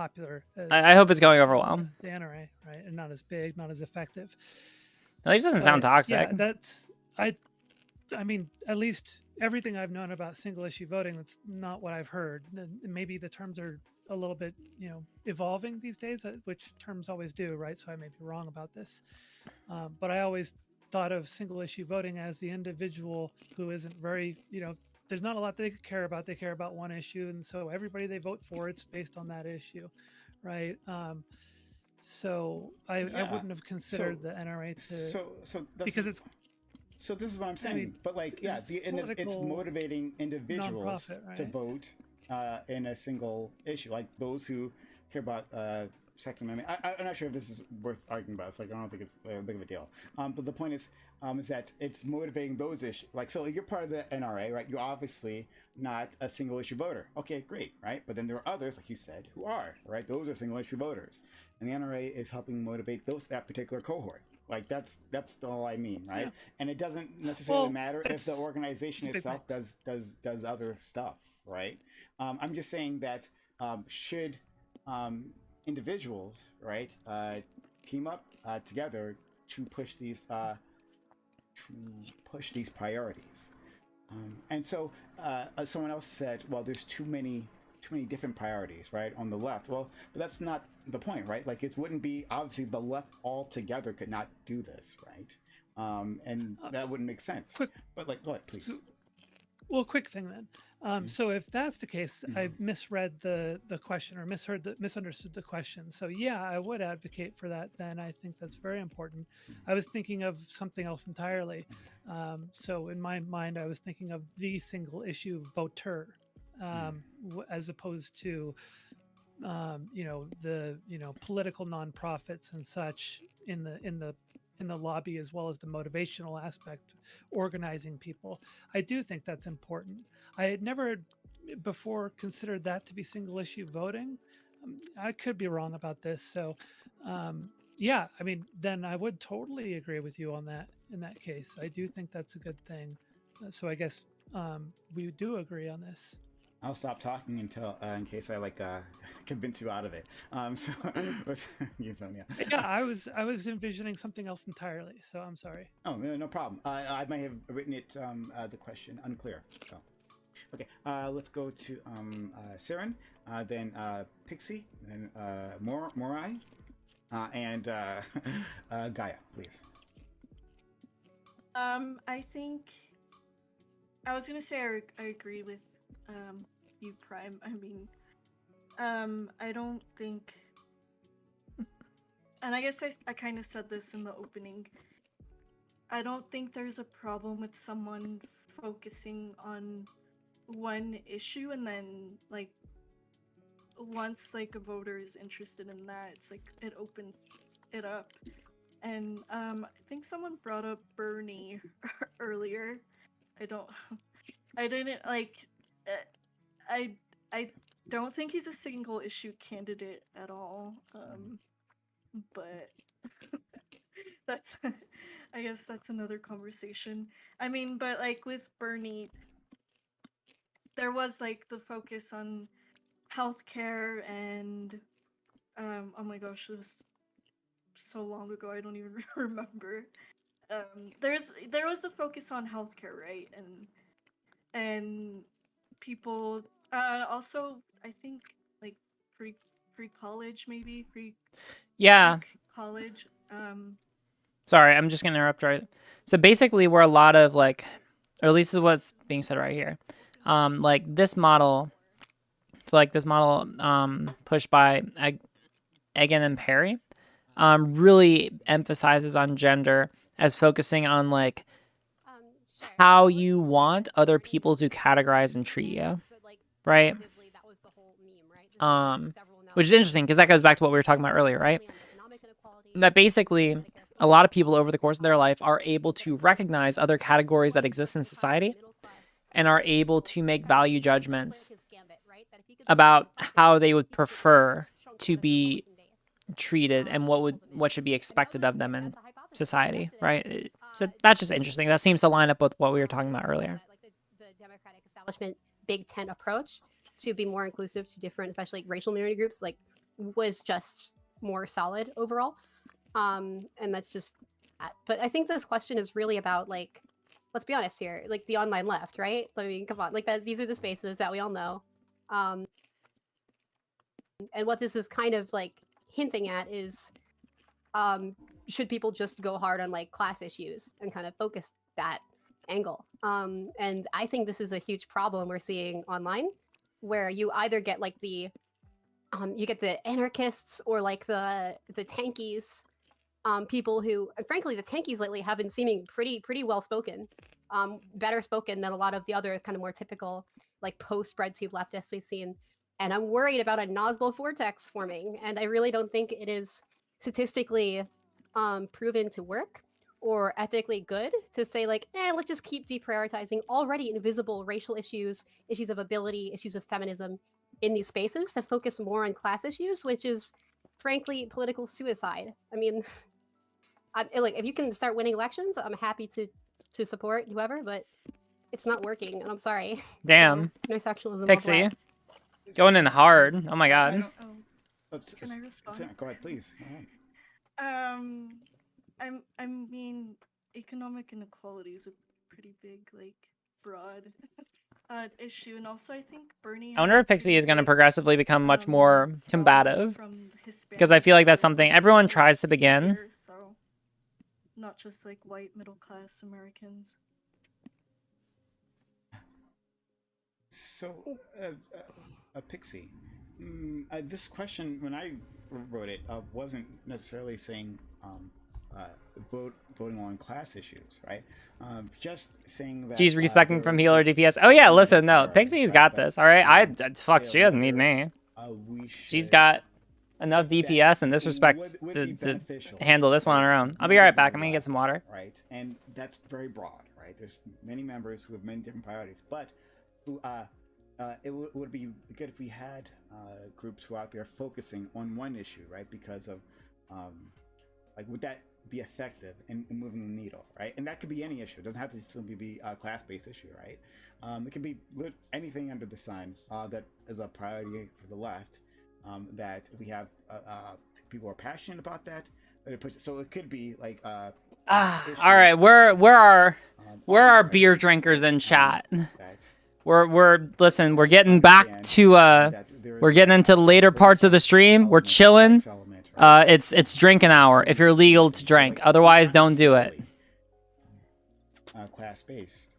I hope it's going over well. The NRA, right, and not as big, not as effective. At least it doesn't sound toxic. Yeah, that's I mean, at least everything I've known about single issue voting, that's not what I've heard. Maybe the terms are a little bit, evolving these days, which terms always do, right? So I may be wrong about this. But I always thought of single issue voting as the individual who isn't very, there's not a lot they care about. They care about one issue. And so everybody they vote for, it's based on that issue, right? So I wouldn't have considered the NRA to, so because it's So this is what I'm saying. mean, but like, yeah, this is it's political motivating individuals nonprofit, to right? vote in a single issue, like those who care about Second Amendment. I'm not sure if this is worth arguing about. It's like I don't think it's a big of a deal. But the point is that it's motivating those issues. Like, so you're part of the NRA, right? You're obviously not a single issue voter. Okay, great, right? But then there are others, like you said, who are, right? Those are single issue voters, and the NRA is helping motivate that particular cohort. Like that's all I mean, right? Yeah. And it doesn't necessarily Well, matter if the it's organization a big itself mix. does other stuff, right? I'm just saying that should individuals, right, team up together to push these priorities. And so someone else said, well, there's too many different priorities, right, on the left. Well, but that's not the point, right? Like, it wouldn't be, obviously the left altogether could not do this, right? And that wouldn't make sense. Quick, But like, go ahead, please. well, quick thing then. So if that's the case, I misread the question or misunderstood the question. So yeah, I would advocate for that. Then I think that's very important. I was thinking of something else entirely. So in my mind, I was thinking of the single issue voter, as opposed to the political nonprofits and such in the lobby, as well as the motivational aspect, organizing people. I do think that's important. I had never before considered that to be single issue voting. I could be wrong about this. So yeah, I mean, then I would totally agree with you on that. In that case, I do think that's a good thing. So I guess we do agree on this. I'll stop talking until in case I convince you out of it. So with you, Sonia. Yeah, I was envisioning something else entirely. So I'm sorry. Oh, no problem. I might have written it the question unclear. So okay, let's go to Siren, then Pixie, then Morai, and Gaia, please. I think I was gonna say I agree with you, Prime. I mean, I don't think, and I guess I kind of said this in the opening. I don't think there's a problem with someone focusing on one issue and then like once like a voter is interested in that, it's like it opens it up. And I think someone brought up Bernie earlier. I didn't like. I don't think he's a single issue candidate at all. But that's I guess that's another conversation. I mean, but like with Bernie, there was like the focus on healthcare and oh my gosh, it was so long ago I don't even remember. There was the focus on healthcare, right? And people also I think like pre college maybe Yeah. college. Sorry, I'm just gonna interrupt right. So basically, we're a lot of like, or at least is what's being said right here. Like this model, pushed by Egan and Perry, really emphasizes on gender as focusing on like how you want other people to categorize and treat you, right? Which is interesting because that goes back to what we were talking about earlier, right? That basically a lot of people over the course of their life are able to recognize other categories that exist in society and are able to make value judgments about how they would prefer to be treated and what should be expected of them in society, right? So that's just interesting. That seems to line up with what we were talking about earlier. The Democratic establishment Big Tent approach to be more inclusive to different, especially racial minority groups, like was just more solid overall. And that's just that. But I think this question is really about like, let's be honest here, like the online left, right? I mean, come on, like that. These are the spaces that we all know. And what this is kind of like hinting at is, should people just go hard on like class issues and kind of focus that angle? And I think this is a huge problem we're seeing online, where you either get like the you get the anarchists or like the tankies people who, and frankly, the tankies lately have been seeming pretty well spoken, better spoken than a lot of the other kind of more typical like post breadtube leftists we've seen. And I'm worried about a Nosbel vortex forming, and I really don't think it is statistically proven to work or ethically good to say like, let's just keep deprioritizing already invisible racial issues, issues of ability, issues of feminism in these spaces to focus more on class issues, which is frankly political suicide. I mean, like if you can start winning elections, I'm happy to support whoever, but it's not working, and I'm sorry. Damn. So, no sexualism. Pixie. Going in hard. Oh my god. Can I respond? Go ahead, please. Go ahead. I mean, economic inequality is a pretty big, like, broad issue, and also I think Bernie. I wonder if Pixie is going to progressively become much more combative, because I feel like that's something everyone tries to begin. So, not just like white middle class Americans. So, Pixie, this question, when I wrote it, wasn't necessarily saying voting on class issues, right? Just saying that. She's respecting from healer DPS. Oh yeah, listen, no, Pixie's got this. All right, fuck, she doesn't need me. She's got enough DPS in this respect to handle this one on her own. I'll be right back. I'm gonna get some water. Right, and that's very broad, right? There's many members who have many different priorities, but who it would be good if we had groups who are out there focusing on one issue, right? Because of like, would that be effective in moving the needle, right? And that could be any issue. It doesn't have to simply be a class-based issue, right? It can be anything under the sun that is a priority for the left. That we have people who are passionate about that. So it could be like. All right, where are beer drinkers in chat? Listen, we're getting back to we're getting into the later parts of the stream. We're chilling. It's drinking hour if you're legal to drink. Otherwise, don't do it. Class-based.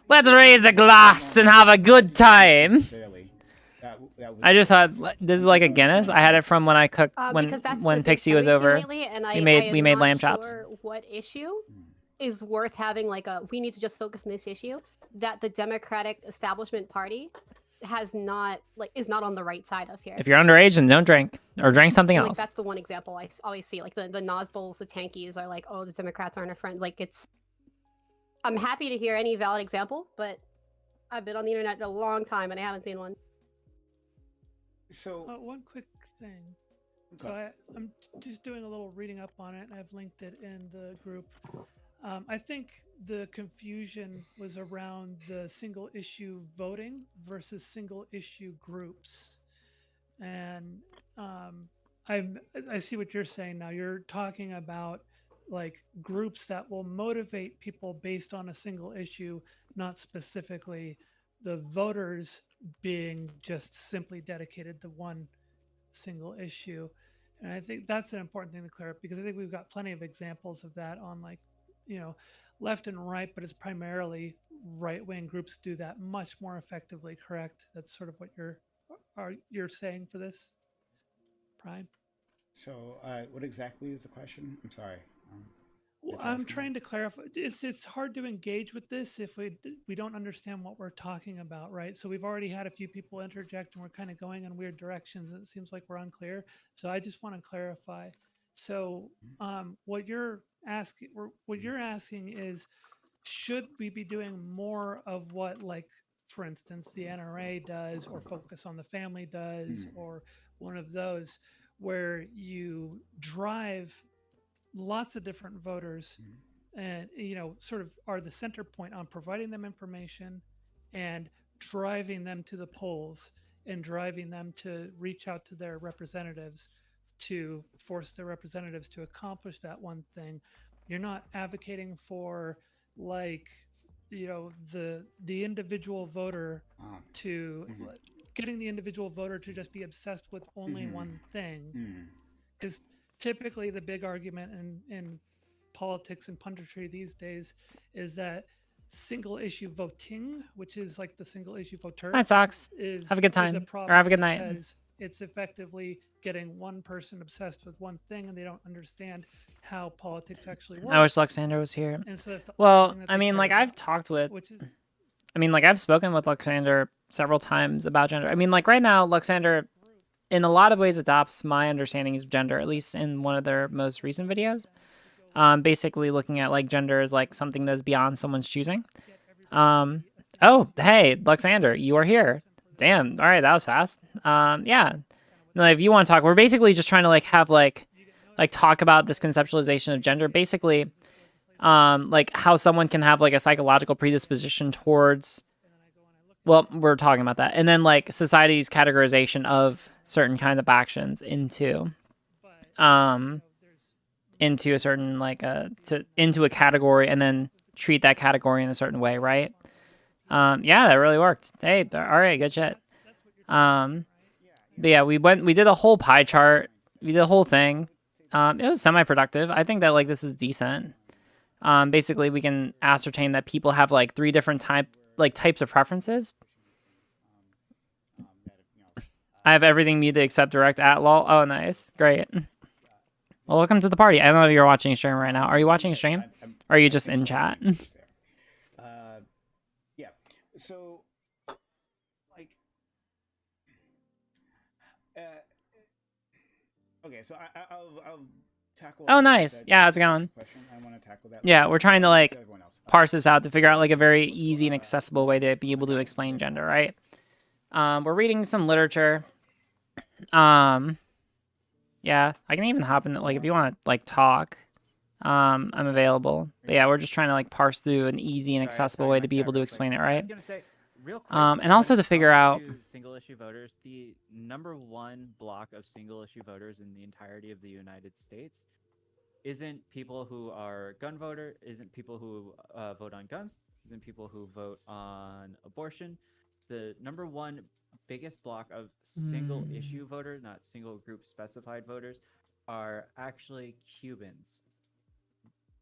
Let's raise a glass and have a good time. I just had this is like a Guinness. I had it from when I cooked when Pixie was over. Lately, and we made lamb chops. Sure what issue is worth having like we need to just focus on this issue that the Democratic establishment party is not on the right side of here. If you're underage, then don't drink or drink something else. That's the one example I always see. Like the Nosbols, the tankies are like, oh, the Democrats aren't our friends. Like I'm happy to hear any valid example, but I've been on the internet a long time and I haven't seen one. So one quick thing. So I'm just doing a little reading up on it, and I've linked it in the group. I think the confusion was around the single issue voting versus single issue groups, and I see what you're saying now. You're talking about like groups that will motivate people based on a single issue, not specifically the voters being just simply dedicated to one single issue. And I think that's an important thing to clear up, because I think we've got plenty of examples of that on like, left and right, but it's primarily right-wing groups do that much more effectively, correct? That's sort of what you're saying for this, Prime? So what exactly is the question? I'm sorry. Well, I'm trying to clarify. It's hard to engage with this if we don't understand what we're talking about, right? So we've already had a few people interject, and we're kind of going in weird directions, and it seems like we're unclear. So I just want to clarify. So what you're asking is, should we be doing more of what, like, for instance, the NRA does, or Focus on the Family does, or one of those, where you drive lots of different voters and sort of are the center point on providing them information and driving them to the polls and driving them to reach out to their representatives to force their representatives to accomplish that one thing. You're not advocating for, like, the individual voter to getting the individual voter to just be obsessed with only one thing, because typically the big argument in politics and punditry these days is that single issue voting, which is like the single issue voter, that sucks. Have a good time or have a good night. It's effectively getting one person obsessed with one thing, and they don't understand how politics actually works. I wish Luxander was here. And so that's the only Well, thing that I they mean, care like, I've about, talked with, which is I mean, like, I've spoken with Luxander several times about gender. I mean, like, right now, Luxander, in a lot of ways, adopts my understandings of gender, at least in one of their most recent videos. Basically looking at, like, gender as, like, something that's beyond someone's choosing. Oh, hey, Luxander, you are here. Damn, all right, that was fast. Yeah. Like, if you want to talk, we're basically just trying to, like, have, like talk about this conceptualization of gender. Basically, like, how someone can have, like, a psychological predisposition towards, well, we're talking about that. And then, like, society's categorization of certain kind of actions into a certain, like, into a category, and then treat that category in a certain way, right? Yeah, that really worked. Hey, all right, good shit. But yeah, we did a whole pie chart. We did a whole thing. It was semi-productive. I think that, like, this is decent. Basically, we can ascertain that people have, like, 3 different types of preferences. I have everything muted except direct at lol. Oh, nice. Great. Well, welcome to the party. I don't know if you're watching a stream right now. Are you watching a stream? Or are you just in chat? Yeah. So, like, okay. So I'll tackle. Oh, nice. Yeah, how's it going? I want to tackle that. Yeah, we're trying to, like, parse this out to figure out, like, a very easy and accessible way to be able to explain gender, right? We're reading some literature. Yeah, I can even hop in, like, if you want to, like, talk, I'm available. But yeah, we're just trying to, like, parse through an easy and accessible way to be able to explain it, right? Real quick, And also to figure out single issue voters, the #1 block of single issue voters in the entirety of the United States isn't people who are gun voter, isn't people who vote on guns, isn't people who vote on abortion. The #1 biggest block of single issue voters, not single group specified voters, are actually Cubans.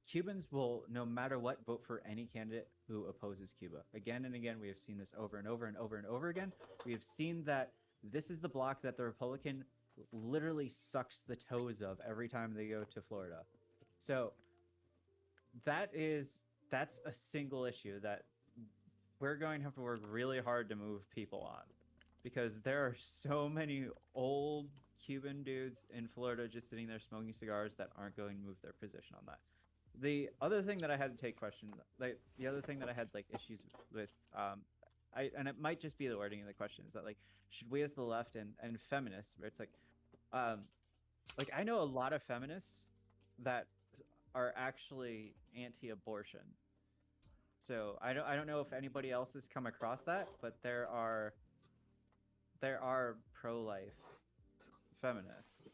Cubans will, no matter what, vote for any candidate who opposes Cuba. Again and again, we have seen this over and over and over and over again. We have seen that this is the block that the Republican literally sucks the toes of every time they go to Florida. So that's a single issue that we're going to have to work really hard to move people on, because there are so many old Cuban dudes in Florida just sitting there smoking cigars that aren't going to move their position on that. The other thing that I had to take question, like the other thing that I had, like, issues with, and it might just be the wording of the question, is that, like, should we as the left and feminists, where it's like I know a lot of feminists that are actually anti-abortion. So I don't know if anybody else has come across that, but there are pro-life feminists.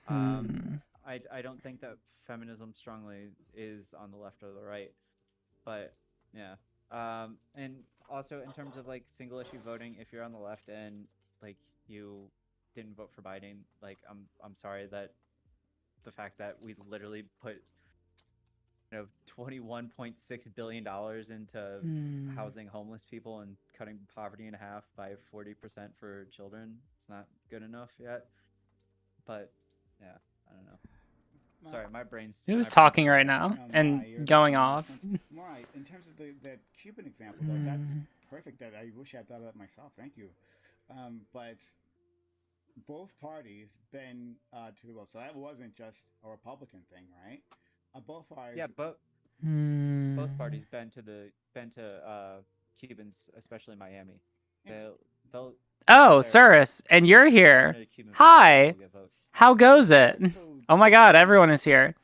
I don't think that feminism strongly is on the left or the right, but yeah. And also in terms of, like, single issue voting, if you're on the left and, like, you didn't vote for Biden, like, I'm sorry that the fact that we literally put, you know, $21.6 billion into housing homeless people and cutting poverty in half by 40% for children, it's not good enough yet. But yeah, I don't know. Sorry, my brain's. Who's talking right now and going off? Right. In terms of the Cuban example, though, that's perfect. That I wish I thought of that myself. Thank you. But both parties been to the world, so that wasn't just a Republican thing, right? Both parties. Yeah, both parties been to Cubans, especially Miami. They'll. Oh, Cirrus, and you're here. Hi. How goes it? Oh my god, everyone is here.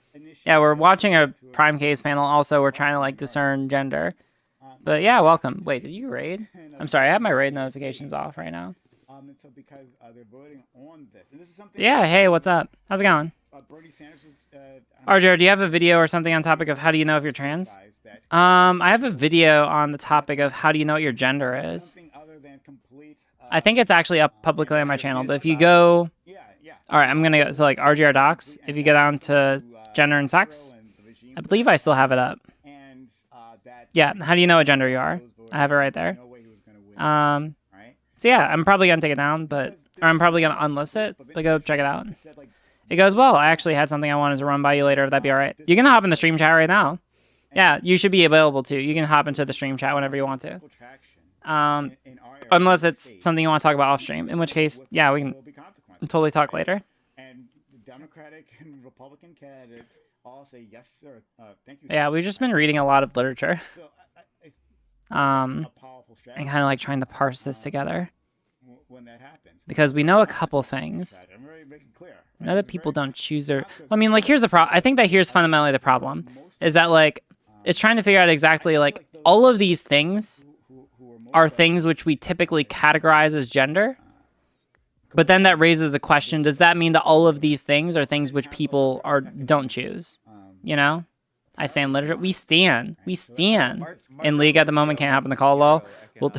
Yeah, we're watching a Prime Case panel. Also, we're trying to, like, discern gender. But yeah, welcome. Wait, did you raid? I'm sorry, I have my raid notifications off right now. And so because they're voting on this, and this is something. Yeah, hey, what's up? How's it going? Bernie Sanders was. RJ, do you have a video or something on topic of how do you know if you're trans? I have a video on the topic of how do you know what your gender is. I think it's actually up publicly on my channel, but if you go... All right, I'm going to go... So, like, RGR Docs, if you go down to gender and sex, I believe I still have it up. Yeah, how do you know what gender you are? I have it right there. So yeah, I'm probably gonna take it down, or I'm probably gonna unlist it, but go check it out. It goes, well, I actually had something I wanted to run by you later, if that'd be alright. You can hop in the stream chat right now. Yeah, you should be available too. You can hop into the stream chat whenever you want to. Unless it's something you want to talk about off stream, in which case, yeah, we can totally talk later. And the Democratic and Republican candidates all say yes, sir. Thank you. Yeah, we've just been reading a lot of literature. And kind of like trying to parse this together. When that happens. Because we know a couple things. We know that people don't choose their... I mean, like, here's the problem. I think that here's fundamentally the problem. Is that, like, it's trying to figure out exactly, like, all of these things are things which we typically categorize as gender. But then that raises the question, does that mean that all of these things are things which people don't choose? You know? I stand literature. We stand. In League at the moment can't happen to call law. Well,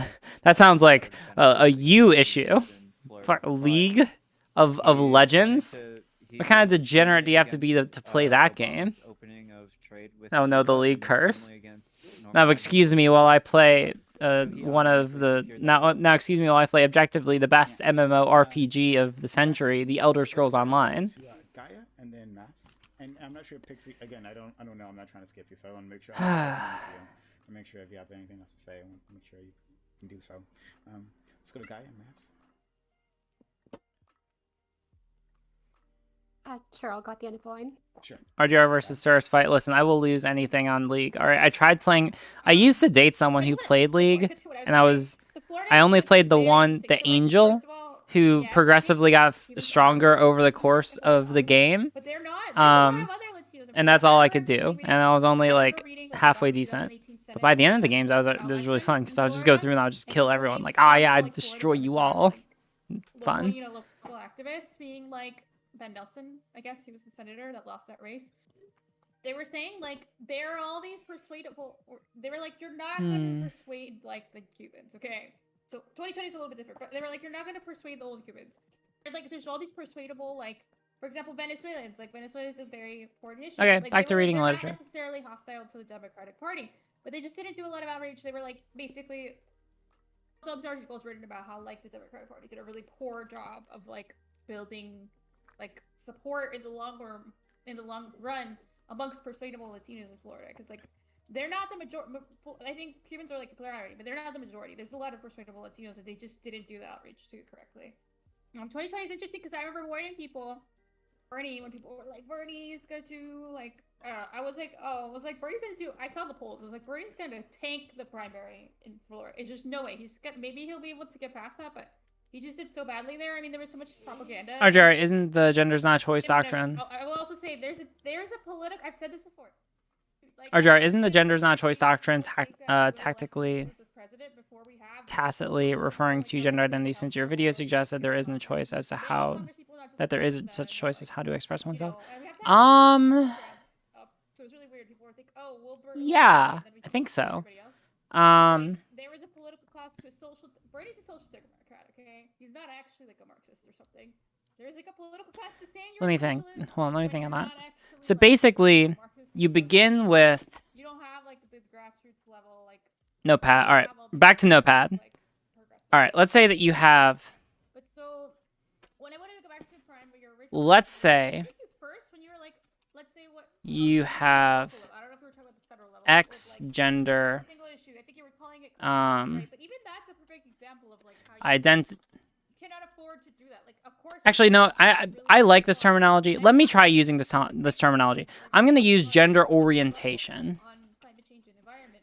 that sounds like a you issue. League of Legends? What kind of degenerate do you have to be to play that game? Oh no, the League curse. Now excuse me while I play excuse me while I play objectively the best MMORPG of the century, The Elder Scrolls Online. Gaia and then Maps. And I'm not sure Pixie again, I don't know, I'm not trying to skip you, so I want to make sure make sure if you have anything else to say, I want to make sure you can do so. Let's go to Gaia and Maps. Sure, I'll got the end of the line. Sure. RGR versus Cirrus fight. Listen, I will lose anything on League. All right, I tried playing. I used to date someone who played League, and I only played the Angel, who progressively got stronger over the course of the game. And that's all I could do, and I was only like halfway decent. But by the end of the games, it was really fun because I would just go through and I would just kill everyone. Like, yeah, I'd destroy you all. Fun. Local activists being like. Ben Nelson, I guess he was the senator that lost that race. They were saying like there are all these persuadable. They were like, you're not going to persuade like the Cubans, okay? So 2020 is a little bit different, but they were like, you're not going to persuade the old Cubans. Like there's all these persuadable, like for example, Venezuelans. Like Venezuela is a very important issue. Okay, like, back to reading literature. Not necessarily hostile to the Democratic Party, but they just didn't do a lot of outreach. They were like basically. Some articles written about how like the Democratic Party did a really poor job of like building. Like support in the long run amongst persuadable Latinos in Florida, because like they're not the majority. I think Cubans are like a plurality, but they're not the majority. There's a lot of persuadable Latinos that they just didn't do the outreach to correctly. 2020 is interesting because I remember warning people, Bernie, when people were like, Bernie's going to like, I was like, Bernie's going to do. I saw the polls. I was like, Bernie's going to tank the primary in Florida. It's just no way. Maybe he'll be able to get past that, but. He just did so badly there. I mean, there was so much propaganda. RJ, isn't the gender's not choice doctrine? I will also say there's a political. I've said this before. Like, RJ, isn't the gender's not choice doctrine tactically, tacitly referring to gender identity? Since your video suggests that there isn't a choice as to how there is such choice as how to express oneself. So it's really weird. People think, oh, yeah, I think so. There is a political class to a social. Bernie's a social democrat. Okay, he's not actually like a Marxist or something. There's like a political class to saying. Let me think. Hold on. Let me think on that. So basically, you begin with. You don't have like the grassroots level like. Notepad. All right, back to Notepad. All right, let's say that you have. But so, when I wanted to go back to the prime, but your original. Let's say. First, when you were like, let's say what. You have. I don't know if we were talking about the federal level. X gender. Single issue. I think you were calling it. Right? But even that's a perfect example of like how. You cannot afford to do that. Like, of course. Actually, no. I like this terminology. Let me try using this terminology. I'm going to use gender orientation.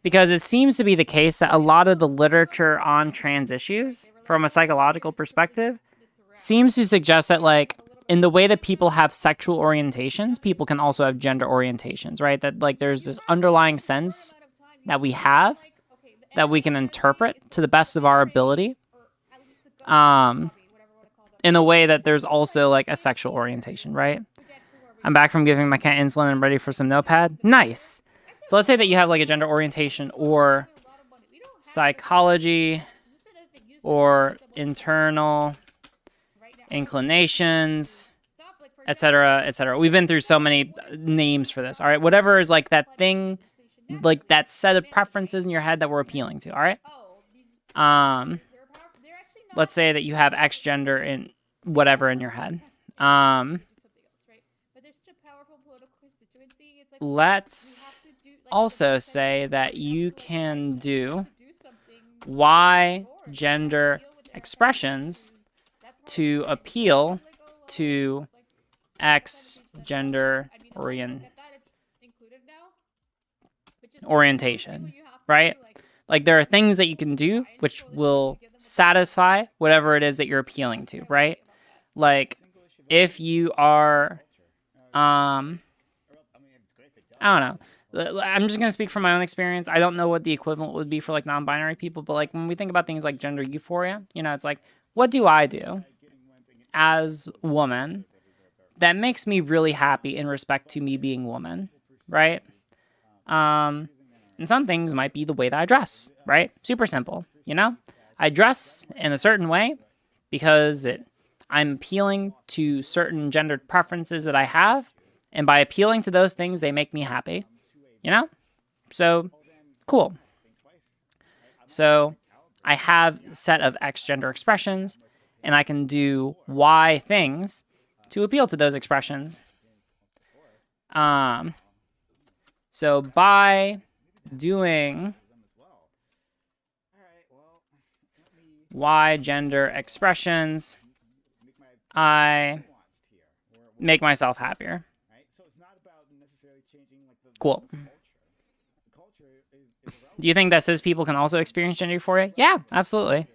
Because it seems to be the case that a lot of the literature on trans issues, from a psychological perspective, seems to suggest that, like, in the way that people have sexual orientations, people can also have gender orientations, right? That, like, there's this underlying sense that we have that we can interpret to the best of our ability. In a way that there's also, like, a sexual orientation, right? I'm back from giving my cat insulin and ready for some Notepad. Nice! So let's say that you have like a gender orientation or psychology or internal inclinations, etc., etc. We've been through so many names for this, all right? Whatever is like that thing, like that set of preferences in your head that we're appealing to, all right? let's say that you have X gender in whatever in your head. Let's also say that you can do Y gender expressions to appeal to X gender orientation, right? Like there are things that you can do which will satisfy whatever it is that you're appealing to, right? Like if you are, I don't know. I'm just going to speak from my own experience. I don't know what the equivalent would be for like non-binary people, but like when we think about things like gender euphoria, you know, it's like, what do I do as a woman that makes me really happy in respect to me being woman, right? And some things might be the way that I dress, right? Super simple, you know? I dress in a certain way because I'm appealing to certain gendered preferences that I have, and by appealing to those things, they make me happy, you know? So, cool. So, I have a set of X gender expressions, and I can do Y things to appeal to those expressions. So by doing Y gender expressions, I make myself happier. Cool. Do you think that cis people can also experience gender euphoria? Yeah, absolutely.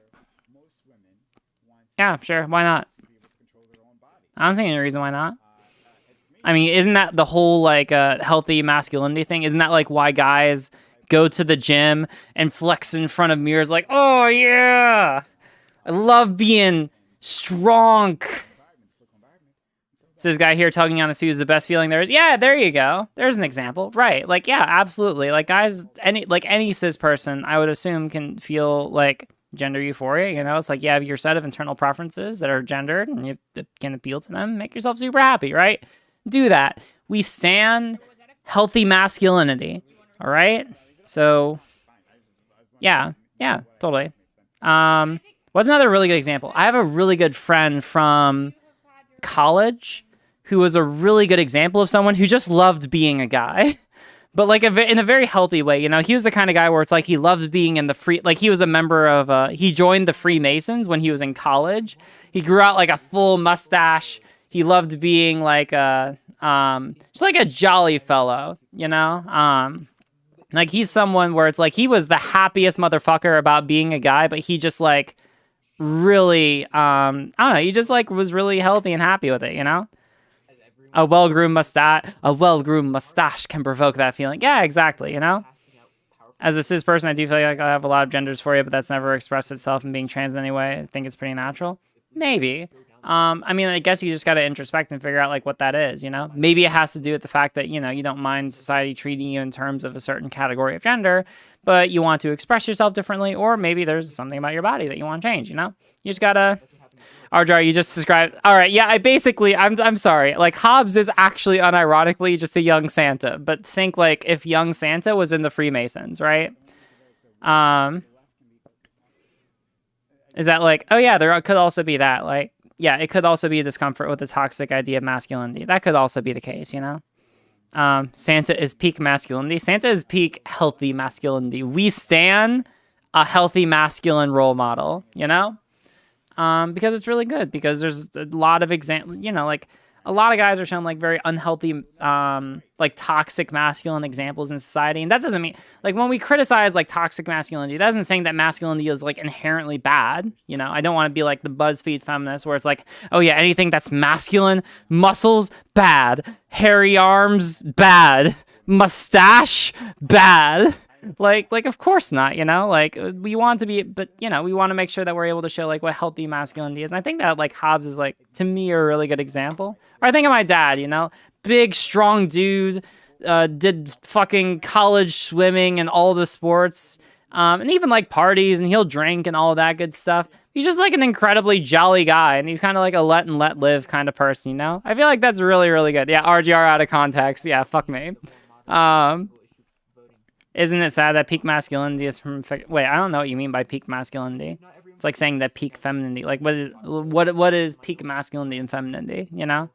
Yeah, sure. Why not? I don't see any reason why not. I mean, isn't that the whole like healthy masculinity thing? Isn't that like why guys go to the gym and flex in front of mirrors like, oh yeah, I love being strong. So this guy here tugging on the suit is the best feeling there is. Yeah, there you go. There's an example. Right. Like, yeah, absolutely. Like guys, any cis person, I would assume can feel like gender euphoria, you know? It's like you have your set of internal preferences that are gendered and you can appeal to them, make yourself super happy, right? Do that. We stan healthy masculinity, all right? So, yeah, totally. What's another really good example? I have a really good friend from college who was a really good example of someone who just loved being a guy. But like in a very healthy way, you know, he was the kind of guy where it's like he loved being in the like he was a member of, he joined the Freemasons when he was in college. He grew out like a full mustache. He loved being like just like a jolly fellow, you know? Like he's someone where it's like he was the happiest motherfucker about being a guy, but he just like really, I don't know, he just like was really healthy and happy with it, you know? A well-groomed mustache can provoke that feeling. Yeah, exactly, you know? As a cis person, I do feel like I have a lot of genders for you, but that's never expressed itself in being trans in any way. I think it's pretty natural. Maybe. I mean, I guess you just got to introspect and figure out like what that is, you know? Maybe it has to do with the fact that, you know, you don't mind society treating you in terms of a certain category of gender, but you want to express yourself differently, or maybe there's something about your body that you want to change, you know? You just got to... Arjar, you just described... All right, yeah, I'm sorry. Like, Hobbes is actually unironically just a young Santa, but think, like, if young Santa was in the Freemasons, right? Is that, like... Oh, yeah, there could also be that. Like, yeah, it could also be a discomfort with the toxic idea of masculinity. That could also be the case, you know? Santa is peak masculinity. Santa is peak healthy masculinity. We stan a healthy masculine role model, you know? Because it's really good, because there's a lot of examples, you know, like a lot of guys are shown like very unhealthy, like toxic masculine examples in society. And that doesn't mean like when we criticize like toxic masculinity, that isn't saying that masculinity is like inherently bad. You know, I don't want to be like the BuzzFeed feminist where it's like, oh yeah, anything that's masculine, muscles, bad, hairy arms, bad, mustache, bad. Like, of course not, you know, like we want to be, but you know, we want to make sure that we're able to show like what healthy masculinity is. And I think that like Hobbes is like, to me, a really good example. Or I think of my dad, you know, big, strong dude, did fucking college swimming and all the sports, and even like parties, and he'll drink and all of that good stuff. He's just like an incredibly jolly guy, and he's kind of like a let live kind of person, you know? I feel like that's really, really good. Yeah, RGR out of context. Yeah, fuck me. Isn't it sad that peak masculinity is from... Wait, I don't know what you mean by peak masculinity. It's like saying that peak femininity. Like, what is peak masculinity and femininity? You know?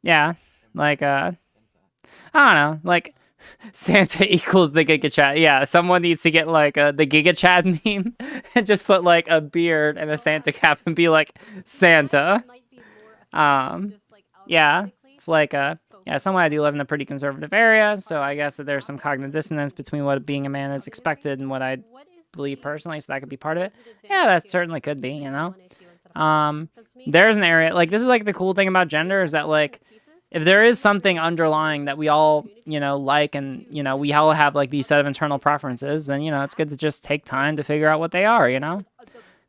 Yeah. Like, I don't know. Like, Santa equals the Giga Chad. Yeah, someone needs to get like the Giga Chad meme and just put like a beard and a Santa cap and be like Santa. Yeah, it's like yeah, someone I do live in a pretty conservative area, so I guess that there's some cognitive dissonance between what being a man is expected and what I believe personally, so that could be part of it. Yeah, that certainly could be, you know. There's an area like this is like the cool thing about gender is that like if there is something underlying that we all, you know, like and, you know, we all have like these set of internal preferences, then, you know, it's good to just take time to figure out what they are, you know?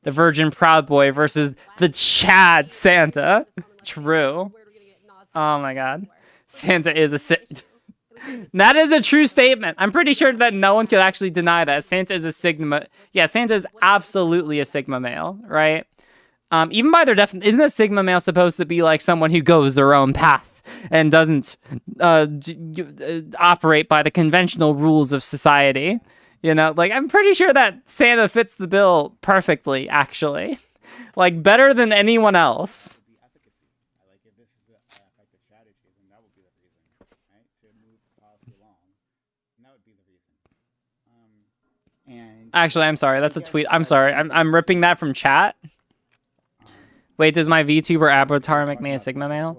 The Virgin Proud Boy versus the Chad Santa. True. Oh my God. Santa is that is a true statement. I'm pretty sure that no one could actually deny that. Santa is a Sigma. Yeah, Santa is absolutely a Sigma male, right? Even by their definition, isn't a Sigma male supposed to be like someone who goes their own path and doesn't operate by the conventional rules of society? You know, like I'm pretty sure that Santa fits the bill perfectly, actually. Like better than anyone else. Actually, I'm sorry. That's a tweet. I'm sorry. I'm ripping that from chat. Wait, does my VTuber avatar make me a Sigma male?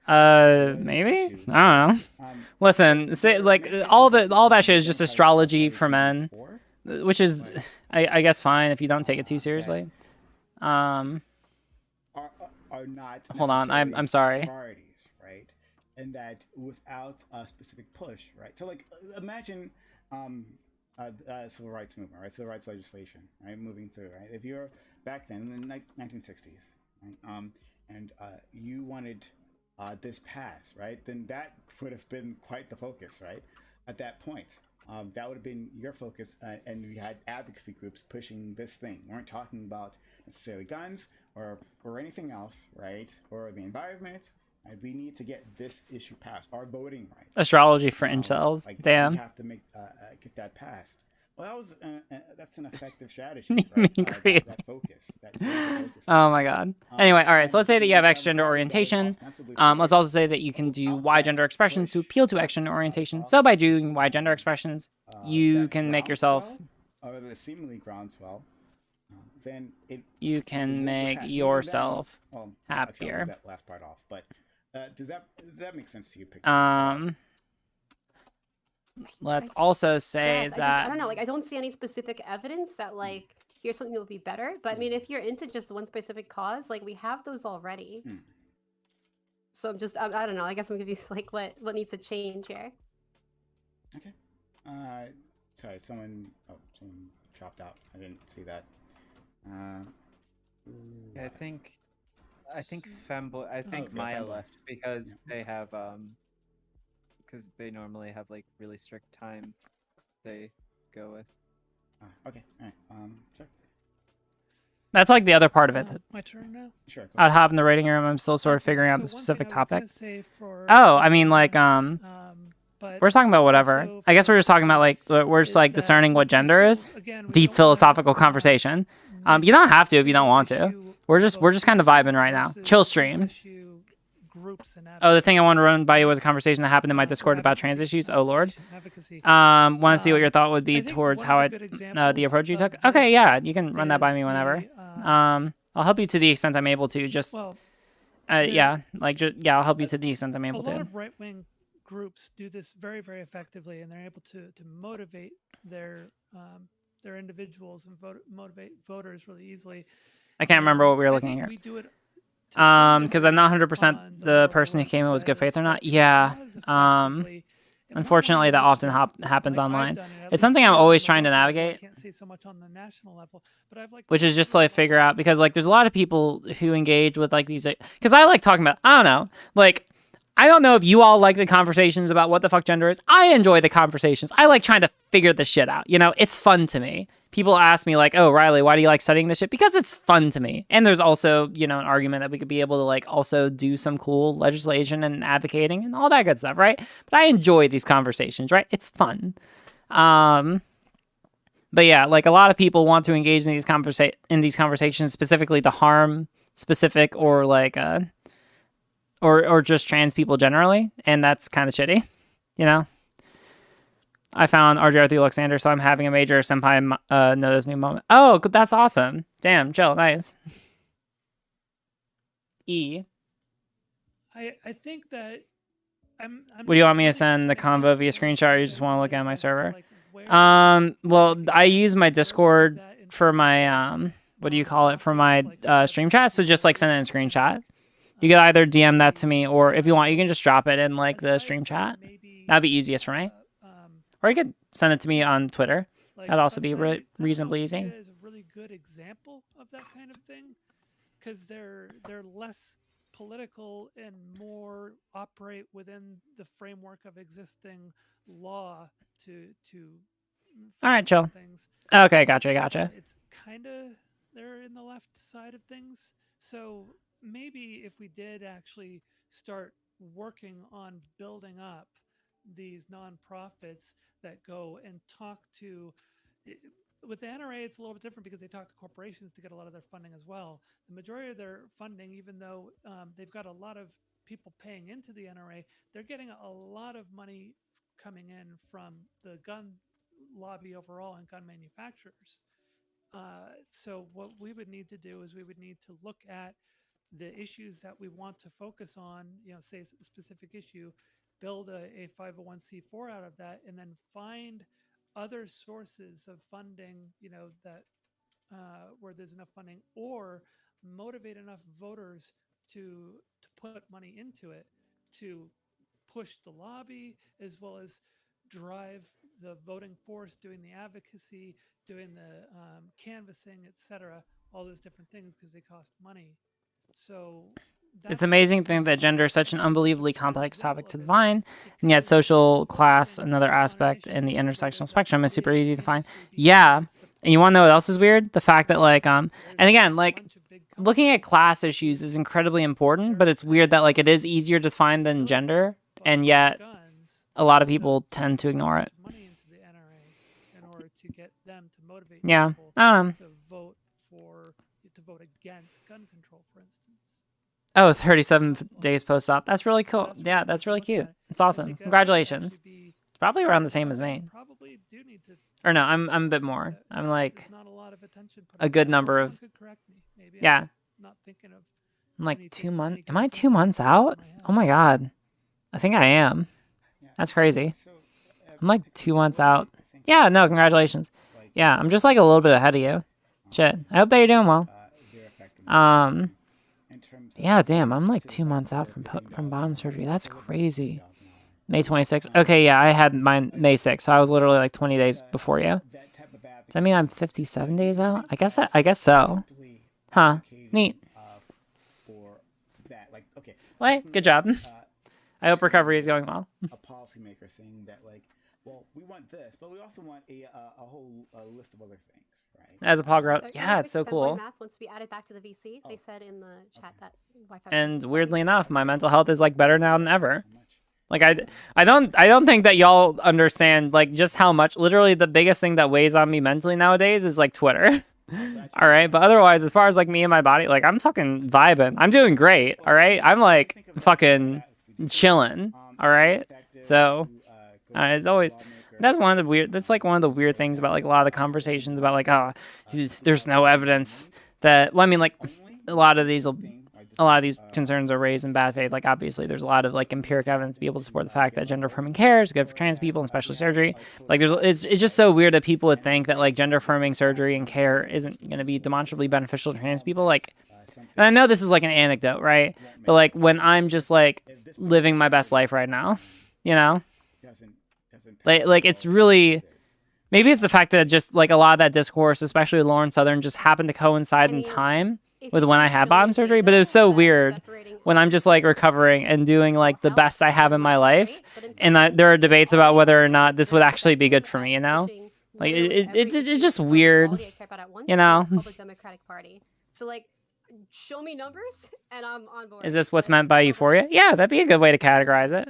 Maybe? I don't know. Listen, say, like all that shit is just astrology for men, which is, I guess, fine if you don't take it too seriously. Are not hold on, I'm sorry. Priorities, right? And that without a specific push, right? So like imagine civil rights movement, right? Civil rights legislation, right? Moving through, right? If you're back then in the 1960s, right? And you wanted this pass, right? Then that would have been quite the focus, right? At that point, that would have been your focus, and we had advocacy groups pushing this thing. We weren't talking about necessarily guns or anything else, right? Or the environment. Right? We need to get this issue passed. Our voting rights. Astrology for incels. Like, damn. We have to make get that passed. Well, that's an effective strategy. Right? That focus. Oh my God. Anyway, all right. So let's say that you have X gender orientation. Let's also say that you can do Y gender expressions to appeal to X gender orientation. So by doing Y gender expressions, you can make yourself. Or the seemingly groundswell. Then you can make yourself happier. I'll that last part off, but does that make sense to you, Pixie? Let's also say that I don't know, like I don't see any specific evidence that like here's something that would be better. But I mean, if you're into just one specific cause, like we have those already. So I'm just I don't know. I guess I'm confused like what needs to change here. Okay. Sorry, someone chopped out. I didn't see that. I think femboy. I think Maya femboy. left because they have because they normally have like really strict time they go with. Okay. All right. Sure. That's like the other part of it. My turn now. Sure. I'd hop in the rating room. I'm still sort of figuring out the specific topic. For, oh, I mean, like, we're talking about whatever. I guess we're just talking about like we're just like discerning what gender is. Deep philosophical conversation. You don't have to if you don't want to. We're just kind of vibing right now. Chill stream. Oh, the thing I wanted to run by you was a conversation that happened in my Discord about trans issues. Oh Lord. Want to see what your thought would be towards how the approach you took? Okay, yeah, you can run that by me whenever. I'll help you to the extent I'm able to. Just yeah, like I'll help you to the extent I'm able to. A lot of right-wing groups do this very, very effectively, and they're able to motivate their individuals and motivate voters really easily. I can't remember what we were looking at here. We do it because I'm not 100% the person who came in was good faith or not. Yeah. Unfortunately, that often happens online. It's something I'm always trying to navigate. I can't say so much on the national level, but I've like which is just like figure out because like there's a lot of people who engage with like these because I like talking about I don't know like. I don't know if you all like the conversations about what the fuck gender is. I enjoy the conversations. I like trying to figure this shit out. You know, it's fun to me. People ask me like, oh, Riley, why do you like studying this shit? Because it's fun to me. And there's also, you know, an argument that we could be able to like also do some cool legislation and advocating and all that good stuff, right? But I enjoy these conversations, right? It's fun. But yeah, like a lot of people want to engage in these conversations specifically to harm specific or like or just trans people generally, and that's kind of shitty, you know. I found RJR3 Alexander, so I'm having a major senpai notice me moment. Oh, that's awesome. Damn, chill, nice. E. I think that I'm What do you want me to send the convo via screenshot, or you just want to look at my server? Well, I use my Discord for my what do you call it, for my stream chat, so just like send it in a screenshot. You can either DM that to me, or if you want, you can just drop it in like the stream chat. That'd be easiest for me. Or you could send it to me on Twitter. That'd also be reasonably easy. Is a really good example of that kind of thing, because they're less political and more operate within the framework of existing law to all right, chill. Things. Okay, gotcha. It's kind of they're in the left side of things. So maybe if we did actually start working on building up these nonprofits that go and talk to, with the NRA, it's a little bit different because they talk to corporations to get a lot of their funding as well. The majority of their funding, even though they've got a lot of people paying into the NRA, they're getting a lot of money coming in from the gun lobby overall and gun manufacturers. So what we would need to do is we would need to look at the issues that we want to focus on, say a specific issue, build a 501c4 out of that, and then find other sources of funding, that where there's enough funding, or motivate enough voters to put money into it to push the lobby, as well as drive the voting force, doing the advocacy, doing the canvassing, etc. All those different things, because they cost money. So it's amazing to think that gender is such an unbelievably complex topic to define, and yet social class, another aspect in the intersectional spectrum, is super easy to define. Yeah, and you want to know what else is weird? The fact that like and again, like looking at class issues is incredibly important, but it's weird that like it is easier to define than gender, and yet a lot of people tend to ignore it. Yeah, I don't know. To vote against gun control, for instance. Oh, 37 days post-op. That's really cool. Yeah, that's really cute. It's awesome. Congratulations. It's probably around the same as me. Or no, I'm a bit more. I'm like a good number of. Yeah. I'm like 2 months. Am I 2 months out? Oh my god. I think I am. That's crazy. I'm like 2 months out. Yeah, no, congratulations. Yeah, I'm just like a little bit ahead of you. Shit. I hope that you're doing well. Yeah, damn, I'm like 2 months out from bottom surgery. That's crazy. May 26th. Okay, yeah, I had mine May 6th, so I was literally like 20 days before you. Does that mean I'm 57 days out? I guess so. Huh. Neat. Wait, good job. I hope recovery is going well. A policymaker saying that, like, well, we want this, but we also want a whole list of other things, right? As a pog route, yeah, it's so cool. Math wants to be added back to the VC. They said in the chat that Wi-Fi. And weirdly enough, my mental health is like better now than ever. Like I don't think that y'all understand like just how much. Literally, the biggest thing that weighs on me mentally nowadays is like Twitter. All right, but otherwise, as far as like me and my body, like I'm fucking vibing. I'm doing great. All right, I'm like fucking chilling. All right, so. It's always that's one of the weird. That's like one of the weird things about like a lot of the conversations about like there's no evidence that. Well, I mean like a lot of these concerns are raised in bad faith. Like obviously there's a lot of like empiric evidence to be able to support the fact that gender affirming care is good for trans people and especially surgery. Like it's just so weird that people would think that like gender affirming surgery and care isn't going to be demonstrably beneficial to trans people. Like, and I know this is like an anecdote, right? But like when I'm just like living my best life right now, you know. Like it's really, maybe it's the fact that just like a lot of that discourse, especially with Lauren Southern, just happened to coincide in time with when I had bottom surgery. But it was so weird when I'm just like recovering and doing like the best I have in my life, and there are debates about whether or not this would actually be good for me. You know, like it's just weird. You know. So like, show me numbers, and I'm on board. Is this what's meant by euphoria? Yeah, that'd be a good way to categorize it.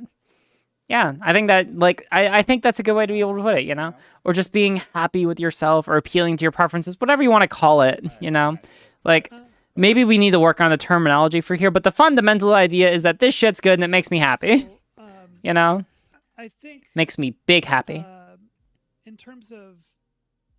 Yeah, I think that, like, I think that's a good way to be able to put it, you know? Or just being happy with yourself or appealing to your preferences, whatever you want to call it, you know? Like, maybe we need to work on the terminology for here, but the fundamental idea is that this shit's good and it makes me happy. You know? I think Makes me big happy. in terms of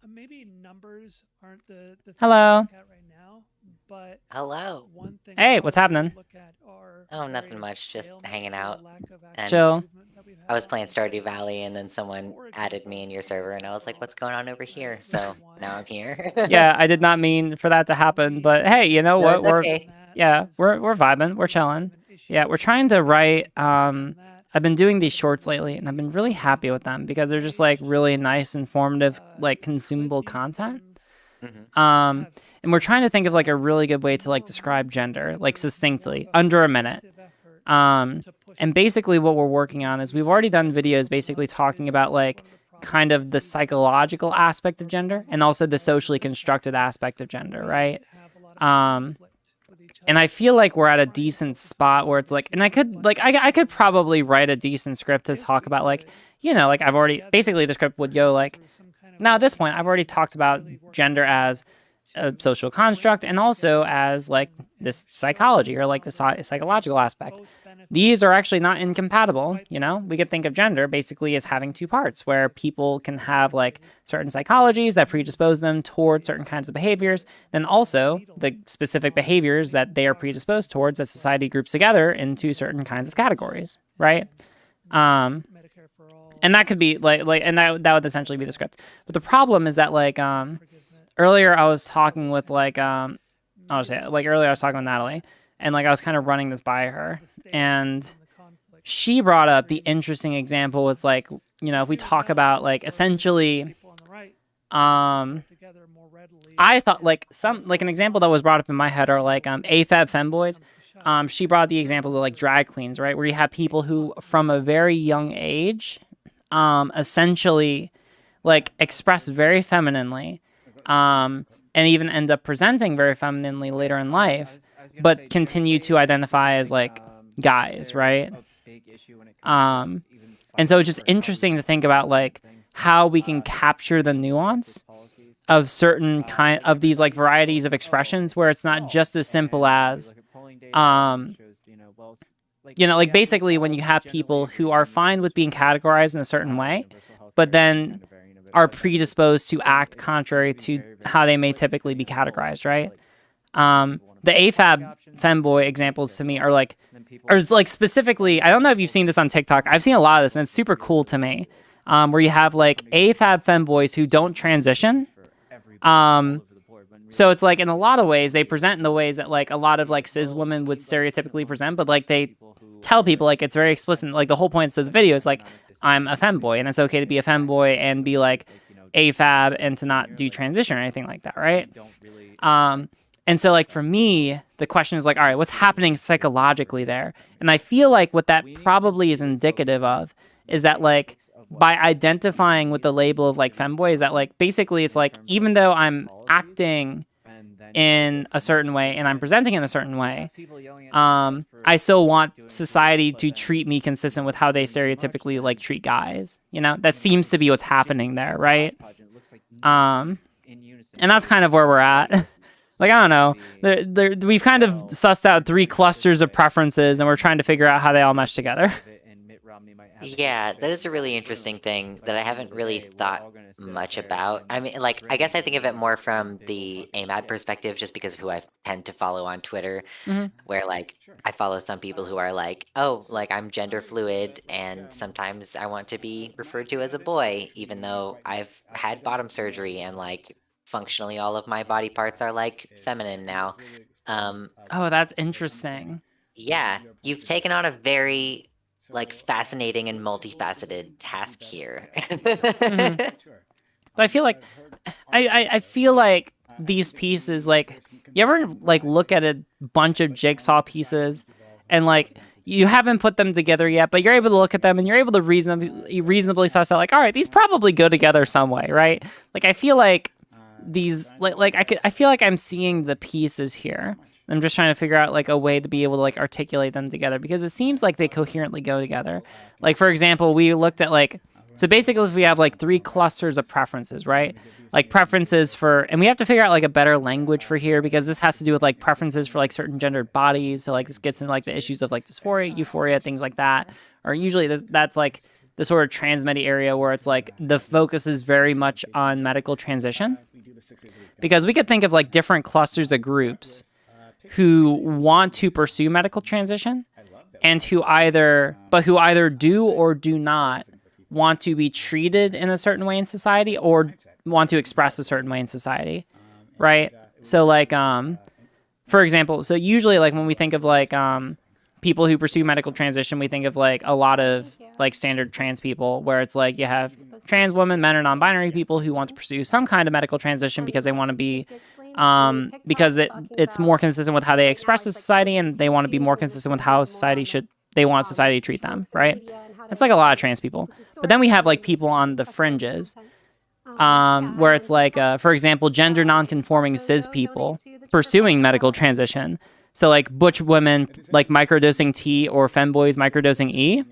maybe numbers aren't the thing Hello. to look at right now, but Hello. one thing Hey, I what's would happening? look at are Oh, nothing various much. Just stalemates hanging or out. lack of And Chill. improvement that we've I was had playing in Stardew various Valley, and then areas. someone For added me in your server, and I was like, "What's going on over here?" So one, now I'm here. Yeah, I did not mean for that to happen, but hey, you know No, what? it's We're okay. we're vibing, we're chilling. Yeah, we're trying to write I've been doing these shorts lately and I've been really happy with them because they're just like really nice, informative, like consumable content. Mhm. And we're trying to think of like a really good way to like describe gender, like succinctly, under a minute. And basically what we're working on is we've already done videos basically talking about like kind of the psychological aspect of gender and also the socially constructed aspect of gender, right? And I feel like we're at a decent spot where it's like, and I could probably write a decent script to talk about like, you know, like I've already, basically the script would go like, now at this point, I've already talked about gender as a social construct and also as like this psychology or like the psychological aspect. These are actually not incompatible, you know? We could think of gender basically as having two parts where people can have like certain psychologies that predispose them toward certain kinds of behaviors, then also the specific behaviors that they are predisposed towards that society groups together into certain kinds of categories, right? And that could be and that would essentially be the script. But the problem is that like earlier I was talking with like earlier I was talking with Natalie, and like I was kind of running this by her, and she brought up the interesting example. It's like, you know, if we talk about like essentially, I thought like an example that was brought up in my head are like AFAB femboys. She brought the example of like drag queens, right, where you have people who from a very young age, essentially, like express very femininely, and even end up presenting very femininely later in life, but continue to identify as like guys, right? And so it's just interesting to think about like how we can capture the nuance of certain kind of these like varieties of expressions where it's not just as simple as you know, like basically when you have people who are fine with being categorized in a certain way, but then are predisposed to act contrary to how they may typically be categorized, right? The AFAB femboy examples to me are like specifically, I don't know if you've seen this on TikTok. I've seen a lot of this and it's super cool to me. Where you have like AFAB femboys who don't transition. So it's like in a lot of ways they present in the ways that like a lot of like cis women would stereotypically present, but like they tell people like it's very explicit. Like the whole point of the video is like I'm a femboy and it's okay to be a femboy and be like AFAB and to not do transition or anything like that, right? And so like for me, the question is like, all right, what's happening psychologically there? And I feel like what that probably is indicative of is that like by identifying with the label of like femboy is that like basically it's like even though I'm acting in a certain way and I'm presenting in a certain way, I still want society to treat me consistent with how they stereotypically like treat guys. You know, that seems to be what's happening there, right? And that's kind of where we're at. Like, I don't know. We've kind of sussed out 3 clusters of preferences, and we're trying to figure out how they all mesh together. Yeah, that is a really interesting thing that I haven't really thought much about. I mean, like, I guess I think of it more from the AMAD perspective, just because of who I tend to follow on Twitter, where, like, I follow some people who are like, oh, like, I'm gender fluid, and sometimes I want to be referred to as a boy, even though I've had bottom surgery, and, like, functionally all of my body parts are, like, feminine now. Oh, that's interesting. Yeah, you've taken on a very like fascinating and multifaceted task here. But I feel like I feel like these pieces, like you ever like look at a bunch of jigsaw pieces and like you haven't put them together yet, but you're able to look at them and you're able to reasonably suss out like, all right, these probably go together some way, right? Like I feel like these I feel like I'm seeing the pieces here. I'm just trying to figure out like a way to be able to like articulate them together because it seems like they coherently go together. Like for example, we looked at like, so basically if we have like 3 clusters of preferences, right? Like preferences for, and we have to figure out like a better language for here because this has to do with like preferences for like certain gendered bodies. So like this gets into like the issues of like dysphoria, euphoria, things like that. Or usually that's like the sort of transmedi area where it's like the focus is very much on medical transition. Because we could think of like different clusters of groups who want to pursue medical transition and who either do or do not want to be treated in a certain way in society or want to express a certain way in society, right? So like, for example, so usually like when we think of like people who pursue medical transition, we think of like a lot of like standard trans people where it's like you have trans women, men, or non-binary people who want to pursue some kind of medical transition because they want to be because it's more consistent with how they express in society and they want to be more consistent with how they want society to treat them, right? It's like a lot of trans people. But then we have like people on the fringes where it's like, for example, gender non-conforming cis people pursuing medical transition. So like butch women like microdosing T or femboys microdosing E.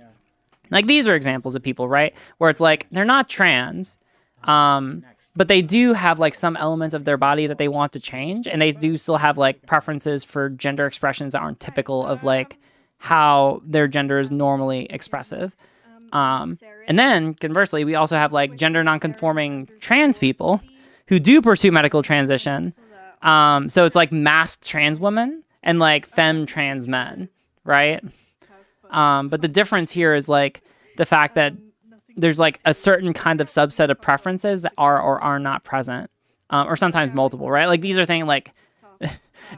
Like these are examples of people, right? Where it's like they're not trans, but they do have like some element of their body that they want to change, and they do still have like preferences for gender expressions that aren't typical of like how their gender is normally expressive. And then conversely, we also have like gender non-conforming trans people who do pursue medical transition. So it's like masked trans women and like femme trans men, right? But the difference here is like the fact that there's like a certain kind of subset of preferences that are or are not present, or sometimes multiple, right? Like these are things like,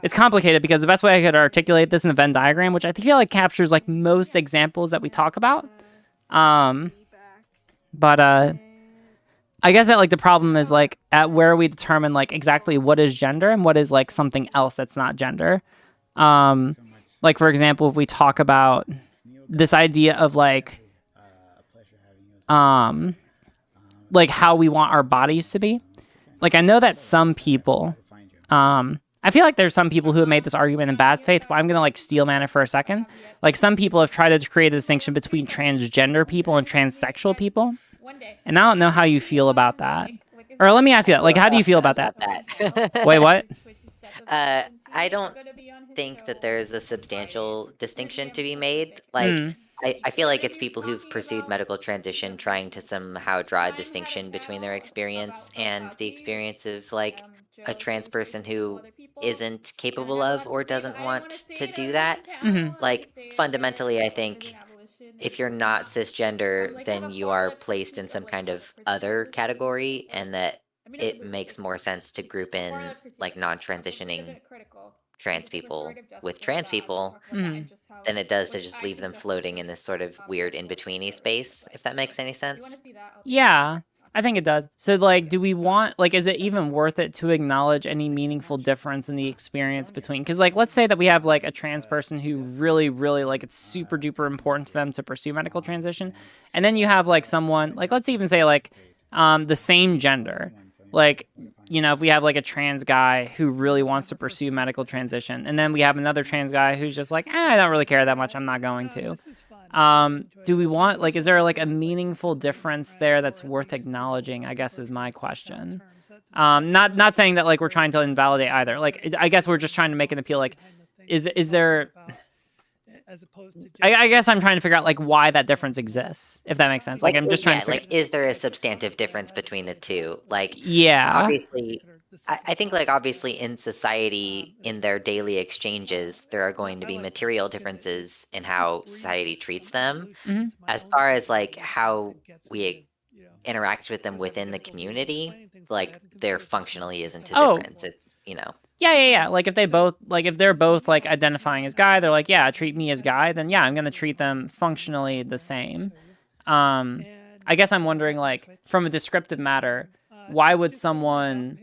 it's complicated because the best way I could articulate this in a Venn diagram, which I feel like captures like most examples that we talk about. But I guess that like the problem is like at where we determine like exactly what is gender and what is like something else that's not gender. Like for example, if we talk about this idea of like how we want our bodies to be. Like I know that some people, I feel like there's some people who have made this argument in bad faith, but I'm going to like steel man it for a second. Like some people have tried to create a distinction between transgender people and transsexual people. And I don't know how you feel about that. Or let me ask you that. Like, how do you feel about that? Wait, what? I don't think that there's a substantial distinction to be made. Like, I feel like it's people who've pursued medical transition trying to somehow draw a distinction between their experience and the experience of like a trans person who isn't capable of or doesn't want to do that. Like fundamentally, I think if you're not cisgender, then you are placed in some kind of other category, and that it makes more sense to group in like non-transitioning trans people with trans people than it does to just leave them floating in this sort of weird in-betweeny space, if that makes any sense. Yeah, I think it does. So like, do we want, like, is it even worth it to acknowledge any meaningful difference in the experience between, because like, let's say that we have like a trans person who really, really like it's super duper important to them to pursue medical transition. And then you have like someone, like, let's even say like the same gender, like, you know, if we have like a trans guy who really wants to pursue medical transition, and then we have another trans guy who's just like, I don't really care that much, I'm not going to. Do we want, like, is there like a meaningful difference there that's worth acknowledging, I guess is my question. Not saying that like we're trying to invalidate either. Like, I guess we're just trying to make an appeal. Like, is there, as opposed to I guess I'm trying to figure out like why that difference exists, if that makes sense. Like I'm just trying to like, is there a substantive difference between the two? Like, yeah, obviously, I think like obviously in society, in their daily exchanges, there are going to be material differences in how society treats them. As far as like how we interact with them within the community, like there functionally isn't a difference. It's, you know. Yeah. Like if they're both like identifying as guy, they're like, yeah, treat me as guy, then yeah, I'm going to treat them functionally the same. I guess I'm wondering, like, from a descriptive matter, why would someone,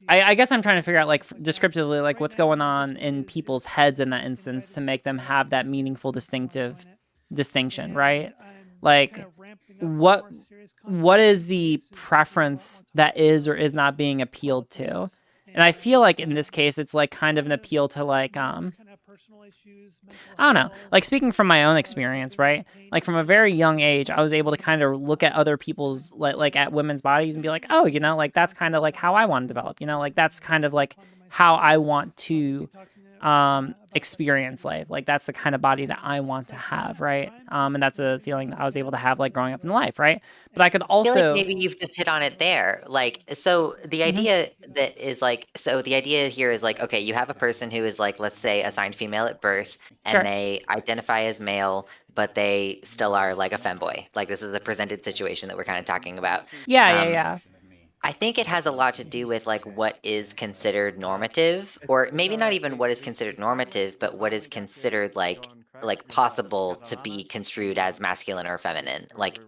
I guess I'm trying to figure out, like, descriptively, like, what's going on in people's heads in that instance to make them have that meaningful distinctive distinction, right? Like, what is the preference that is or is not being appealed to? And I feel like in this case, it's like kind of an appeal to like, I don't know, like speaking from my own experience, right? Like from a very young age, I was able to kind of look at other people's, like at women's bodies and be like, oh, you know, like that's kind of like how I want to develop, you know, like that's kind of like how I want to experience life. Like that's the kind of body that I want to have, right? And that's a feeling that I was able to have like growing up in life, right? But I could also I feel like maybe you've just hit on it there. Like, so the idea that is like, so the idea here is like, okay, you have a person who is like, let's say, assigned female at birth, and Sure. they identify as male, but they still are like a femboy. Like, this is the presented situation that we're kind of talking about. Yeah. I think it has a lot to do with like what is considered normative, or maybe not even what is considered normative, but what is considered like possible to be construed as masculine or feminine. Like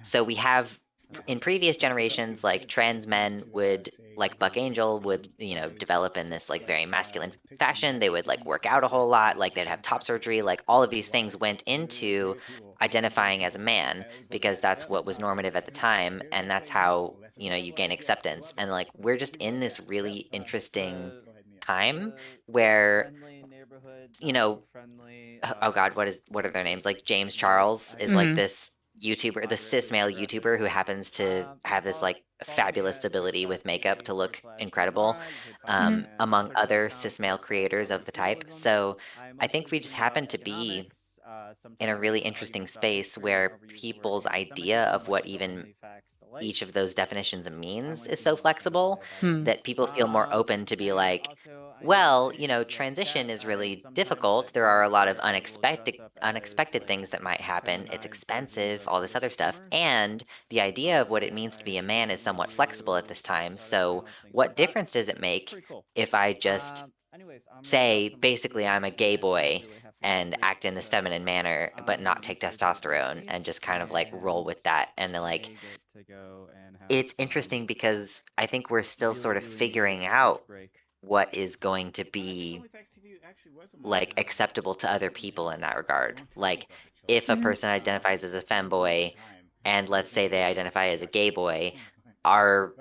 so we have in previous generations, like trans men would, like Buck Angel would, you know, develop in this like very masculine fashion. They would like work out a whole lot, like they'd have top surgery, like all of these things went into identifying as a man because that's what was normative at the time, and that's how, you know, you gain acceptance. And like we're just in this really interesting time where, you know, oh god, what are their names? Like James Charles is like this YouTuber, the cis male YouTuber who happens to have this like fabulous ability with makeup to look incredible, among other cis male creators of the type. So I think we just happen to be in a really interesting space where people's idea of what even each of those definitions means is so flexible that people feel more open to be like, well, you know, transition is really difficult. There are a lot of unexpected things that might happen. It's expensive, all this other stuff. And the idea of what it means to be a man is somewhat flexible at this time. So what difference does it make if I just say, basically, I'm a gay boy and act in this feminine manner, but not take testosterone and just kind of like roll with that? And then like, it's interesting because I think we're still sort of figuring out what is going to be like acceptable to other people in that regard. Like if a person identifies as a femboy and let's say they identify as a gay boy, are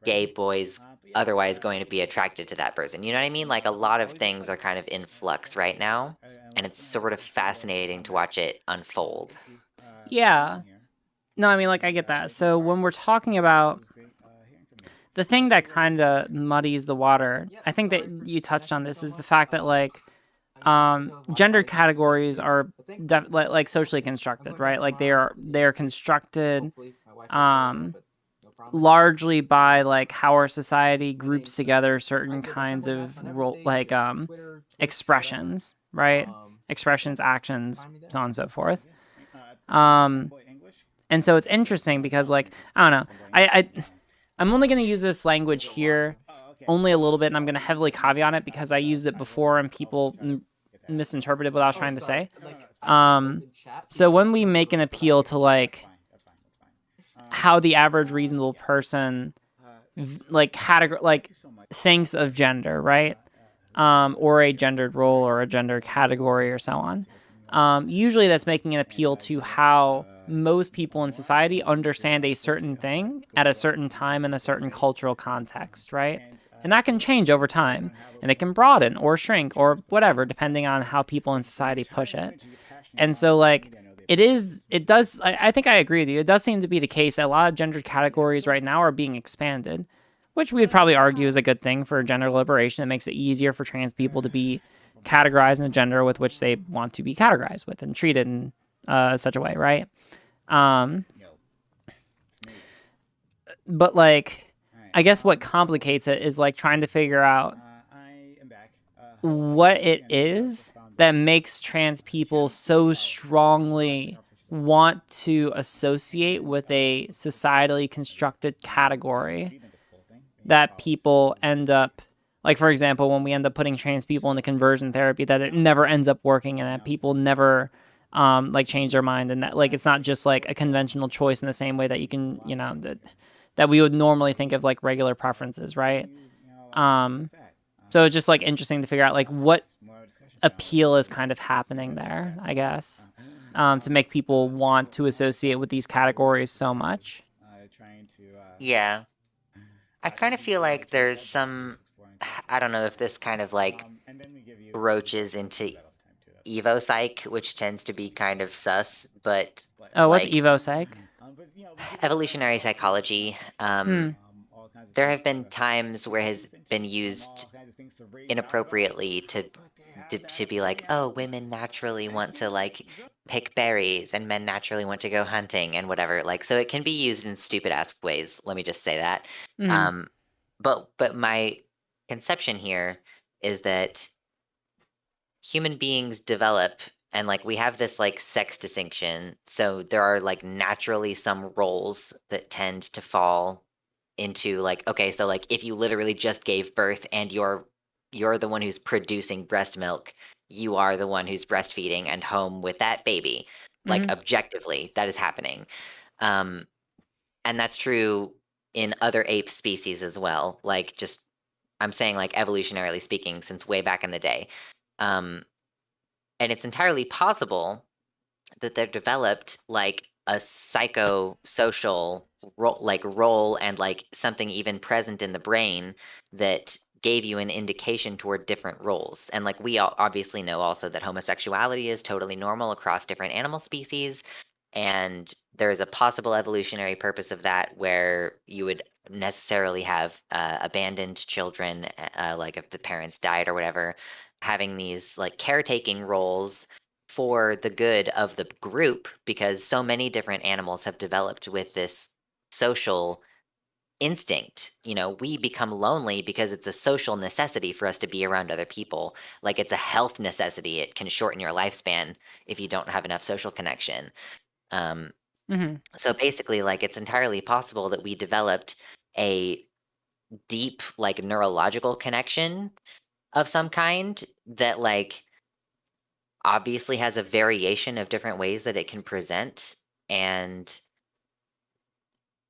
gay boys otherwise going to be attracted to that person? You know what I mean? Like a lot of things are kind of in flux right now, and it's sort of fascinating to watch it unfold. Yeah. No, I mean, like, I get that. So when we're talking about the thing that kind of muddies the water, I think that you touched on this, is the fact that, like, gender categories are like socially constructed, right? Like they're constructed largely by like how our society groups together certain kinds of like expressions, right? Expressions, actions, so on and so forth. And so it's interesting because, like, I don't know, I'm only going to use this language here only a little bit, and I'm going to heavily caveat it because I used it before and people misinterpreted what I was trying to say. So when we make an appeal to like how the average reasonable person like thinks of gender, right? Or a gendered role or a gender category or so on. Usually that's making an appeal to how most people in society understand a certain thing at a certain time in a certain cultural context, right? And that can change over time, and it can broaden or shrink or whatever, depending on how people in society push it. And so, like, I think I agree with you. It does seem to be the case that a lot of gender categories right now are being expanded, which we would probably argue is a good thing for gender liberation. It makes it easier for trans people to be categorized in a gender with which they want to be categorized with and treated in such a way, right? But, like, I guess what complicates it is like trying to figure out what it is that makes trans people so strongly want to associate with a societally constructed category that people end up, like, for example, when we end up putting trans people into conversion therapy, that it never ends up working and that people never like change their mind, and that like it's not just like a conventional choice in the same way that you can, you know, that we would normally think of like regular preferences, right? So it's just like interesting to figure out like what appeal is kind of happening there, I guess, to make people want to associate with these categories so much. Yeah. I kind of feel like there's some, I don't know if this kind of like broaches into Evo Psych, which tends to be kind of sus, but Oh, what's like Evo Psych? evolutionary psychology. There have been times where it has been used inappropriately to be like, oh, women naturally want to like pick berries and men naturally want to go hunting and whatever. Like, so it can be used in stupid ass ways. Let me just say that. Mhm. But my conception here is that human beings develop and like we have this like sex distinction. So there are like naturally some roles that tend to fall into like, okay, so like if you literally just gave birth and you're the one who's producing breast milk, you are the one who's breastfeeding and home with that baby. Like Mhm. objectively, that is happening. And that's true in other ape species as well. Like just I'm saying like evolutionarily speaking, since way back in the day. Um, and it's entirely possible that they've developed like a psychosocial role and like something even present in the brain that gave you an indication toward different roles. And like we all obviously know also that homosexuality is totally normal across different animal species. And there is a possible evolutionary purpose of that where you would necessarily have abandoned children, like if the parents died or whatever, having these like caretaking roles for the good of the group because so many different animals have developed with this social instinct. You know, we become lonely because it's a social necessity for us to be around other people. Like it's a health necessity. It can shorten your lifespan if you don't have enough social connection. Um, Mhm. so basically, like it's entirely possible that we developed a deep, like neurological connection of some kind that like obviously has a variation of different ways that it can present. And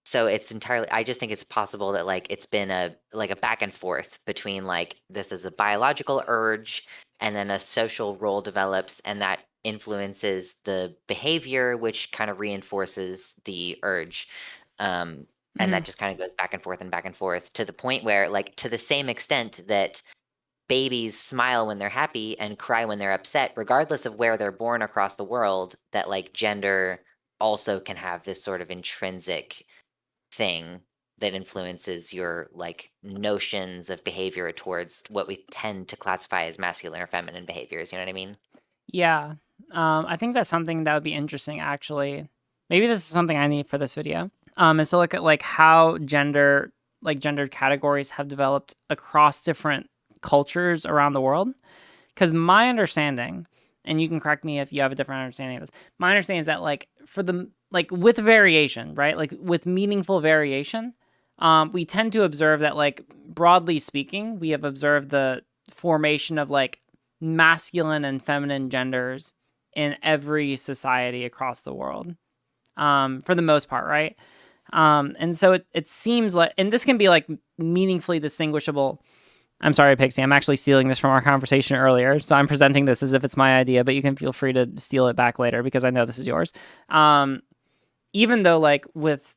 so it's entirely I just think it's possible that like it's been a like a back and forth between like this is a biological urge and then a social role develops and that influences the behavior which kind of reinforces the urge. And that Mhm. just kind of goes back and forth to the point where like to the same extent that babies smile when they're happy and cry when they're upset, regardless of where they're born across the world, that like gender also can have this sort of intrinsic thing that influences your like notions of behavior towards what we tend to classify as masculine or feminine behaviors. You know what I mean? Yeah. I think that's something that would be interesting, actually. Maybe this is something I need for this video. Is to look at like how gendered categories have developed across different cultures around the world. Because my understanding, and you can correct me if you have a different understanding of this, my understanding is that like for the like with variation, right? Like with meaningful variation, we tend to observe that like broadly speaking, we have observed the formation of like masculine and feminine genders in every society across the world, for the most part, right? And so it seems like, and this can be like meaningfully distinguishable. I'm sorry, Pixie. I'm actually stealing this from our conversation earlier, so I'm presenting this as if it's my idea, but you can feel free to steal it back later because I know this is yours. Even though, like, with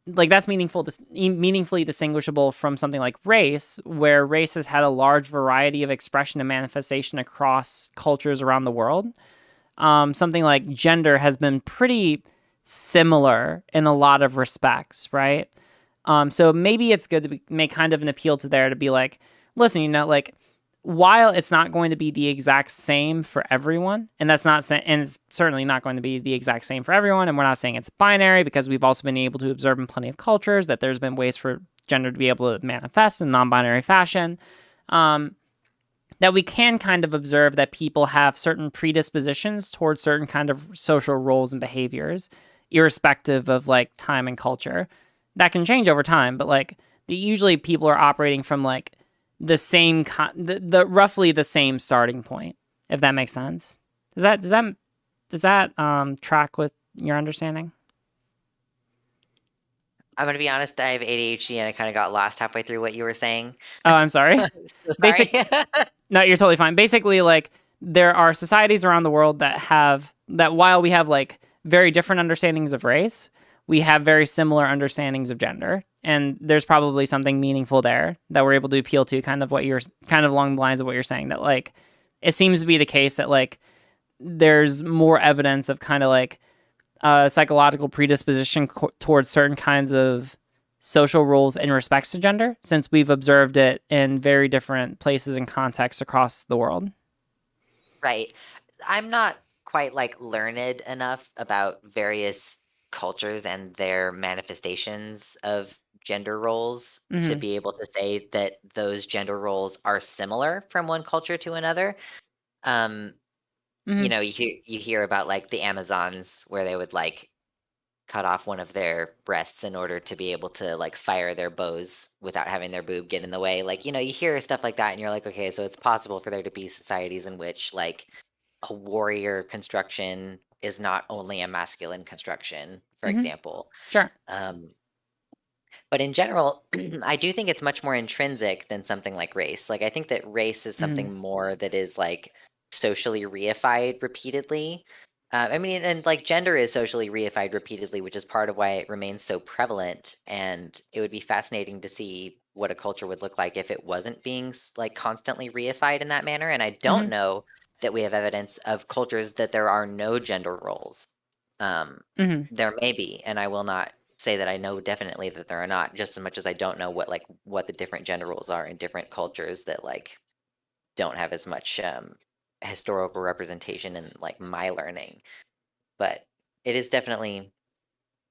like that's meaningfully distinguishable from something like race, where race has had a large variety of expression and manifestation across cultures around the world. Something like gender has been pretty similar in a lot of respects, right? So maybe it's good to make kind of an appeal to there to be like, listen, you know, like while it's not going to be the exact same for everyone, and that's not and it's certainly not going to be the exact same for everyone, and we're not saying it's binary because we've also been able to observe in plenty of cultures that there's been ways for gender to be able to manifest in non-binary fashion. That we can kind of observe that people have certain predispositions towards certain kind of social roles and behaviors, irrespective of like time and culture. That can change over time, but like usually people are operating from like the same the roughly the same starting point, if that makes sense. Does that track with your understanding? I'm gonna be honest, I have ADHD and I kind of got lost halfway through what you were saying. Oh, I'm sorry. So sorry. No, you're totally fine. Basically, like there are societies around the world that while we have like very different understandings of race, we have very similar understandings of gender and there's probably something meaningful there that we're able to appeal to, kind of along the lines of what you're saying, that like it seems to be the case that like there's more evidence of kind of like psychological predisposition towards certain kinds of social roles in respects to gender, since we've observed it in very different places and contexts across the world. Right. I'm not quite like learned enough about various cultures and their manifestations of gender roles to be able to say that those gender roles are similar from one culture to another. You know, you hear about like the Amazons where they would like cut off one of their breasts in order to be able to like fire their bows without having their boob get in the way. Like, you know, you hear stuff like that and you're like, okay, so it's possible for there to be societies in which like a warrior construction is not only a masculine construction, for example. Sure. But in general, I do think it's much more intrinsic than something like race. Like, I think that race is something more that is like socially reified repeatedly. I mean, and like gender is socially reified repeatedly, which is part of why it remains so prevalent. And it would be fascinating to see what a culture would look like if it wasn't being like constantly reified in that manner. And I don't know that we have evidence of cultures that there are no gender roles. There may be, and I will not say that I know definitely that there are not, just as much as I don't know what the different gender roles are in different cultures that like don't have as much historical representation in like my learning. But it is definitely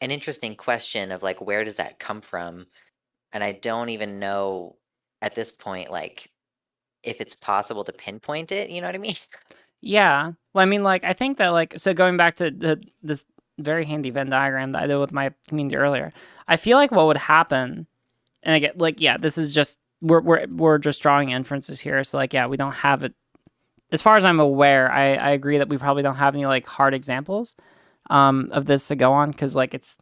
an interesting question of like, where does that come from? And I don't even know at this point like if it's possible to pinpoint it, you know what I mean? Yeah. Well, I mean, like, I think that, like, so going back to this very handy Venn diagram that I did with my community earlier, I feel like what would happen, and I get, like, yeah, this is just, we're just drawing inferences here, so, like, yeah, we don't have it, as far as I'm aware, I agree that we probably don't have any, like, hard examples of this to go on, because, like, it's,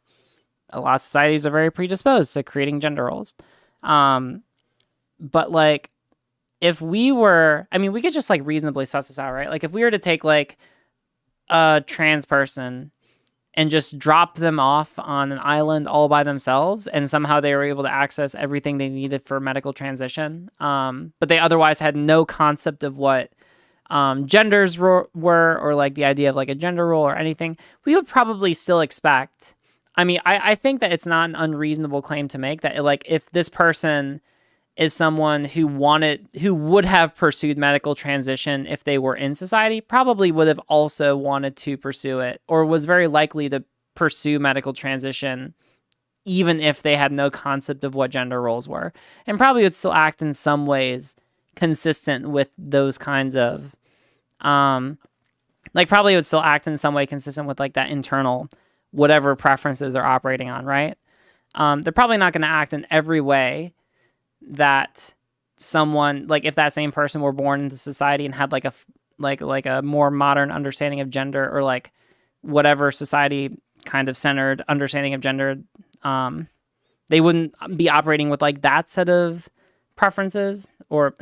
a lot of societies are very predisposed to creating gender roles. But, like, if we were, I mean, we could just like reasonably suss this out, right? Like if we were to take like a trans person and just drop them off on an island all by themselves, and somehow they were able to access everything they needed for medical transition, but they otherwise had no concept of what genders were, or like the idea of like a gender role or anything, we would probably still expect, I mean, I think that it's not an unreasonable claim to make that like if this person is someone who would have pursued medical transition if they were in society, probably would have also wanted to pursue it, or was very likely to pursue medical transition even if they had no concept of what gender roles were, and probably would still act in some ways consistent with those kinds of, like probably would still act in some way consistent with like that internal, whatever preferences they're operating on, right? They're probably not going to act in every way that someone, like if that same person were born into society and had like a more modern understanding of gender, or like whatever society kind of centered understanding of gender, they wouldn't be operating with like that set of preferences, or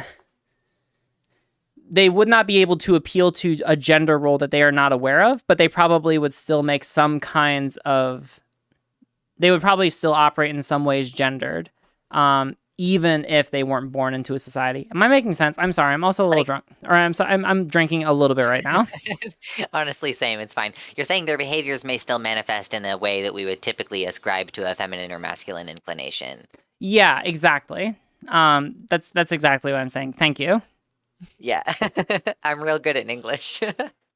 they would not be able to appeal to a gender role that they are not aware of, but they probably would still make some kinds of, they would probably still operate in some ways gendered, even if they weren't born into a society. Am I making sense? I'm sorry. I'm also a little drunk, or I'm drinking a little bit right now. Honestly, same. It's fine. You're saying their behaviors may still manifest in a way that we would typically ascribe to a feminine or masculine inclination. Yeah, exactly. That's exactly what I'm saying. Thank you. Yeah, I'm real good at English.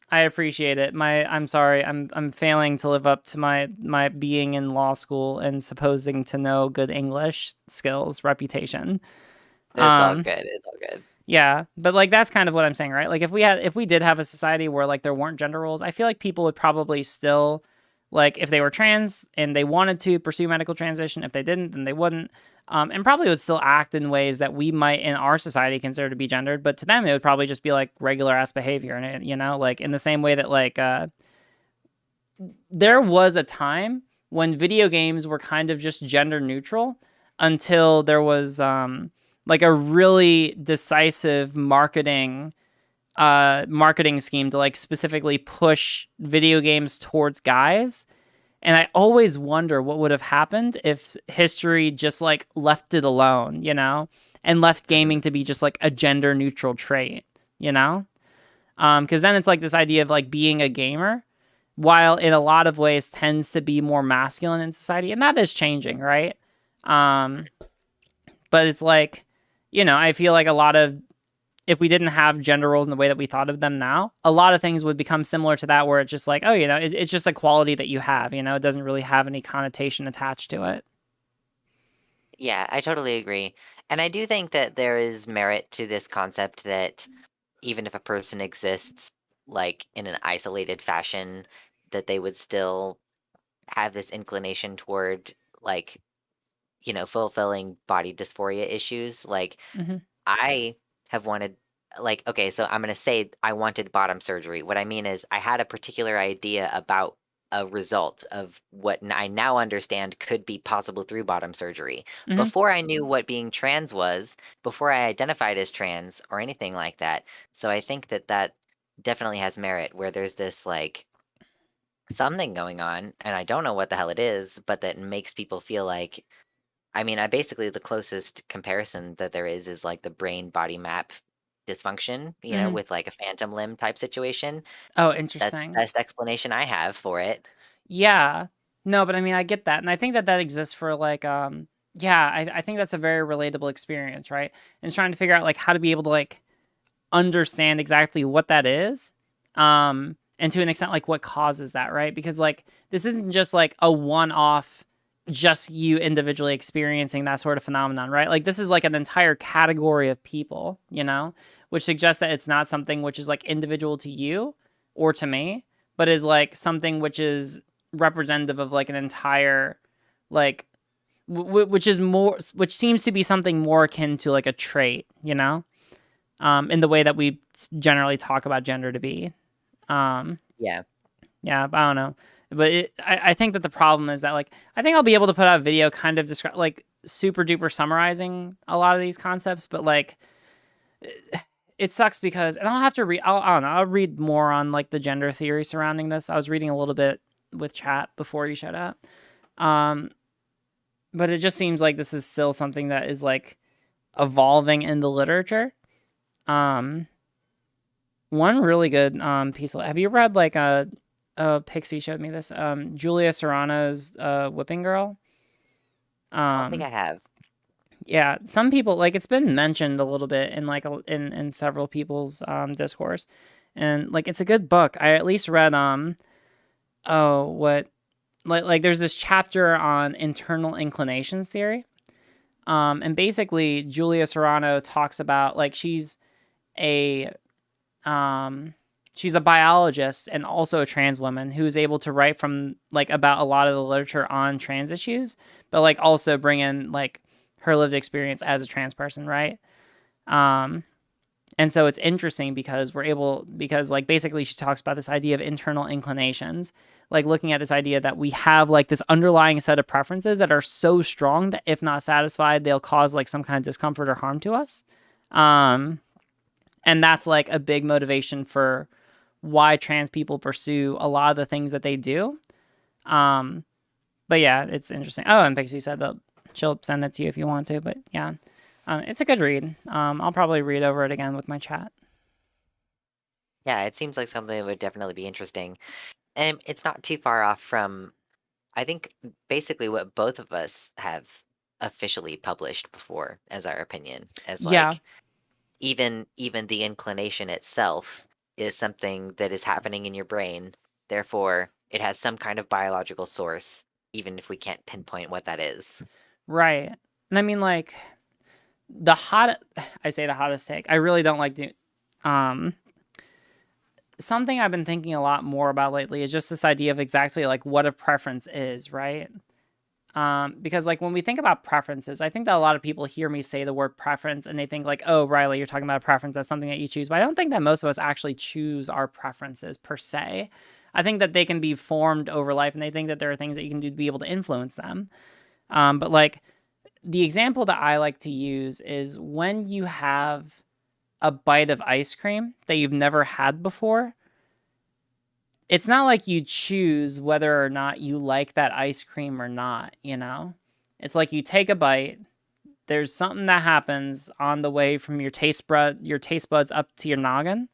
I appreciate it. I'm sorry. I'm failing to live up to my being in law school and supposing to know good English skills reputation. It's all good. It's all good. Yeah, but like that's kind of what I'm saying, right? Like if we did have a society where like there weren't gender roles, I feel like people would probably still, like if they were trans and they wanted to pursue medical transition, if they didn't, then they wouldn't. And probably would still act in ways that we might in our society consider to be gendered, but to them it would probably just be like regular ass behavior, and you know, like in the same way that like there was a time when video games were kind of just gender neutral until there was like a really decisive marketing scheme to like specifically push video games towards guys. And I always wonder what would have happened if history just like left it alone, you know, and left gaming to be just like a gender neutral trait, you know? Because then it's like this idea of like being a gamer, while in a lot of ways tends to be more masculine in society, and that is changing, right? But it's like, you know, I feel like a lot of, if we didn't have gender roles in the way that we thought of them now, a lot of things would become similar to that, where it's just like, oh, you know, it's just a quality that you have, you know, it doesn't really have any connotation attached to it. Yeah, I totally agree. And I do think that there is merit to this concept that even if a person exists like in an isolated fashion, that they would still have this inclination toward like, you know, fulfilling body dysphoria issues. Like, I have wanted, like, okay, so I'm going to say I wanted bottom surgery. What I mean is I had a particular idea about a result of what I now understand could be possible through bottom surgery. Before I knew what being trans was, before I identified as trans or anything like that. So I think that that definitely has merit, where there's this like something going on and I don't know what the hell it is, but that makes people feel like, I mean, I basically, the closest comparison that there is like the brain body map dysfunction, you know, with like a phantom limb type situation. Oh, That's the interesting. best explanation I have for it. Yeah. No, but I mean, I get that. And I think that that exists for like, yeah, I think that's a very relatable experience, right? And trying to figure out like how to be able to like understand exactly what that is. And to an extent, like what causes that, right? Because like, this isn't just like a one-off, just you individually experiencing that sort of phenomenon, right? Like this is like an entire category of people, you know, which suggests that it's not something which is like individual to you or to me, but is like something which is representative of like an entire, like, which is more, which seems to be something more akin to like a trait, you know, in the way that we generally talk about gender to be. Yeah. Yeah, I don't know. But I think that the problem is that, like, I think I'll be able to put out a video kind of describe, like, super duper summarizing a lot of these concepts, but, like, it sucks because, and I'll have to read, I don't know, I'll read more on, like, the gender theory surrounding this. I was reading a little bit with chat before you shut up. But it just seems like this is still something that is, like, evolving in the literature. One really good piece of, have you read, like, Pixie showed me this. Julia Serrano's Whipping Girl. I don't think I have. Yeah, some people, like, it's been mentioned a little bit in like in several people's discourse, and like it's a good book. I at least read there's this chapter on internal inclinations theory, and basically Julia Serrano talks about like she's a biologist and also a trans woman who is able to write from like about a lot of the literature on trans issues, but like also bring in like her lived experience as a trans person, right? And so it's interesting because like basically she talks about this idea of internal inclinations, like looking at this idea that we have like this underlying set of preferences that are so strong that if not satisfied, they'll cause like some kind of discomfort or harm to us. And that's like a big motivation for why trans people pursue a lot of the things that they do. But yeah, it's interesting. Oh, and Pixie said that she'll send it to you if you want to, but yeah, it's a good read. I'll probably read over it again with my chat. Yeah, it seems like something that would definitely be interesting. And it's not too far off from, I think, basically what both of us have officially published before as our opinion. As like, even the inclination itself is something that is happening in your brain. Therefore, it has some kind of biological source, even if we can't pinpoint what that is. Right. And I mean, like, I say the hottest take. I really don't like something I've been thinking a lot more about lately is just this idea of exactly like what a preference is, right? Because like when we think about preferences, I think that a lot of people hear me say the word preference and they think like, oh, Riley, you're talking about a preference. That's something that you choose. But I don't think that most of us actually choose our preferences per se. I think that they can be formed over life and they think that there are things that you can do to be able to influence them. But like the example that I like to use is when you have a bite of ice cream that you've never had before, it's not like you choose whether or not you like that ice cream or not, you know? It's like you take a bite, there's something that happens on the way from your taste buds up to your noggin.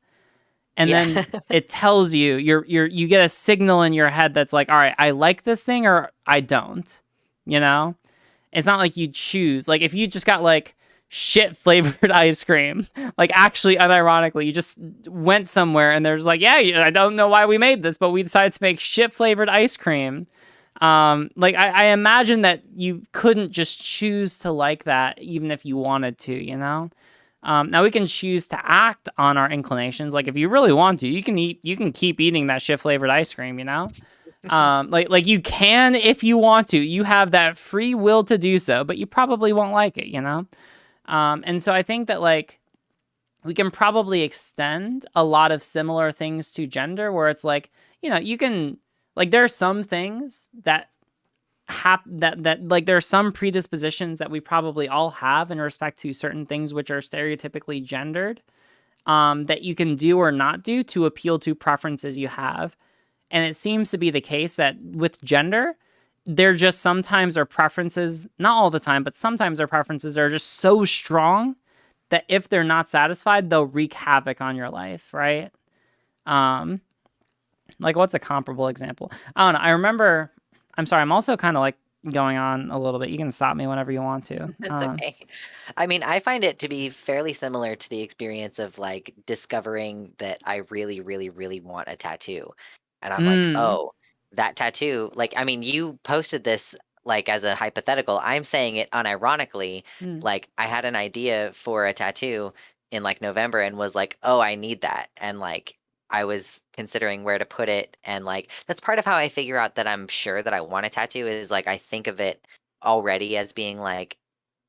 And then it tells you, you get a signal in your head that's like, all right, I like this thing or I don't, you know? It's not like you choose. Like if you just got like shit flavored ice cream, like actually unironically, you just went somewhere and there's like, yeah, I don't know why we made this, but we decided to make shit flavored ice cream. Like I imagine that you couldn't just choose to like that even if you wanted to, you know? Now we can choose to act on our inclinations. Like if you really want to, you can keep eating that shit flavored ice cream, you know? Like you can if you want to. You have that free will to do so, but you probably won't like it, you know? And so I think that like we can probably extend a lot of similar things to gender where it's like, you know, you can like there are some things that that like there are some predispositions that we probably all have in respect to certain things which are stereotypically gendered that you can do or not do to appeal to preferences you have. And it seems to be the case that with gender, there just sometimes are preferences, not all the time, but sometimes our preferences are just so strong that if they're not satisfied, they'll wreak havoc on your life, right? Like what's a comparable example? I don't know. I remember, I'm sorry, I'm also kind of like going on a little bit. You can stop me whenever you want to. That's okay. I mean, I find it to be fairly similar to the experience of like discovering that I really, really, really want a tattoo. And I'm like, oh, that tattoo, like, I mean, you posted this like as a hypothetical. I'm saying it unironically. Like I had an idea for a tattoo in like November and was like, oh, I need that. And like I was considering where to put it. And like that's part of how I figure out that I'm sure that I want a tattoo is like I think of it already as being like,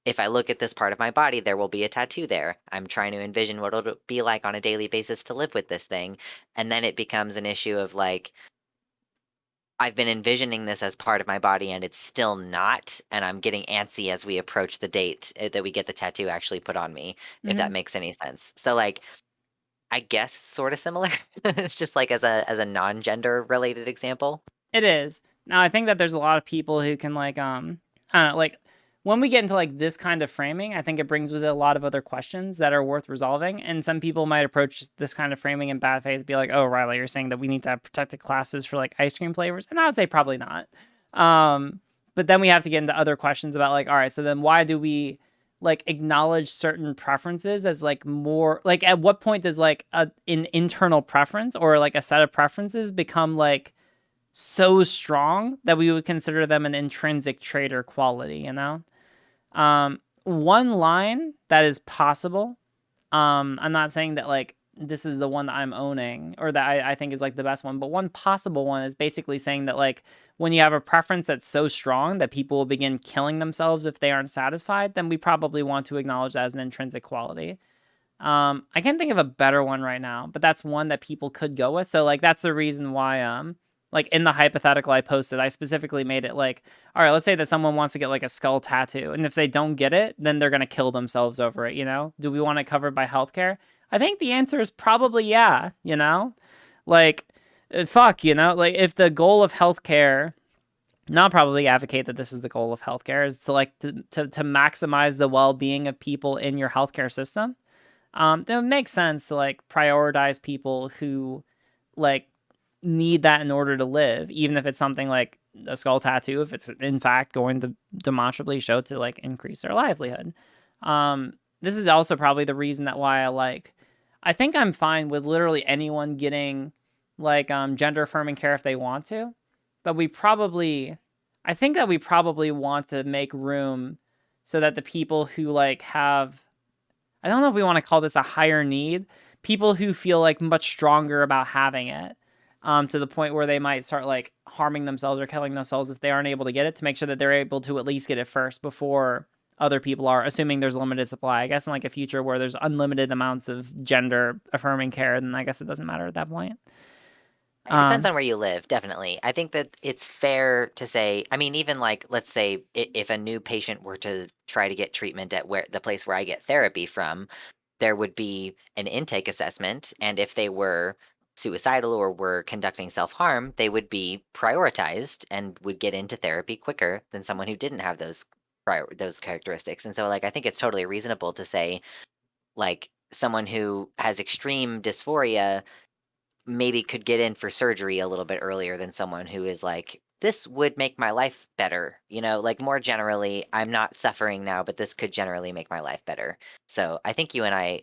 if I look at this part of my body, there will be a tattoo there. I'm trying to envision what it'll be like on a daily basis to live with this thing. And then it becomes an issue of like, I've been envisioning this as part of my body and it's still not. And I'm getting antsy as we approach the date that we get the tattoo actually put on me, if that makes any sense. So like, I guess sort of similar. It's just like as a non-gender related example. It is. Now I think that there's a lot of people who can like I don't know, like when we get into like this kind of framing, I think it brings with it a lot of other questions that are worth resolving. And some people might approach this kind of framing in bad faith, be like, "Oh, Riley, you're saying that we need to have protected classes for like ice cream flavors," and I would say probably not. But then we have to get into other questions about like, all right, so then why do we like acknowledge certain preferences as like more like at what point does like an internal preference or like a set of preferences become like so strong that we would consider them an intrinsic trait or quality, you know? One line that is possible, I'm not saying that like this is the one that I'm owning or that I think is like the best one, but one possible one is basically saying that like when you have a preference that's so strong that people will begin killing themselves if they aren't satisfied, then we probably want to acknowledge that as an intrinsic quality. I can't think of a better one right now, but that's one that people could go with. So like that's the reason why like in the hypothetical I posted, I specifically made it like, all right, let's say that someone wants to get like a skull tattoo. And if they don't get it, then they're going to kill themselves over it, you know? Do we want it covered by healthcare? I think the answer is probably yeah, you know? Like, fuck, you know? Like if the goal of healthcare, and I'll probably advocate that this is the goal of healthcare, is to like to maximize the well-being of people in your healthcare system. Then it makes sense to like prioritize people who like need that in order to live, even if it's something like a skull tattoo, if it's in fact going to demonstrably show to like increase their livelihood. This is also probably the reason that why I think I'm fine with literally anyone getting like gender affirming care if they want to, but I think that we probably want to make room so that the people who like have, I don't know if we want to call this a higher need, people who feel like much stronger about having it, to the point where they might start like harming themselves or killing themselves if they aren't able to get it, to make sure that they're able to at least get it first before other people are, assuming there's limited supply. I guess in like a future where there's unlimited amounts of gender affirming care, then I guess it doesn't matter at that point. It depends on where you live, definitely. I think that it's fair to say, I mean, even like, let's say if a new patient were to try to get treatment at the place where I get therapy from, there would be an intake assessment. And if they were suicidal or were conducting self-harm, they would be prioritized and would get into therapy quicker than someone who didn't have those characteristics. And so like I think it's totally reasonable to say like someone who has extreme dysphoria maybe could get in for surgery a little bit earlier than someone who is like, this would make my life better. Like more generally, I'm not suffering now, but this could generally make my life better. So I think you and I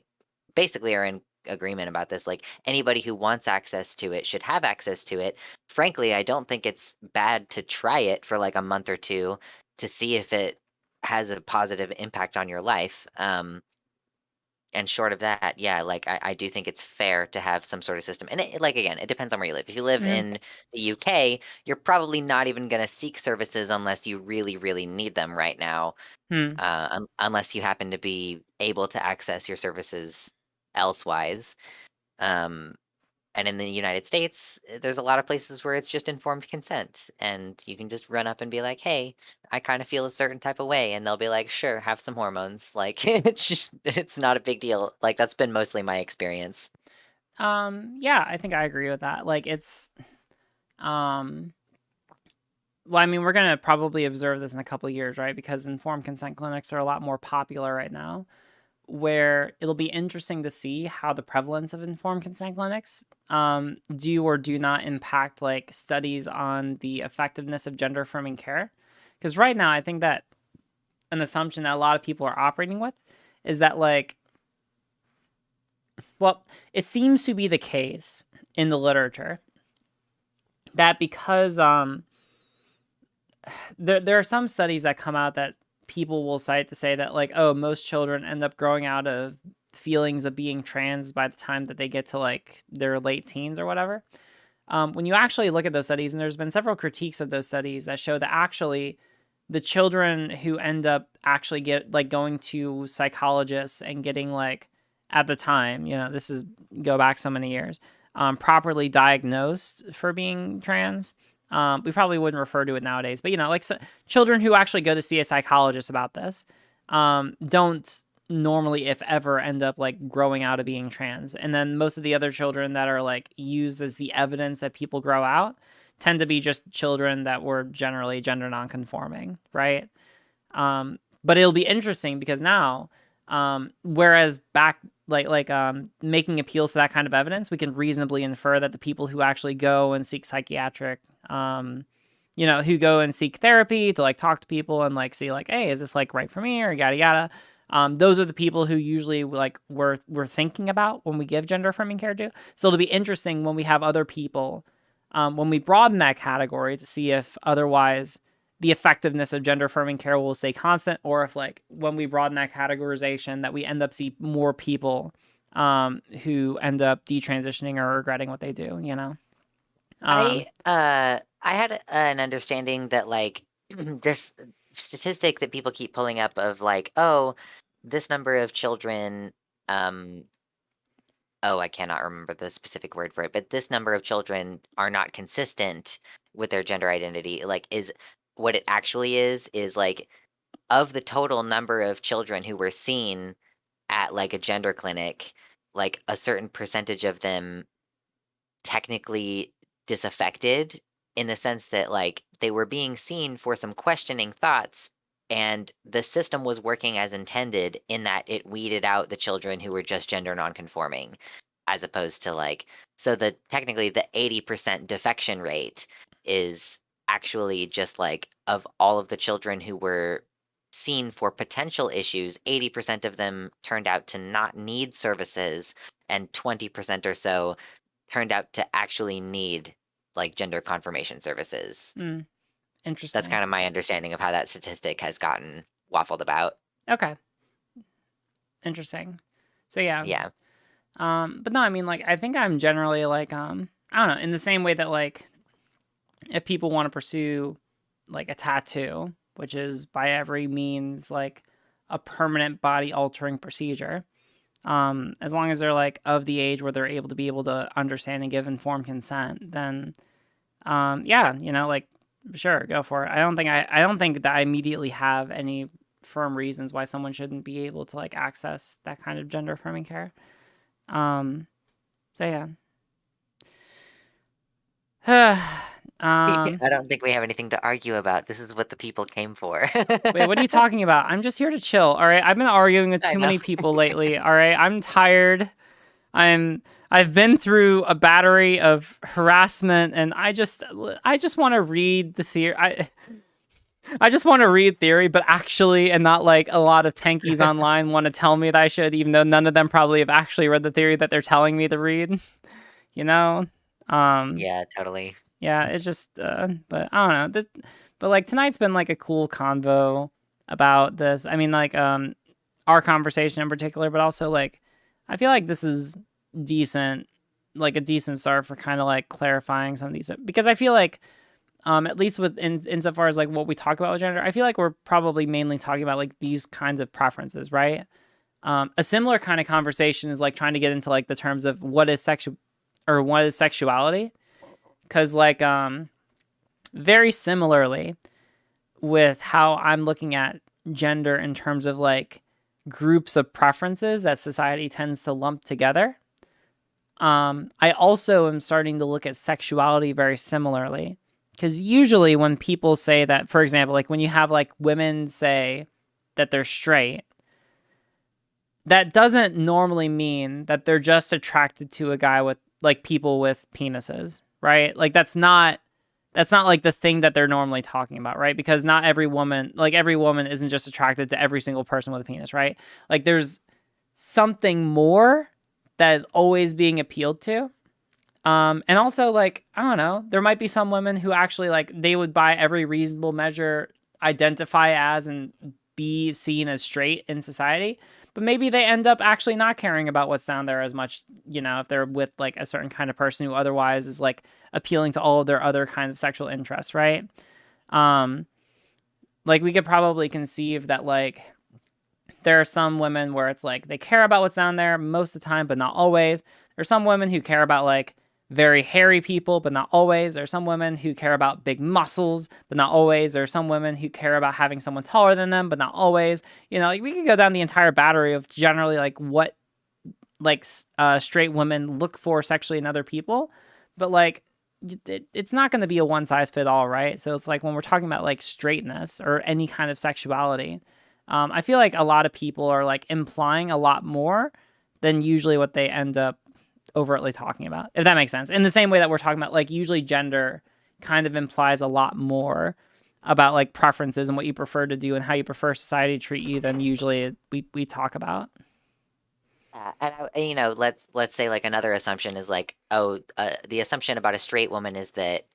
basically are in agreement about this. Like anybody who wants access to it should have access to it. Frankly, I don't think it's bad to try it for like a month or two to see if it has a positive impact on your life. And short of that, yeah, like I do think it's fair to have some sort of system. And like again, it depends on where you live. If you live Yeah. in the UK, you're probably not even going to seek services unless you really, really need them right now. Unless you happen to be able to access your services elsewise. And in the United States, there's a lot of places where it's just informed consent, and you can just run up and be like, "Hey, I kind of feel a certain type of way," and they'll be like, "Sure, have some hormones." Like it's not a big deal. Like that's been mostly my experience. Yeah, I think I agree with that. Like it's well, I mean, we're gonna probably observe this in a couple of years, right? Because informed consent clinics are a lot more popular right now, where it'll be interesting to see how the prevalence of informed consent clinics do or do not impact like studies on the effectiveness of gender affirming care. Because right now, I think that an assumption that a lot of people are operating with is that like, well, it seems to be the case in the literature that because there are some studies that come out that people will cite to say that like, oh, most children end up growing out of feelings of being trans by the time that they get to like their late teens or whatever. When you actually look at those studies, and there's been several critiques of those studies that show that actually the children who end up actually going to psychologists and getting like at the time, this is go back so many years, properly diagnosed for being trans. We probably wouldn't refer to it nowadays, but children who actually go to see a psychologist about this don't normally, if ever, end up like growing out of being trans. And then most of the other children that are like used as the evidence that people grow out tend to be just children that were generally gender nonconforming, right? But it'll be interesting because now, whereas back making appeals to that kind of evidence, we can reasonably infer that the people who actually go and seek psychiatric, who go and seek therapy to like talk to people and like see like, hey, is this like right for me or yada yada. Those are the people who usually like we're thinking about when we give gender affirming care to. So it'll be interesting when we have other people, when we broaden that category to see if otherwise the effectiveness of gender affirming care will stay constant, or if like when we broaden that categorization that we end up see more people who end up detransitioning or regretting what they do, I had an understanding that like this statistic that people keep pulling up of like, oh, this number of children, I cannot remember the specific word for it, but this number of children are not consistent with their gender identity. Like, is what it actually is like of the total number of children who were seen at like a gender clinic, like a certain percentage of them technically disaffected in the sense that like they were being seen for some questioning thoughts, and the system was working as intended in that it weeded out the children who were just gender nonconforming, as opposed to like, so technically the 80% defection rate is actually just like of all of the children who were seen for potential issues, 80% of them turned out to not need services, and 20% or so turned out to actually need like gender confirmation services. Interesting. That's kind of my understanding of how that statistic has gotten waffled about. Okay. Interesting. So yeah. Yeah. But no, I mean, like, I think I'm generally like, I don't know, in the same way that like, if people want to pursue like a tattoo, which is by every means like a permanent body altering procedure, as long as they're like of the age where they're able to understand and give informed consent, then, yeah, like, sure, go for it. I don't think that I immediately have any firm reasons why someone shouldn't be able to like access that kind of gender affirming care. So yeah. I don't think we have anything to argue about. This is what the people came for. Wait, what are you talking about? I'm just here to chill, all right? I've been arguing with I too know. many people lately, all right? I'm tired. I've been through a battery of harassment, and I just want to read the theory. I just want to read theory, but actually, and not like a lot of tankies online want to tell me that I should, even though none of them probably have actually read the theory that they're telling me to read. You know? Yeah, totally. Yeah, it's just, but I don't know. But like tonight's been like a cool convo about this. I mean, like, our conversation in particular, but also like, I feel like this is decent, like a decent start for kind of like clarifying some of these, because I feel like, at least with insofar as like what we talk about with gender, I feel like we're probably mainly talking about like these kinds of preferences, right? A similar kind of conversation is like trying to get into like the terms of what is sexuality. Because, like, very similarly with how I'm looking at gender in terms of, like, groups of preferences that society tends to lump together, I also am starting to look at sexuality very similarly. Because usually when people say that, for example, like, when you have, like, women say that they're straight, that doesn't normally mean that they're just attracted to a guy with, like, people with penises. Right? Like that's not like the thing that they're normally talking about, right? Because not every woman isn't just attracted to every single person with a penis, right? Like there's something more that is always being appealed to. And also like, I don't know, there might be some women who actually like, they would by every reasonable measure identify as and be seen as straight in society. But maybe they end up actually not caring about what's down there as much, you know, if they're with like a certain kind of person who otherwise is like appealing to all of their other kinds of sexual interests, right? Like we could probably conceive that like there are some women where it's like they care about what's down there most of the time, but not always. There's some women who care about like very hairy people, but not always. There are some women who care about big muscles, but not always. There are some women who care about having someone taller than them, but not always. You know, like we could go down the entire battery of generally like what like straight women look for sexually in other people, but like it's not going to be a one size fit all, right? So it's like when we're talking about like straightness or any kind of sexuality, I feel like a lot of people are like implying a lot more than usually what they end up overtly talking about, if that makes sense. In the same way that we're talking about, like, usually gender kind of implies a lot more about like preferences and what you prefer to do and how you prefer society to treat you than usually we talk about. And you know, let's say like another assumption is like, the assumption about a straight woman is that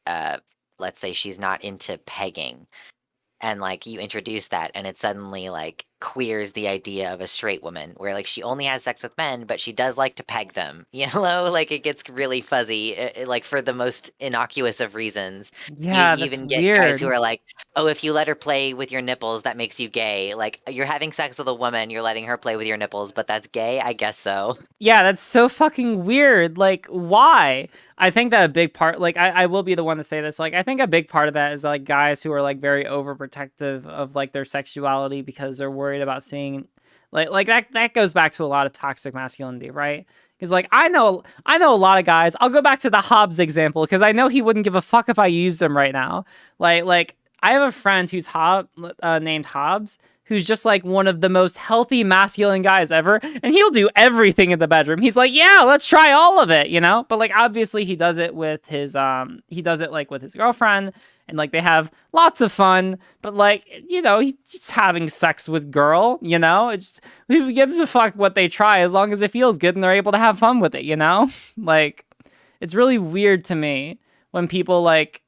let's say she's not into pegging, and like you introduce that and it suddenly like queers the idea of a straight woman where like she only has sex with men but she does like to peg them, you know, like it gets really fuzzy, like for the most innocuous of reasons. Yeah, you that's even get weird. guys who are like, oh, if you let her play with your nipples that makes you gay. Like you're having sex with a woman, you're letting her play with your nipples, but that's gay? I guess so. Yeah, that's so fucking weird. Like, why? I think that a big part, like, I will be the one to say this, like, I think a big part of that is, like, guys who are, like, very overprotective of, like, their sexuality because they're worried about seeing, like that goes back to a lot of toxic masculinity, right? Because, like, I know a lot of guys, I'll go back to the Hobbs example, because I know he wouldn't give a fuck if I used him right now. Like, I have a friend who's named Hobbs, who's just like one of the most healthy masculine guys ever, and he'll do everything in the bedroom. He's like, yeah, let's try all of it, you know? But like obviously he does it with his like with his girlfriend, and like they have lots of fun, but like, you know, he's just having sex with girl, you know? It's just, who gives a fuck what they try as long as it feels good and they're able to have fun with it, you know? Like it's really weird to me when people like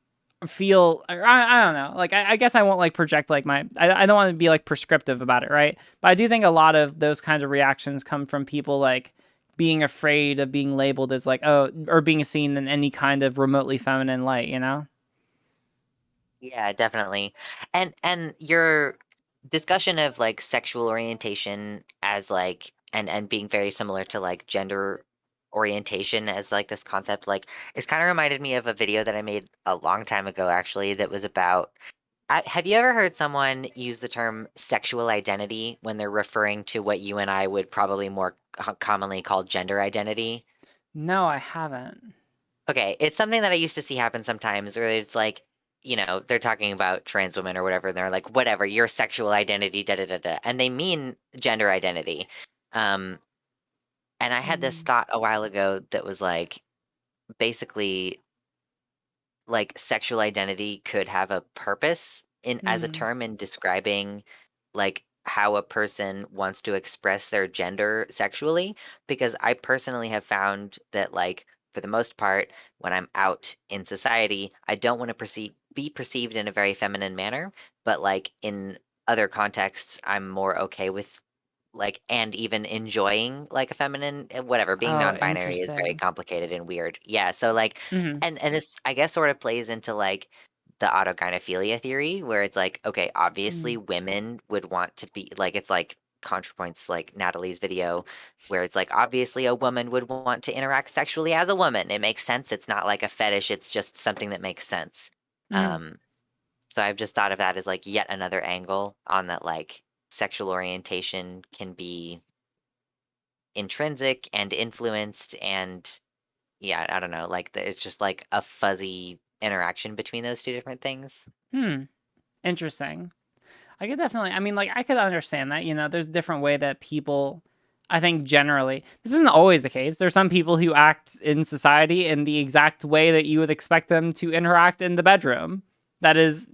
feel, I don't know, like I guess I won't like project like I don't want to be like prescriptive about it, right? But I do think a lot of those kinds of reactions come from people like being afraid of being labeled as like, oh, or being seen in any kind of remotely feminine light, you know? Yeah, definitely. And your discussion of like sexual orientation as like and being very similar to like gender orientation as like this concept, like it's kind of reminded me of a video that I made a long time ago actually that was about, have you ever heard someone use the term sexual identity when they're referring to what you and I would probably more commonly call gender identity? No, I haven't. Okay, it's something that I used to see happen sometimes where it's like, you know, they're talking about trans women or whatever, and they're like, whatever, your sexual identity, da da da da. And they mean gender identity. And I had this thought a while ago that was like, basically, like sexual identity could have a purpose in as a term in describing like how a person wants to express their gender sexually, because I personally have found that like for the most part when I'm out in society, I don't want to be perceived in a very feminine manner, but like in other contexts I'm more okay with like and even enjoying like a feminine whatever, being Oh, non-binary is very interesting. complicated and weird. Yeah, so like Mm-hmm. and this I guess sort of plays into like the autogynephilia theory where it's like, okay, obviously women would want to be like it's like ContraPoints like Natalie's video where it's like obviously a woman would want to interact sexually as a woman. It makes sense. It's not like a fetish, it's just something that makes sense. Um so I've just thought of that as like yet another angle on that like sexual orientation can be intrinsic and influenced and yeah, I don't know, like it's just like a fuzzy interaction between those two different things. Interesting. I could definitely, I mean, like, I could understand that, you know, there's a different way that people, I think generally, this isn't always the case. There's some people who act in society in the exact way that you would expect them to interact in the bedroom. That is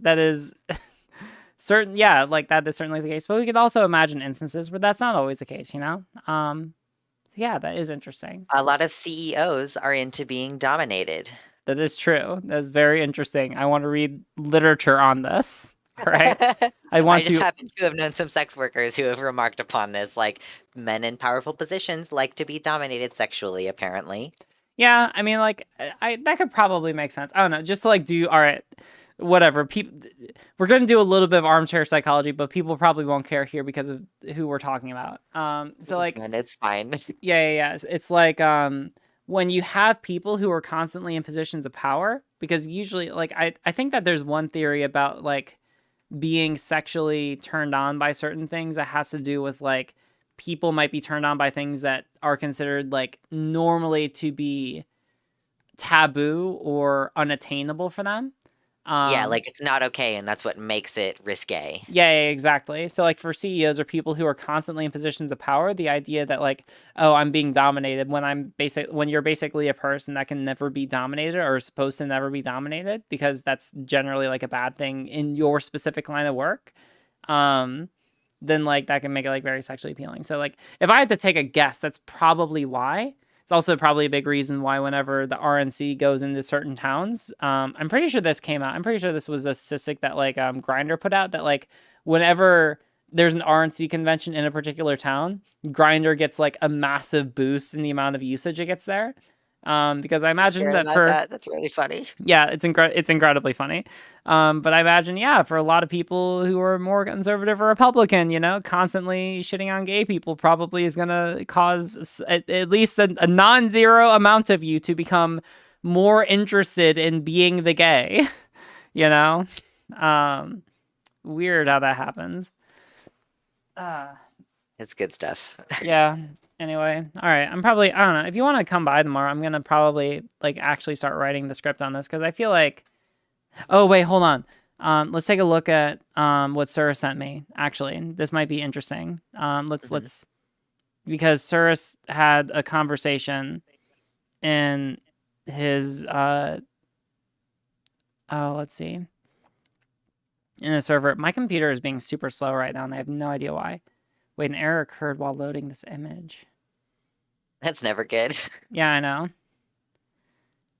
certain, yeah, like that is certainly the case. But we could also imagine instances where that's not always the case, you know? So yeah, that is interesting. A lot of CEOs are into being dominated. That is true. That's very interesting. I want to read literature on this. All right. I just happen to have known some sex workers who have remarked upon this, like men in powerful positions like to be dominated sexually, apparently. Yeah, I mean, like, that could probably make sense. I don't know, just to like do, all right, whatever. We're gonna do a little bit of armchair psychology, but people probably won't care here because of who we're talking about. So like, and it's fine. Yeah. It's like when you have people who are constantly in positions of power, because usually, like, I think that there's one theory about like being sexually turned on by certain things that has to do with like people might be turned on by things that are considered like normally to be taboo or unattainable for them. Yeah, like it's not okay, and that's what makes it risque. Yeah, exactly. So like for CEOs or people who are constantly in positions of power, the idea that like, oh, I'm being dominated when you're basically a person that can never be dominated or is supposed to never be dominated, because that's generally like a bad thing in your specific line of work. Then like that can make it like very sexually appealing. So like if I had to take a guess, that's probably why. It's also probably a big reason why whenever the RNC goes into certain towns, I'm pretty sure this came out. I'm pretty sure this was a statistic that like Grindr put out, that like whenever there's an RNC convention in a particular town, Grindr gets like a massive boost in the amount of usage it gets there. Because I imagine that's really funny. Yeah, it's incredibly funny. But I imagine, yeah, for a lot of people who are more conservative or Republican, you know, constantly shitting on gay people probably is going to cause at least a non-zero amount of you to become more interested in being the gay, you know? Weird how that happens. It's good stuff. Yeah. Anyway, all right. I don't know. If you want to come by tomorrow, I'm going to probably like actually start writing the script on this, because I feel like, oh, wait, hold on. Let's take a look at what Surus sent me. Actually, this might be interesting. Let's because Surus had a conversation in his let's see. In a server. My computer is being super slow right now, and I have no idea why. Wait, an error occurred while loading this image. That's never good. Yeah, I know.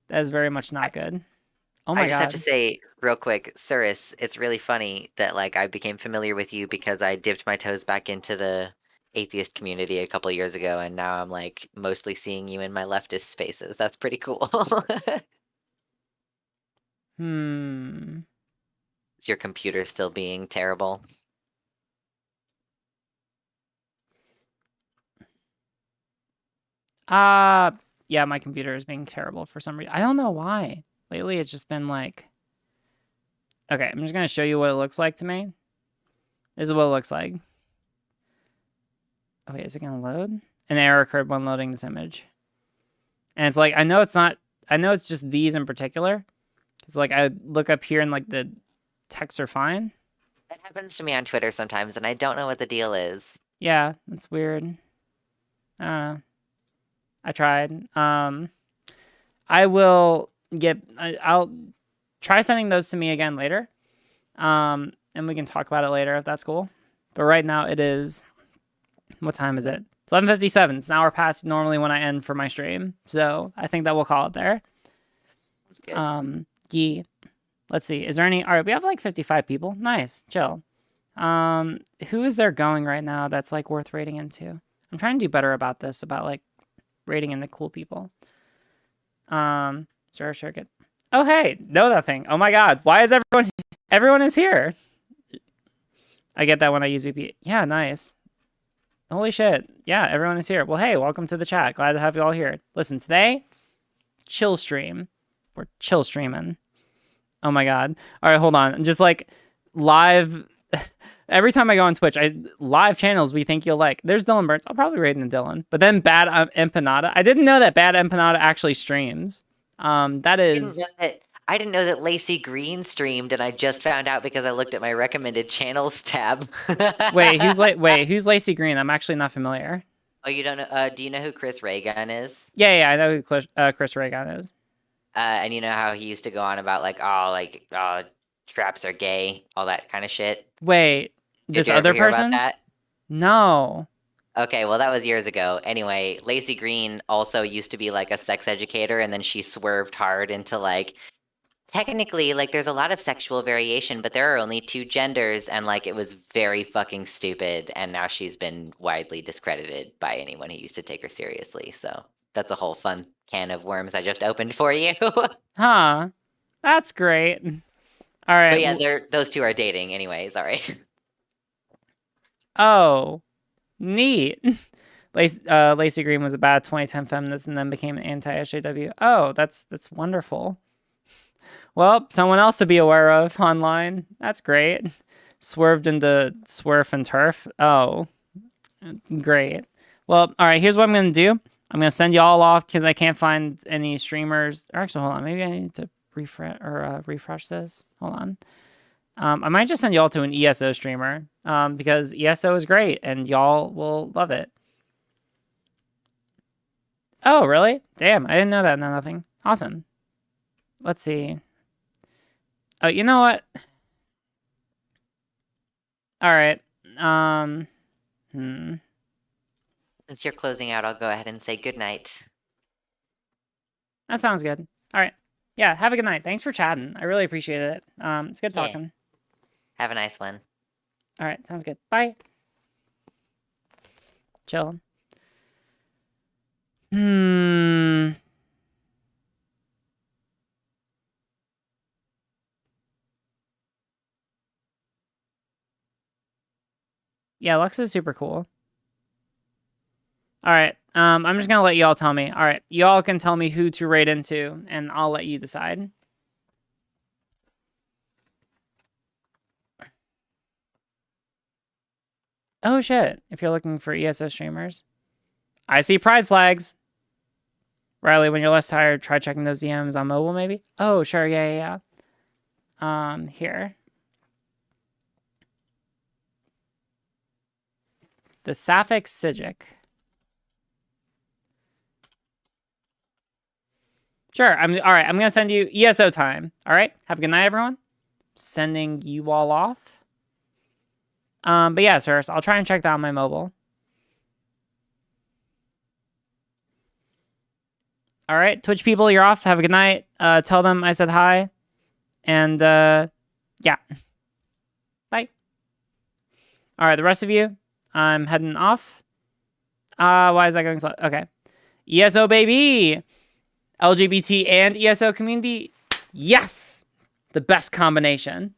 That is very much not good. Oh my god. I just have to say real quick, Surus, it's really funny that like I became familiar with you because I dipped my toes back into the atheist community a couple years ago, and now I'm like mostly seeing you in my leftist spaces. That's pretty cool. Is your computer still being terrible? Yeah, my computer is being terrible for some reason. I don't know why. Lately, it's just been like... Okay, I'm just going to show you what it looks like to me. This is what it looks like. Oh, wait, is it going to load? An error occurred when loading this image. And it's like, I know it's not I know it's just these in particular. It's like I look up here and like the texts are fine. That happens to me on Twitter sometimes, and I don't know what the deal is. Yeah, that's weird. I don't know. I tried. I'll try sending those to me again later. And we can talk about it later if that's cool. But right now it is, what time is it? It's 11:57. It's an hour past normally when I end for my stream. So I think that we'll call it there. That's good. Yeah. Let's see. Is there any? All right, we have like 55 people. Nice. Chill. Who is there going right now that's like worth rating into? I'm trying to do better about this, about like rating into cool people. Sure, good. Oh, hey, know that thing. Oh my God. Why is everyone is here? I get that when I use VP. Yeah, nice. Holy shit. Yeah, everyone is here. Well, hey, welcome to the chat. Glad to have you all here. Listen, today, chill stream. We're chill streaming. Oh my God. All right, hold on. Just like live. Every time I go on Twitch, live channels we think you'll like. There's Dylan Burns. I'll probably rate into Dylan. But then Bad Empanada. I didn't know that Bad Empanada actually streams. That is. I didn't know that Lacey Green streamed, and I just found out because I looked at my recommended channels tab. Wait, who's Lacey Green? I'm actually not familiar. Oh, you don't know? Do you know who Chris Raygun is? Yeah, I know who Chris Raygun is. And you know how he used to go on about traps are gay, all that kind of shit. Wait, this other person? About that? No. Okay, well that was years ago. Anyway, Lacey Green also used to be like a sex educator, and then she swerved hard into like. Technically, like, there's a lot of sexual variation, but there are only 2 genders, and, like, it was very fucking stupid, and now she's been widely discredited by anyone who used to take her seriously, so that's a whole fun can of worms I just opened for you. Huh. That's great. All right. But yeah, those 2 are dating anyway, sorry. Oh, neat. Lacey Green was a bad 2010 feminist and then became an anti-SJW. Oh, that's wonderful. Well, someone else to be aware of online. That's great. Swerved into Swerf and Turf. Oh, great. Well, all right, here's what I'm going to do. I'm going to send you all off because I can't find any streamers. Or actually, hold on. Maybe I need to refresh this. Hold on. I might just send you all to an ESO streamer because ESO is great and y'all will love it. Oh, really? Damn, I didn't know that. No, nothing. Awesome. Let's see. Oh, you know what? All right. Since you're closing out, I'll go ahead and say good night. That sounds good. All right. Yeah, have a good night. Thanks for chatting. I really appreciate it. It's good talking. Yeah. Have a nice one. All right, sounds good. Bye. Chill. Yeah, Lux is super cool. All right. I'm just going to let you all tell me. All right. You all can tell me who to rate into, and I'll let you decide. Oh, shit. If you're looking for ESO streamers. I see pride flags. Riley, when you're less tired, try checking those DMs on mobile, maybe? Oh, sure. Yeah. Here. The Sapphic Sijic. Sure. All right. I'm going to send you ESO time. All right. Have a good night, everyone. Sending you all off. But yeah, sir. So I'll try and check that on my mobile. All right. Twitch people, you're off. Have a good night. Tell them I said hi. And yeah. Bye. All right. The rest of you, I'm heading off. Why is that going slow? Okay. ESO, baby. LGBT and ESO community. Yes. The best combination.